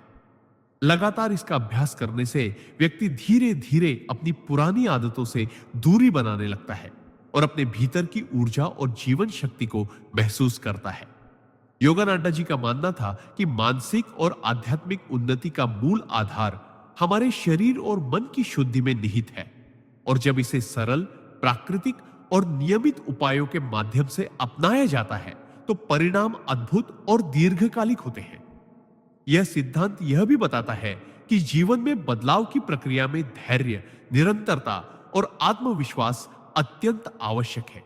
लगातार इसका अभ्यास करने से व्यक्ति धीरे धीरे अपनी पुरानी आदतों से दूरी बनाने लगता है और अपने भीतर की ऊर्जा और जीवन शक्ति को महसूस करता है। योगानंदा जी का मानना था कि मानसिक और आध्यात्मिक उन्नति का मूल आधार हमारे शरीर और मन की शुद्धि में निहित है, और जब इसे सरल, प्राकृतिक और नियमित उपायों के माध्यम से अपनाया जाता है तो परिणाम अद्भुत और दीर्घकालिक होते हैं। यह सिद्धांत यह भी बताता है कि जीवन में बदलाव की प्रक्रिया में धैर्य, निरंतरता और आत्मविश्वास अत्यंत आवश्यक है।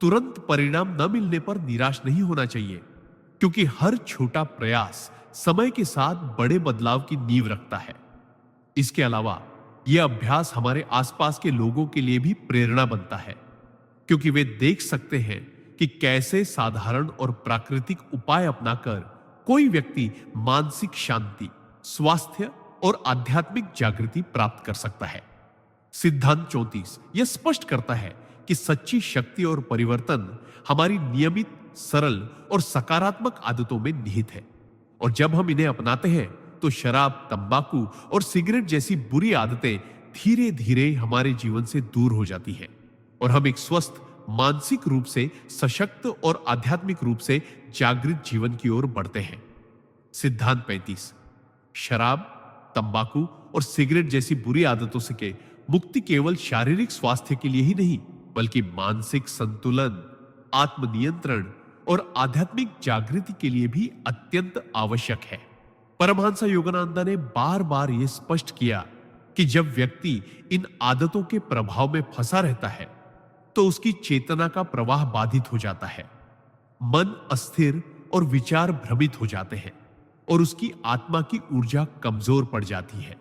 तुरंत परिणाम न मिलने पर निराश नहीं होना चाहिए, क्योंकि हर छोटा प्रयास समय के साथ बड़े बदलाव की नींव रखता है। इसके अलावा यह अभ्यास हमारे आसपास के लोगों के लिए भी प्रेरणा बनता है, क्योंकि वे देख सकते हैं कि कैसे साधारण और प्राकृतिक उपाय अपनाकर कोई व्यक्ति मानसिक शांति, स्वास्थ्य और आध्यात्मिक जागृति प्राप्त कर सकता है। सिद्धांत 34 यह स्पष्ट करता है कि सच्ची शक्ति और परिवर्तन हमारी नियमित, सरल और सकारात्मक आदतों में निहित है, और जब हम इन्हें अपनाते हैं तो शराब, तंबाकू और सिगरेट जैसी बुरी आदतें धीरे धीरे हमारे जीवन से दूर हो जाती हैं और हम एक स्वस्थ, मानसिक रूप से सशक्त और आध्यात्मिक रूप से जागृत जीवन की ओर बढ़ते हैं। सिद्धांत 35 शराब, तंबाकू और सिगरेट जैसी बुरी आदतों से के मुक्ति केवल शारीरिक स्वास्थ्य के लिए ही नहीं, बल्कि मानसिक संतुलन, आत्मनियंत्रण और आध्यात्मिक जागृति के लिए भी अत्यंत आवश्यक है। परमहंस योगानंदा ने बार बार यह स्पष्ट किया कि जब व्यक्ति इन आदतों के प्रभाव में फंसा रहता है तो उसकी चेतना का प्रवाह बाधित हो जाता है, मन अस्थिर और विचार भ्रमित हो जाते हैं और उसकी आत्मा की ऊर्जा कमजोर पड़ जाती है।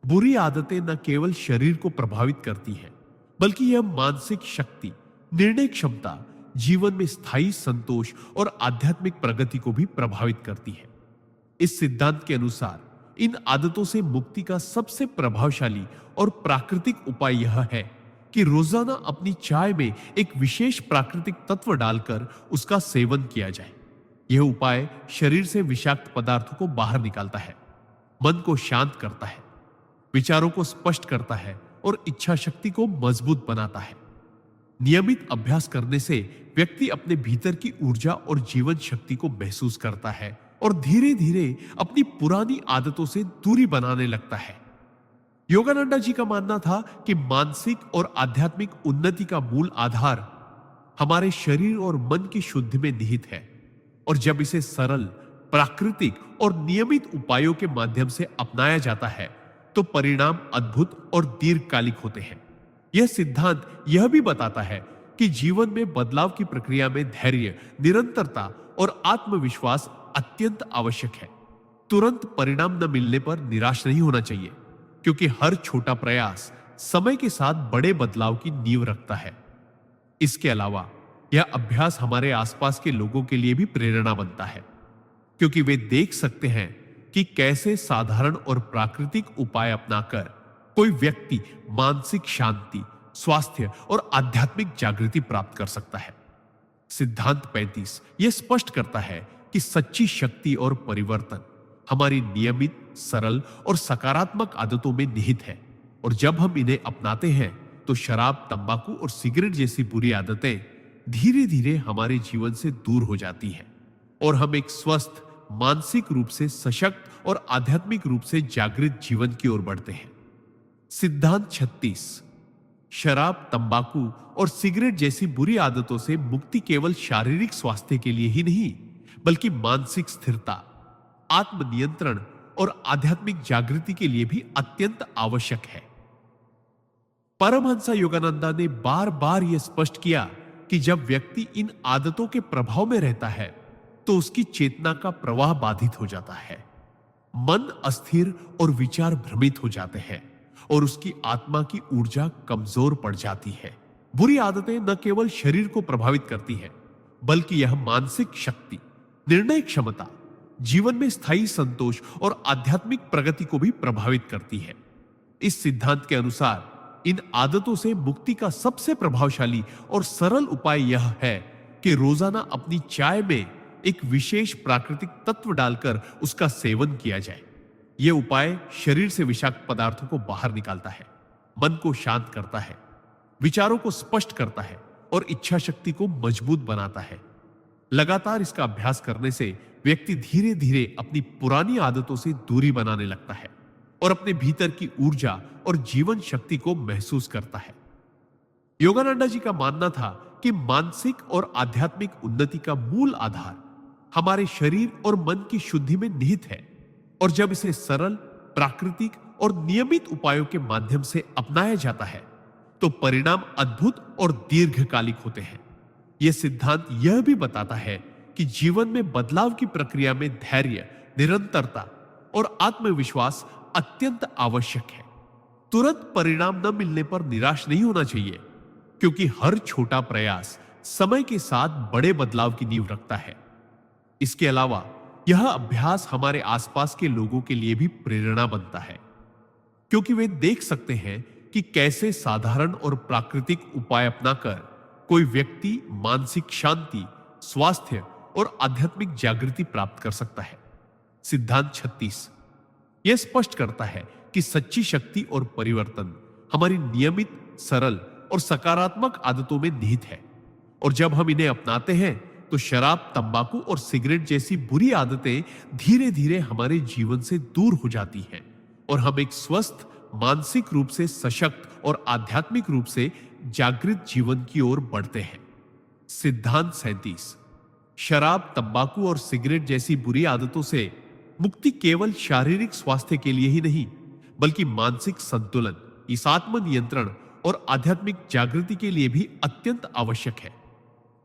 बुरी आदतें न केवल शरीर को प्रभावित करती हैं, बल्कि यह मानसिक शक्ति, निर्णय क्षमता, जीवन में स्थायी संतोष और आध्यात्मिक प्रगति को भी प्रभावित करती है। इस सिद्धांत के अनुसार इन आदतों से मुक्ति का सबसे प्रभावशाली और प्राकृतिक उपाय यह है कि रोजाना अपनी चाय में एक विशेष प्राकृतिक तत्व डालकर उसका सेवन किया जाए। यह उपाय शरीर से विषाक्त पदार्थों को बाहर निकालता है, मन को शांत करता है, विचारों को स्पष्ट करता है और इच्छा शक्ति को मजबूत बनाता है। नियमित अभ्यास करने से व्यक्ति अपने भीतर की ऊर्जा और जीवन शक्ति को महसूस करता है और धीरे धीरे अपनी पुरानी आदतों से दूरी बनाने लगता है। योगानंदा जी का मानना था कि मानसिक और आध्यात्मिक उन्नति का मूल आधार हमारे शरीर और मन की शुद्धि में निहित है, और जब इसे सरल, प्राकृतिक और नियमित उपायों के माध्यम से अपनाया जाता है तो परिणाम अद्भुत और दीर्घकालिक होते हैं। यह सिद्धांत यह भी बताता है कि जीवन में बदलाव की प्रक्रिया में धैर्य, निरंतरता और आत्मविश्वास अत्यंत आवश्यक है। तुरंत परिणाम न मिलने पर निराश नहीं होना चाहिए, क्योंकि हर छोटा प्रयास समय के साथ बड़े बदलाव की नींव रखता है। इसके अलावा यह अभ्यास हमारे आसपास के लोगों के लिए भी प्रेरणा बनता है, क्योंकि वे देख सकते हैं कि कैसे साधारण और प्राकृतिक उपाय अपनाकर कोई व्यक्ति मानसिक शांति, स्वास्थ्य और आध्यात्मिक जागृति प्राप्त कर सकता है। सिद्धांत 35 यह स्पष्ट करता है कि सच्ची शक्ति और परिवर्तन हमारी नियमित, सरल और सकारात्मक आदतों में निहित है, और जब हम इन्हें अपनाते हैं तो शराब, तंबाकू और सिगरेट जैसी बुरी आदतें धीरे धीरे हमारे जीवन से दूर हो जाती हैं और हम एक स्वस्थ, मानसिक रूप से सशक्त और आध्यात्मिक रूप से जागृत जीवन की ओर बढ़ते हैं। सिद्धांत 36 शराब, तंबाकू और सिगरेट जैसी बुरी आदतों से मुक्ति केवल शारीरिक स्वास्थ्य के लिए ही नहीं, बल्कि मानसिक स्थिरता, आत्मनियंत्रण और आध्यात्मिक जागृति के लिए भी अत्यंत आवश्यक है। परमहंस योगानंदा ने बार बार यह स्पष्ट किया कि जब व्यक्ति इन आदतों के प्रभाव में रहता है तो उसकी चेतना का प्रवाह बाधित हो जाता है, मन अस्थिर और विचार भ्रमित हो जाते हैं और उसकी आत्मा की ऊर्जा कमजोर पड़ जाती है। बुरी आदतें न केवल शरीर को प्रभावित करती है, बल्कि यह मानसिक शक्ति, निर्णय क्षमता, जीवन में स्थायी संतोष और आध्यात्मिक प्रगति को भी प्रभावित करती है। इस सिद्धांत के अनुसार इन आदतों से मुक्ति का सबसे प्रभावशाली और सरल उपाय यह है कि रोजाना अपनी चाय में एक विशेष प्राकृतिक तत्व डालकर उसका सेवन किया जाए। यह उपाय शरीर से विषाक्त पदार्थों को बाहर निकालता है, मन को शांत करता है, विचारों को स्पष्ट करता है और इच्छा शक्ति को मजबूत बनाता है। लगातार इसका अभ्यास करने से व्यक्ति धीरे धीरे अपनी पुरानी आदतों से दूरी बनाने लगता है और अपने भीतर की ऊर्जा और जीवन शक्ति को महसूस करता है। योगानंदा जी का मानना था कि मानसिक और आध्यात्मिक उन्नति का मूल आधार हमारे शरीर और मन की शुद्धि में निहित है, और जब इसे सरल, प्राकृतिक और नियमित उपायों के माध्यम से अपनाया जाता है तो परिणाम अद्भुत और दीर्घकालिक होते हैं। यह सिद्धांत यह भी बताता है कि जीवन में बदलाव की प्रक्रिया में धैर्य, निरंतरता और आत्मविश्वास अत्यंत आवश्यक है। तुरंत परिणाम न मिलने पर निराश नहीं होना चाहिए, क्योंकि हर छोटा प्रयास समय के साथ बड़े बदलाव की नींव रखता है। इसके अलावा यह अभ्यास हमारे आसपास के लोगों के लिए भी प्रेरणा बनता है, क्योंकि वे देख सकते हैं कि कैसे साधारण और प्राकृतिक उपाय अपनाकर कोई व्यक्ति मानसिक शांति, स्वास्थ्य और आध्यात्मिक जागृति प्राप्त कर सकता है। सिद्धांत 36 यह स्पष्ट करता है कि सच्ची शक्ति और परिवर्तन हमारी नियमित, सरल और सकारात्मक आदतों में निहित है, और जब हम इन्हें अपनाते हैं तो शराब, तंबाकू और सिगरेट जैसी बुरी आदतें धीरे धीरे हमारे जीवन से दूर हो जाती हैं और हम एक स्वस्थ, मानसिक रूप से सशक्त और आध्यात्मिक रूप से जागृत जीवन की ओर बढ़ते हैं। सिद्धांत 37 शराब, तंबाकू और सिगरेट जैसी बुरी आदतों से मुक्ति केवल शारीरिक स्वास्थ्य के लिए ही नहीं, बल्कि मानसिक संतुलन, इस आत्मनियंत्रण और आध्यात्मिक जागृति के लिए भी अत्यंत आवश्यक है।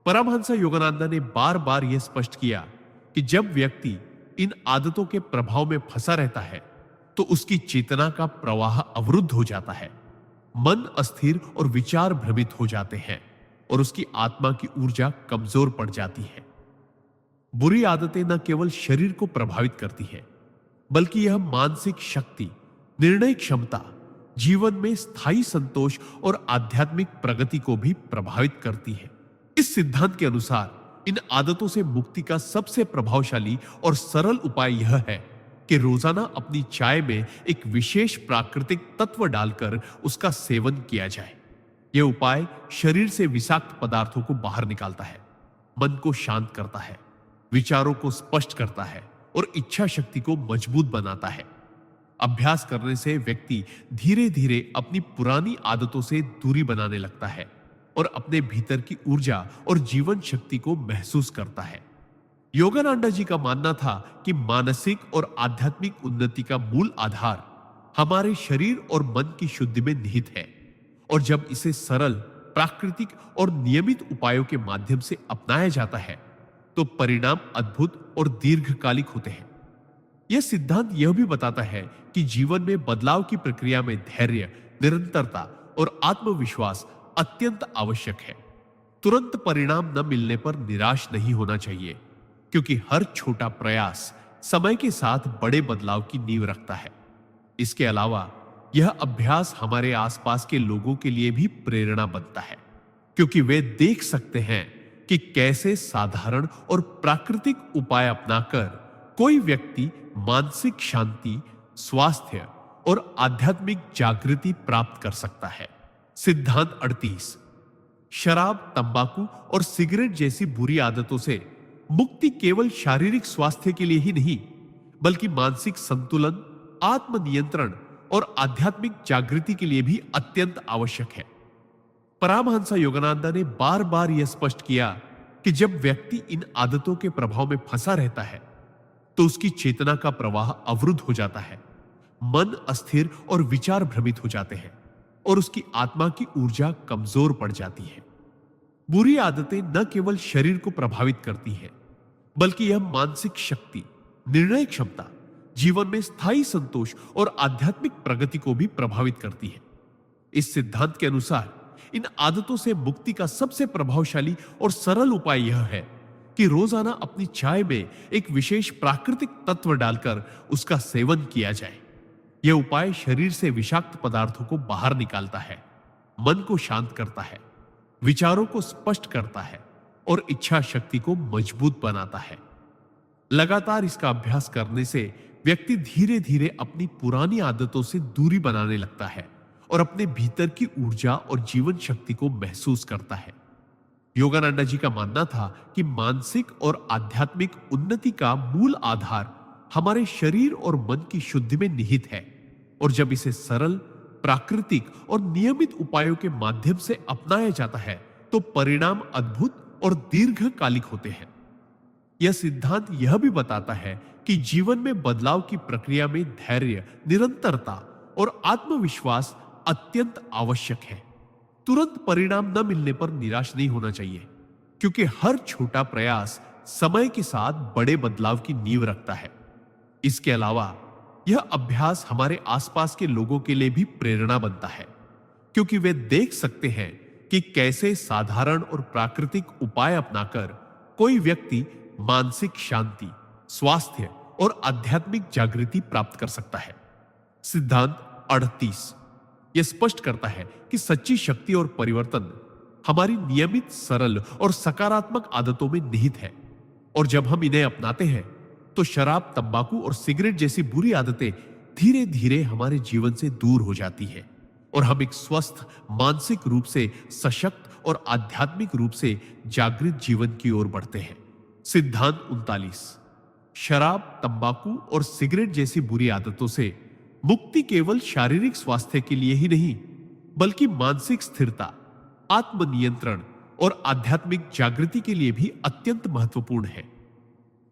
परमहंस योगानंदा ने बार बार यह स्पष्ट किया कि जब व्यक्ति इन आदतों के प्रभाव में फंसा रहता है तो उसकी चेतना का प्रवाह अवरुद्ध हो जाता है, मन अस्थिर और विचार भ्रमित हो जाते हैं और उसकी आत्मा की ऊर्जा कमजोर पड़ जाती है। बुरी आदतें न केवल शरीर को प्रभावित करती है, बल्कि यह मानसिक शक्ति, निर्णय क्षमता, जीवन में स्थायी संतोष और आध्यात्मिक प्रगति को भी प्रभावित करती है। इस सिद्धांत के अनुसार इन आदतों से मुक्ति का सबसे प्रभावशाली और सरल उपाय यह है कि रोजाना अपनी चाय में एक विशेष प्राकृतिक तत्व डालकर उसका सेवन किया जाए। यह उपाय शरीर से विषाक्त पदार्थों को बाहर निकालता है, मन को शांत करता है, विचारों को स्पष्ट करता है और इच्छा शक्ति को मजबूत बनाता है। अभ्यास करने से व्यक्ति धीरे धीरे अपनी पुरानी आदतों से दूरी बनाने लगता है और अपने भीतर की ऊर्जा और जीवन शक्ति को महसूस करता है। योगानंदा जी का मानना था कि मानसिक और आध्यात्मिक उन्नति का मूल आधार हमारे शरीर और मन की शुद्धि में निहित है, और जब इसे सरल, प्राकृतिक और नियमित उपायों के माध्यम से अपनाया जाता है तो परिणाम अद्भुत और दीर्घकालिक होते हैं। यह सिद्धांत यह भी बताता है कि जीवन में बदलाव की प्रक्रिया में धैर्य, निरंतरता और आत्मविश्वास अत्यंत आवश्यक है। तुरंत परिणाम न मिलने पर निराश नहीं होना चाहिए, क्योंकि हर छोटा प्रयास समय के साथ बड़े बदलाव की नींव रखता है। इसके अलावा यह अभ्यास हमारे आसपास के लोगों के लिए भी प्रेरणा बनता है, क्योंकि वे देख सकते हैं कि कैसे साधारण और प्राकृतिक उपाय अपनाकर कोई व्यक्ति मानसिक शांति, स्वास्थ्य और आध्यात्मिक जागृति प्राप्त कर सकता है। सिद्धांत 38। शराब, तंबाकू और सिगरेट जैसी बुरी आदतों से मुक्ति केवल शारीरिक स्वास्थ्य के लिए ही नहीं, बल्कि मानसिक संतुलन, आत्मनियंत्रण और आध्यात्मिक जागृति के लिए भी अत्यंत आवश्यक है। परमहंस योगानंद ने बार बार यह स्पष्ट किया कि जब व्यक्ति इन आदतों के प्रभाव में फंसा रहता है तो उसकी चेतना का प्रवाह अवरुद्ध हो जाता है, मन अस्थिर और विचार भ्रमित हो जाते हैं और उसकी आत्मा की ऊर्जा कमजोर पड़ जाती है। बुरी आदतें न केवल शरीर को प्रभावित करती हैं, बल्कि यह मानसिक शक्ति, निर्णय क्षमता, जीवन में स्थायी संतोष और आध्यात्मिक प्रगति को भी प्रभावित करती है। इस सिद्धांत के अनुसार इन आदतों से मुक्ति का सबसे प्रभावशाली और सरल उपाय यह है कि रोजाना अपनी चाय में एक विशेष प्राकृतिक तत्व डालकर उसका सेवन किया जाए। यह उपाय शरीर से विषाक्त पदार्थों को बाहर निकालता है, मन को शांत करता है, विचारों को स्पष्ट करता है और इच्छा शक्ति को मजबूत बनाता है। लगातार इसका अभ्यास करने से व्यक्ति धीरे धीरे अपनी पुरानी आदतों से दूरी बनाने लगता है और अपने भीतर की ऊर्जा और जीवन शक्ति को महसूस करता है। योगानंद जी का मानना था कि मानसिक और आध्यात्मिक उन्नति का मूल आधार हमारे शरीर और मन की शुद्धि में निहित है, और जब इसे सरल, प्राकृतिक और नियमित उपायों के माध्यम से अपनाया जाता है तो परिणाम अद्भुत और दीर्घकालिक होते हैं। यह सिद्धांत यह भी बताता है कि जीवन में बदलाव की प्रक्रिया में धैर्य, निरंतरता और आत्मविश्वास अत्यंत आवश्यक है। तुरंत परिणाम न मिलने पर निराश नहीं होना चाहिए, क्योंकि हर छोटा प्रयास समय के साथ बड़े बदलाव की नींव रखता है। इसके अलावा यह अभ्यास हमारे आसपास के लोगों के लिए भी प्रेरणा बनता है, क्योंकि वे देख सकते हैं कि कैसे साधारण और प्राकृतिक उपाय अपनाकर कोई व्यक्ति मानसिक शांति, स्वास्थ्य और आध्यात्मिक जागृति प्राप्त कर सकता है। सिद्धांत 38 यह स्पष्ट करता है कि सच्ची शक्ति और परिवर्तन हमारी नियमित, सरल और सकारात्मक आदतों में निहित है, और जब हम इन्हें अपनाते हैं तो शराब, तंबाकू और सिगरेट जैसी बुरी आदतें धीरे धीरे हमारे जीवन से दूर हो जाती है और हम एक स्वस्थ, मानसिक रूप से सशक्त और आध्यात्मिक रूप से जागृत जीवन की ओर बढ़ते हैं। सिद्धांत 39 शराब, तंबाकू और सिगरेट जैसी बुरी आदतों से मुक्ति केवल शारीरिक स्वास्थ्य के लिए ही नहीं, बल्कि मानसिक स्थिरता, आत्मनियंत्रण और आध्यात्मिक जागृति के लिए भी अत्यंत महत्वपूर्ण है।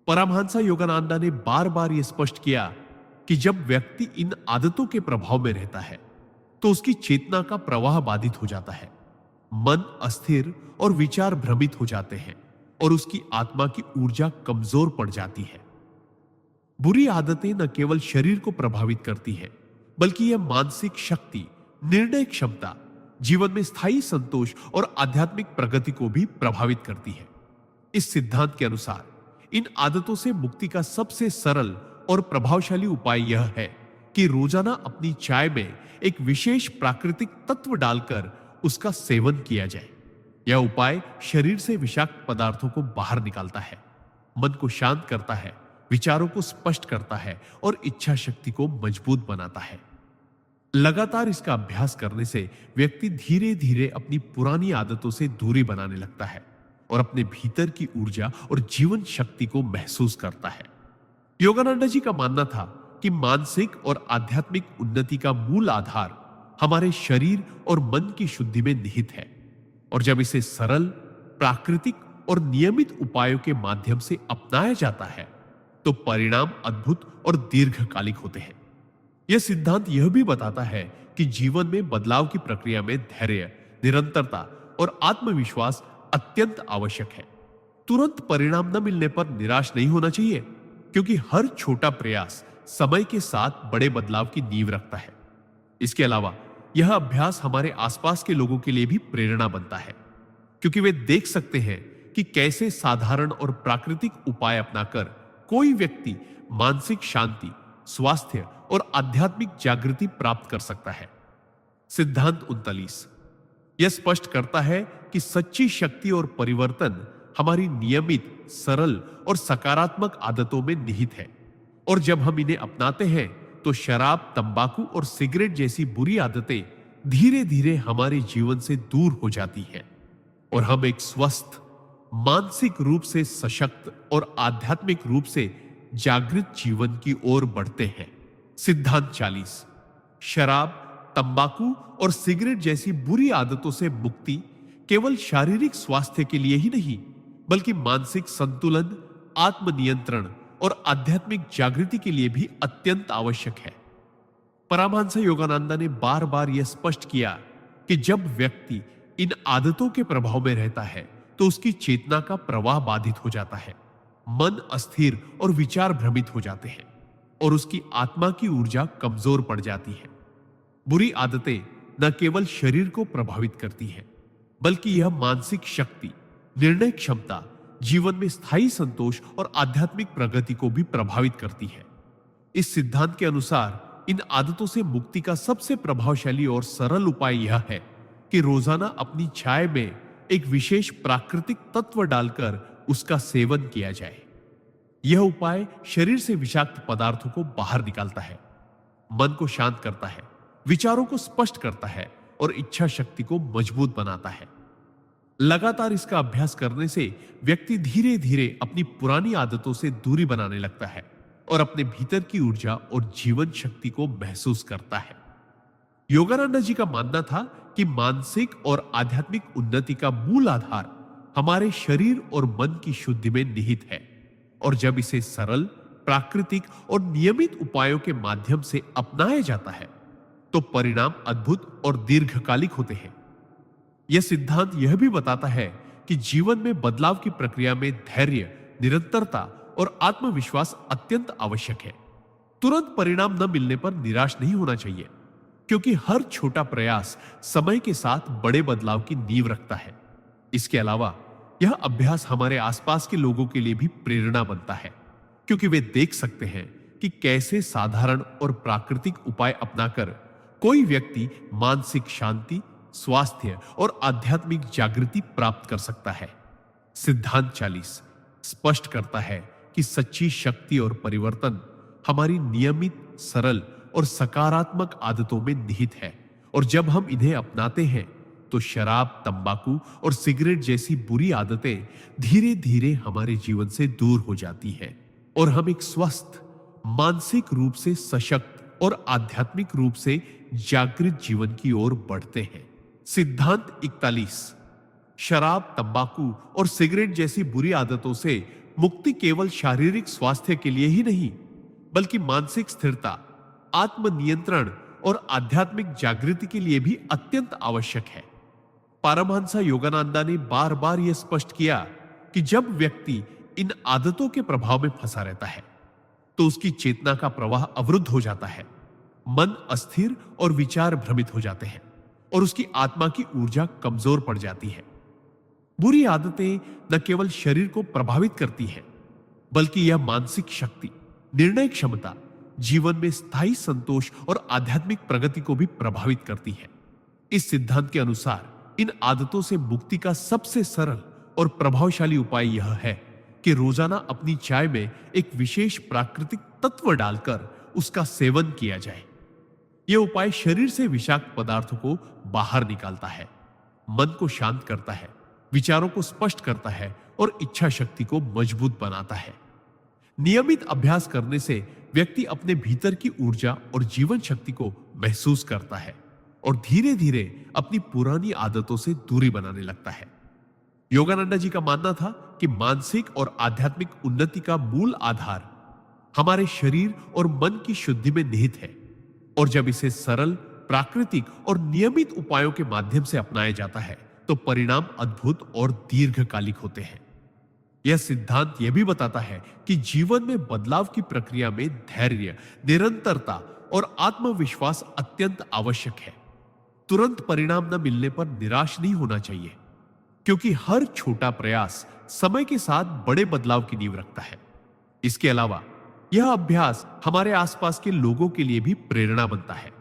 परमहंस योगानंद ने बार बार यह स्पष्ट किया कि जब व्यक्ति इन आदतों के प्रभाव में रहता है तो उसकी चेतना का प्रवाह बाधित हो जाता है, मन अस्थिर और विचार भ्रमित हो जाते हैं और उसकी आत्मा की ऊर्जा कमजोर पड़ जाती है। बुरी आदतें न केवल शरीर को प्रभावित करती हैं, बल्कि यह मानसिक शक्ति, निर्णय क्षमता, जीवन में स्थायी संतोष और आध्यात्मिक प्रगति को भी प्रभावित करती है। इस सिद्धांत के अनुसार इन आदतों से मुक्ति का सबसे सरल और प्रभावशाली उपाय यह है कि रोजाना अपनी चाय में एक विशेष प्राकृतिक तत्व डालकर उसका सेवन किया जाए। यह उपाय शरीर से विषाक्त पदार्थों को बाहर निकालता है, मन को शांत करता है, विचारों को स्पष्ट करता है और इच्छा शक्ति को मजबूत बनाता है। लगातार इसका अभ्यास करने से व्यक्ति धीरे धीरे अपनी पुरानी आदतों से दूरी बनाने लगता है और अपने भीतर की ऊर्जा और जीवन शक्ति को महसूस करता है। योगानंद जी का मानना था कि मानसिक और आध्यात्मिक उन्नति का मूल आधार हमारे शरीर और मन की शुद्धि में निहित है, और जब इसे सरल, प्राकृतिक और नियमित उपायों के माध्यम से अपनाया जाता है तो परिणाम अद्भुत और दीर्घकालिक होते हैं। यह सिद्धांत यह भी बताता है कि जीवन में बदलाव की प्रक्रिया में धैर्य, निरंतरता और आत्मविश्वास अत्यंत आवश्यक है। तुरंत परिणाम न मिलने पर निराश नहीं होना चाहिए, क्योंकि हर छोटा प्रयास समय के साथ बड़े बदलाव की नींव रखता है। इसके अलावा यह अभ्यास हमारे आसपास के लोगों के लिए भी प्रेरणा बनता है, क्योंकि वे देख सकते हैं कि कैसे साधारण और प्राकृतिक उपाय अपनाकर कोई व्यक्ति मानसिक शांति, स्वास्थ्य और आध्यात्मिक जागृति प्राप्त कर सकता है। सिद्धांत 39 यह स्पष्ट करता है कि सच्ची शक्ति और परिवर्तन हमारी नियमित, सरल और सकारात्मक आदतों में निहित है, और जब हम इन्हें अपनाते हैं तो शराब, तंबाकू और सिगरेट जैसी बुरी आदतें धीरे धीरे हमारे जीवन से दूर हो जाती हैं और हम एक स्वस्थ, मानसिक रूप से सशक्त और आध्यात्मिक रूप से जागृत जीवन की ओर बढ़ते हैं। सिद्धांत 40 शराब, तंबाकू और सिगरेट जैसी बुरी आदतों से मुक्ति केवल शारीरिक स्वास्थ्य के लिए ही नहीं, बल्कि मानसिक संतुलन, आत्मनियंत्रण और आध्यात्मिक जागृति के लिए भी अत्यंत आवश्यक है। परमहंस योगानंद ने बार बार यह स्पष्ट किया कि जब व्यक्ति इन आदतों के प्रभाव में रहता है तो उसकी चेतना का प्रवाह बाधित हो जाता है, मन अस्थिर और विचार भ्रमित हो जाते हैं और उसकी आत्मा की ऊर्जा कमजोर पड़ जाती है। बुरी आदतें न केवल शरीर को प्रभावित करती हैं, बल्कि यह मानसिक शक्ति, निर्णय क्षमता, जीवन में स्थायी संतोष और आध्यात्मिक प्रगति को भी प्रभावित करती है। इस सिद्धांत के अनुसार इन आदतों से मुक्ति का सबसे प्रभावशाली और सरल उपाय यह है कि रोजाना अपनी चाय में एक विशेष प्राकृतिक तत्व डालकर उसका सेवन किया जाए। यह उपाय शरीर से विषाक्त पदार्थों को बाहर निकालता है, मन को शांत करता है, विचारों को स्पष्ट करता है और इच्छा शक्ति को मजबूत बनाता है। लगातार इसका अभ्यास करने से व्यक्ति धीरे धीरे अपनी पुरानी आदतों से दूरी बनाने लगता है और अपने भीतर की ऊर्जा और जीवन शक्ति को महसूस करता है। योगानंद जी का मानना था कि मानसिक और आध्यात्मिक उन्नति का मूल आधार हमारे शरीर और मन की शुद्धि में निहित है, और जब इसे सरल, प्राकृतिक और नियमित उपायों के माध्यम से अपनाया जाता है तो परिणाम अद्भुत और दीर्घकालिक होते हैं। यह सिद्धांत यह भी बताता है कि जीवन में बदलाव की प्रक्रिया में धैर्य, निरंतरता और आत्मविश्वास अत्यंत आवश्यक है। तुरंत परिणाम न मिलने पर निराश नहीं होना चाहिए, क्योंकि हर छोटा प्रयास समय के साथ बड़े बदलाव की नींव रखता है। इसके अलावा यह अभ्यास हमारे आसपास के लोगों के लिए भी प्रेरणा बनता है, क्योंकि वे देख सकते हैं कि कैसे साधारण और प्राकृतिक उपाय अपनाकर कोई व्यक्ति मानसिक शांति, स्वास्थ्य और आध्यात्मिक जागृति प्राप्त कर सकता है। सिद्धांत 40 स्पष्ट करता है कि सच्ची शक्ति और परिवर्तन हमारी नियमित, सरल और सकारात्मक आदतों में निहित है, और जब हम इन्हें अपनाते हैं तो शराब, तंबाकू और सिगरेट जैसी बुरी आदतें धीरे धीरे हमारे जीवन से दूर हो जाती हैं और हम एक स्वस्थ, मानसिक रूप से सशक्त और आध्यात्मिक रूप से जागृत जीवन की ओर बढ़ते हैं। सिद्धांत 41 शराब, तंबाकू और सिगरेट जैसी बुरी आदतों से मुक्ति केवल शारीरिक स्वास्थ्य के लिए ही नहीं, बल्कि मानसिक स्थिरता, आत्मनियंत्रण और आध्यात्मिक जागृति के लिए भी अत्यंत आवश्यक है। परमहंस योगानंद ने बार बार यह स्पष्ट किया कि जब व्यक्ति इन आदतों के प्रभाव में फंसा रहता है तो उसकी चेतना का प्रवाह अवरुद्ध हो जाता है, मन अस्थिर और विचार भ्रमित हो जाते हैं और उसकी आत्मा की ऊर्जा कमजोर पड़ जाती है। बुरी आदतें न केवल शरीर को प्रभावित करती हैं, बल्कि यह मानसिक शक्ति, निर्णय क्षमता, जीवन में स्थायी संतोष और आध्यात्मिक प्रगति को भी प्रभावित करती है। इस सिद्धांत के अनुसार इन आदतों से मुक्ति का सबसे सरल और प्रभावशाली उपाय यह है कि रोजाना अपनी चाय में एक विशेष प्राकृतिक तत्व डालकर उसका सेवन किया जाए। यह उपाय शरीर से विषाक्त पदार्थों को बाहर निकालता है, मन को शांत करता है, विचारों को स्पष्ट करता है और इच्छा शक्ति को मजबूत बनाता है। नियमित अभ्यास करने से व्यक्ति अपने भीतर की ऊर्जा और जीवन शक्ति को महसूस करता है और धीरे धीरे अपनी पुरानी आदतों से दूरी बनाने लगता है। योगानंद जी का मानना था कि मानसिक और आध्यात्मिक उन्नति का मूल आधार हमारे शरीर और मन की शुद्धि में निहित है, और जब इसे सरल, प्राकृतिक और नियमित उपायों के माध्यम से अपनाया जाता है तो परिणाम अद्भुत और दीर्घकालिक होते हैं। यह सिद्धांत यह भी बताता है कि जीवन में बदलाव की प्रक्रिया में धैर्य, निरंतरता और आत्मविश्वास अत्यंत आवश्यक है। तुरंत परिणाम न मिलने पर निराश नहीं होना चाहिए, क्योंकि हर छोटा प्रयास समय के साथ बड़े बदलाव की नींव रखता है। इसके अलावा यह अभ्यास हमारे आसपास के लोगों के लिए भी प्रेरणा बनता है,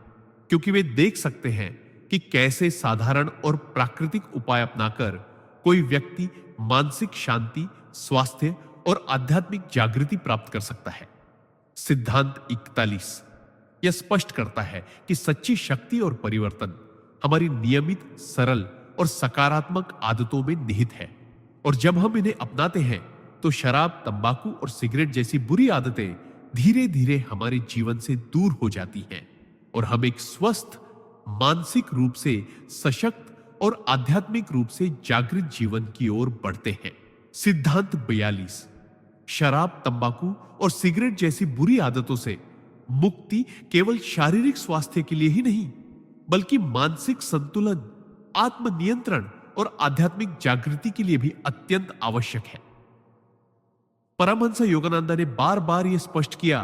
क्योंकि वे देख सकते हैं कि कैसे साधारण और प्राकृतिक उपाय अपनाकर कोई व्यक्ति मानसिक शांति, स्वास्थ्य और आध्यात्मिक जागृति प्राप्त कर सकता है। सिद्धांत 41 यह स्पष्ट करता है कि सच्ची शक्ति और परिवर्तन हमारी नियमित, सरल और सकारात्मक आदतों में निहित है, और जब हम इन्हें अपनाते हैं तो शराब, तंबाकू और सिगरेट जैसी बुरी आदतें धीरे धीरे हमारे जीवन से दूर हो जाती हैं और हम एक स्वस्थ, मानसिक रूप से सशक्त और आध्यात्मिक रूप से जागृत जीवन की ओर बढ़ते हैं। सिद्धांत 42 शराब, तंबाकू और सिगरेट जैसी बुरी आदतों से मुक्ति केवल शारीरिक स्वास्थ्य के लिए ही नहीं, बल्कि मानसिक संतुलन, आत्मनियंत्रण और आध्यात्मिक जागृति के लिए भी अत्यंत आवश्यक है। परमहंस योगानंद ने बार बार यह स्पष्ट किया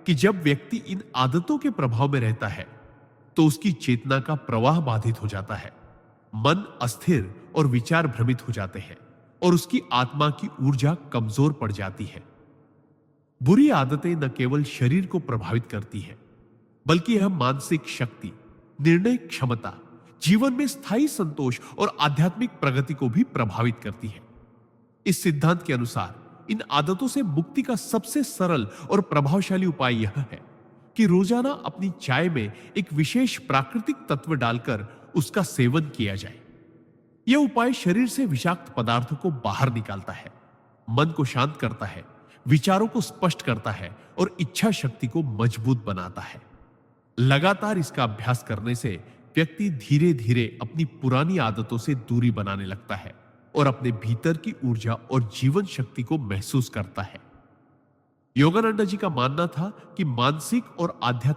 कि जब व्यक्ति इन आदतों के प्रभाव में रहता है तो उसकी चेतना का प्रवाह बाधित हो जाता है, मन अस्थिर और विचार भ्रमित हो जाते हैं और उसकी आत्मा की ऊर्जा कमजोर पड़ जाती है। बुरी आदतें न केवल शरीर को प्रभावित करती हैं, बल्कि यह मानसिक शक्ति, निर्णय क्षमता, जीवन में स्थायी संतोष और आध्यात्मिक प्रगति को भी प्रभावित करती है। इस सिद्धांत के अनुसार इन आदतों से मुक्ति का सबसे सरल और प्रभावशाली उपाय यह है कि रोजाना अपनी चाय में एक विशेष प्राकृतिक तत्व डालकर उसका सेवन किया जाए। यह उपाय शरीर से विषाक्त पदार्थों को बाहर निकालता है, मन को शांत करता है, विचारों को स्पष्ट करता है और इच्छा शक्ति को मजबूत बनाता है। लगातार इसका अभ्यास करने से व्यक्ति धीरे धीरे अपनी पुरानी आदतों से दूरी बनाने लगता है और अपने भीतर की ऊर्जा और जीवन शक्ति को महसूस करता है। योगानंद जी का मानना था कि मानसिक और आध्यात्मिक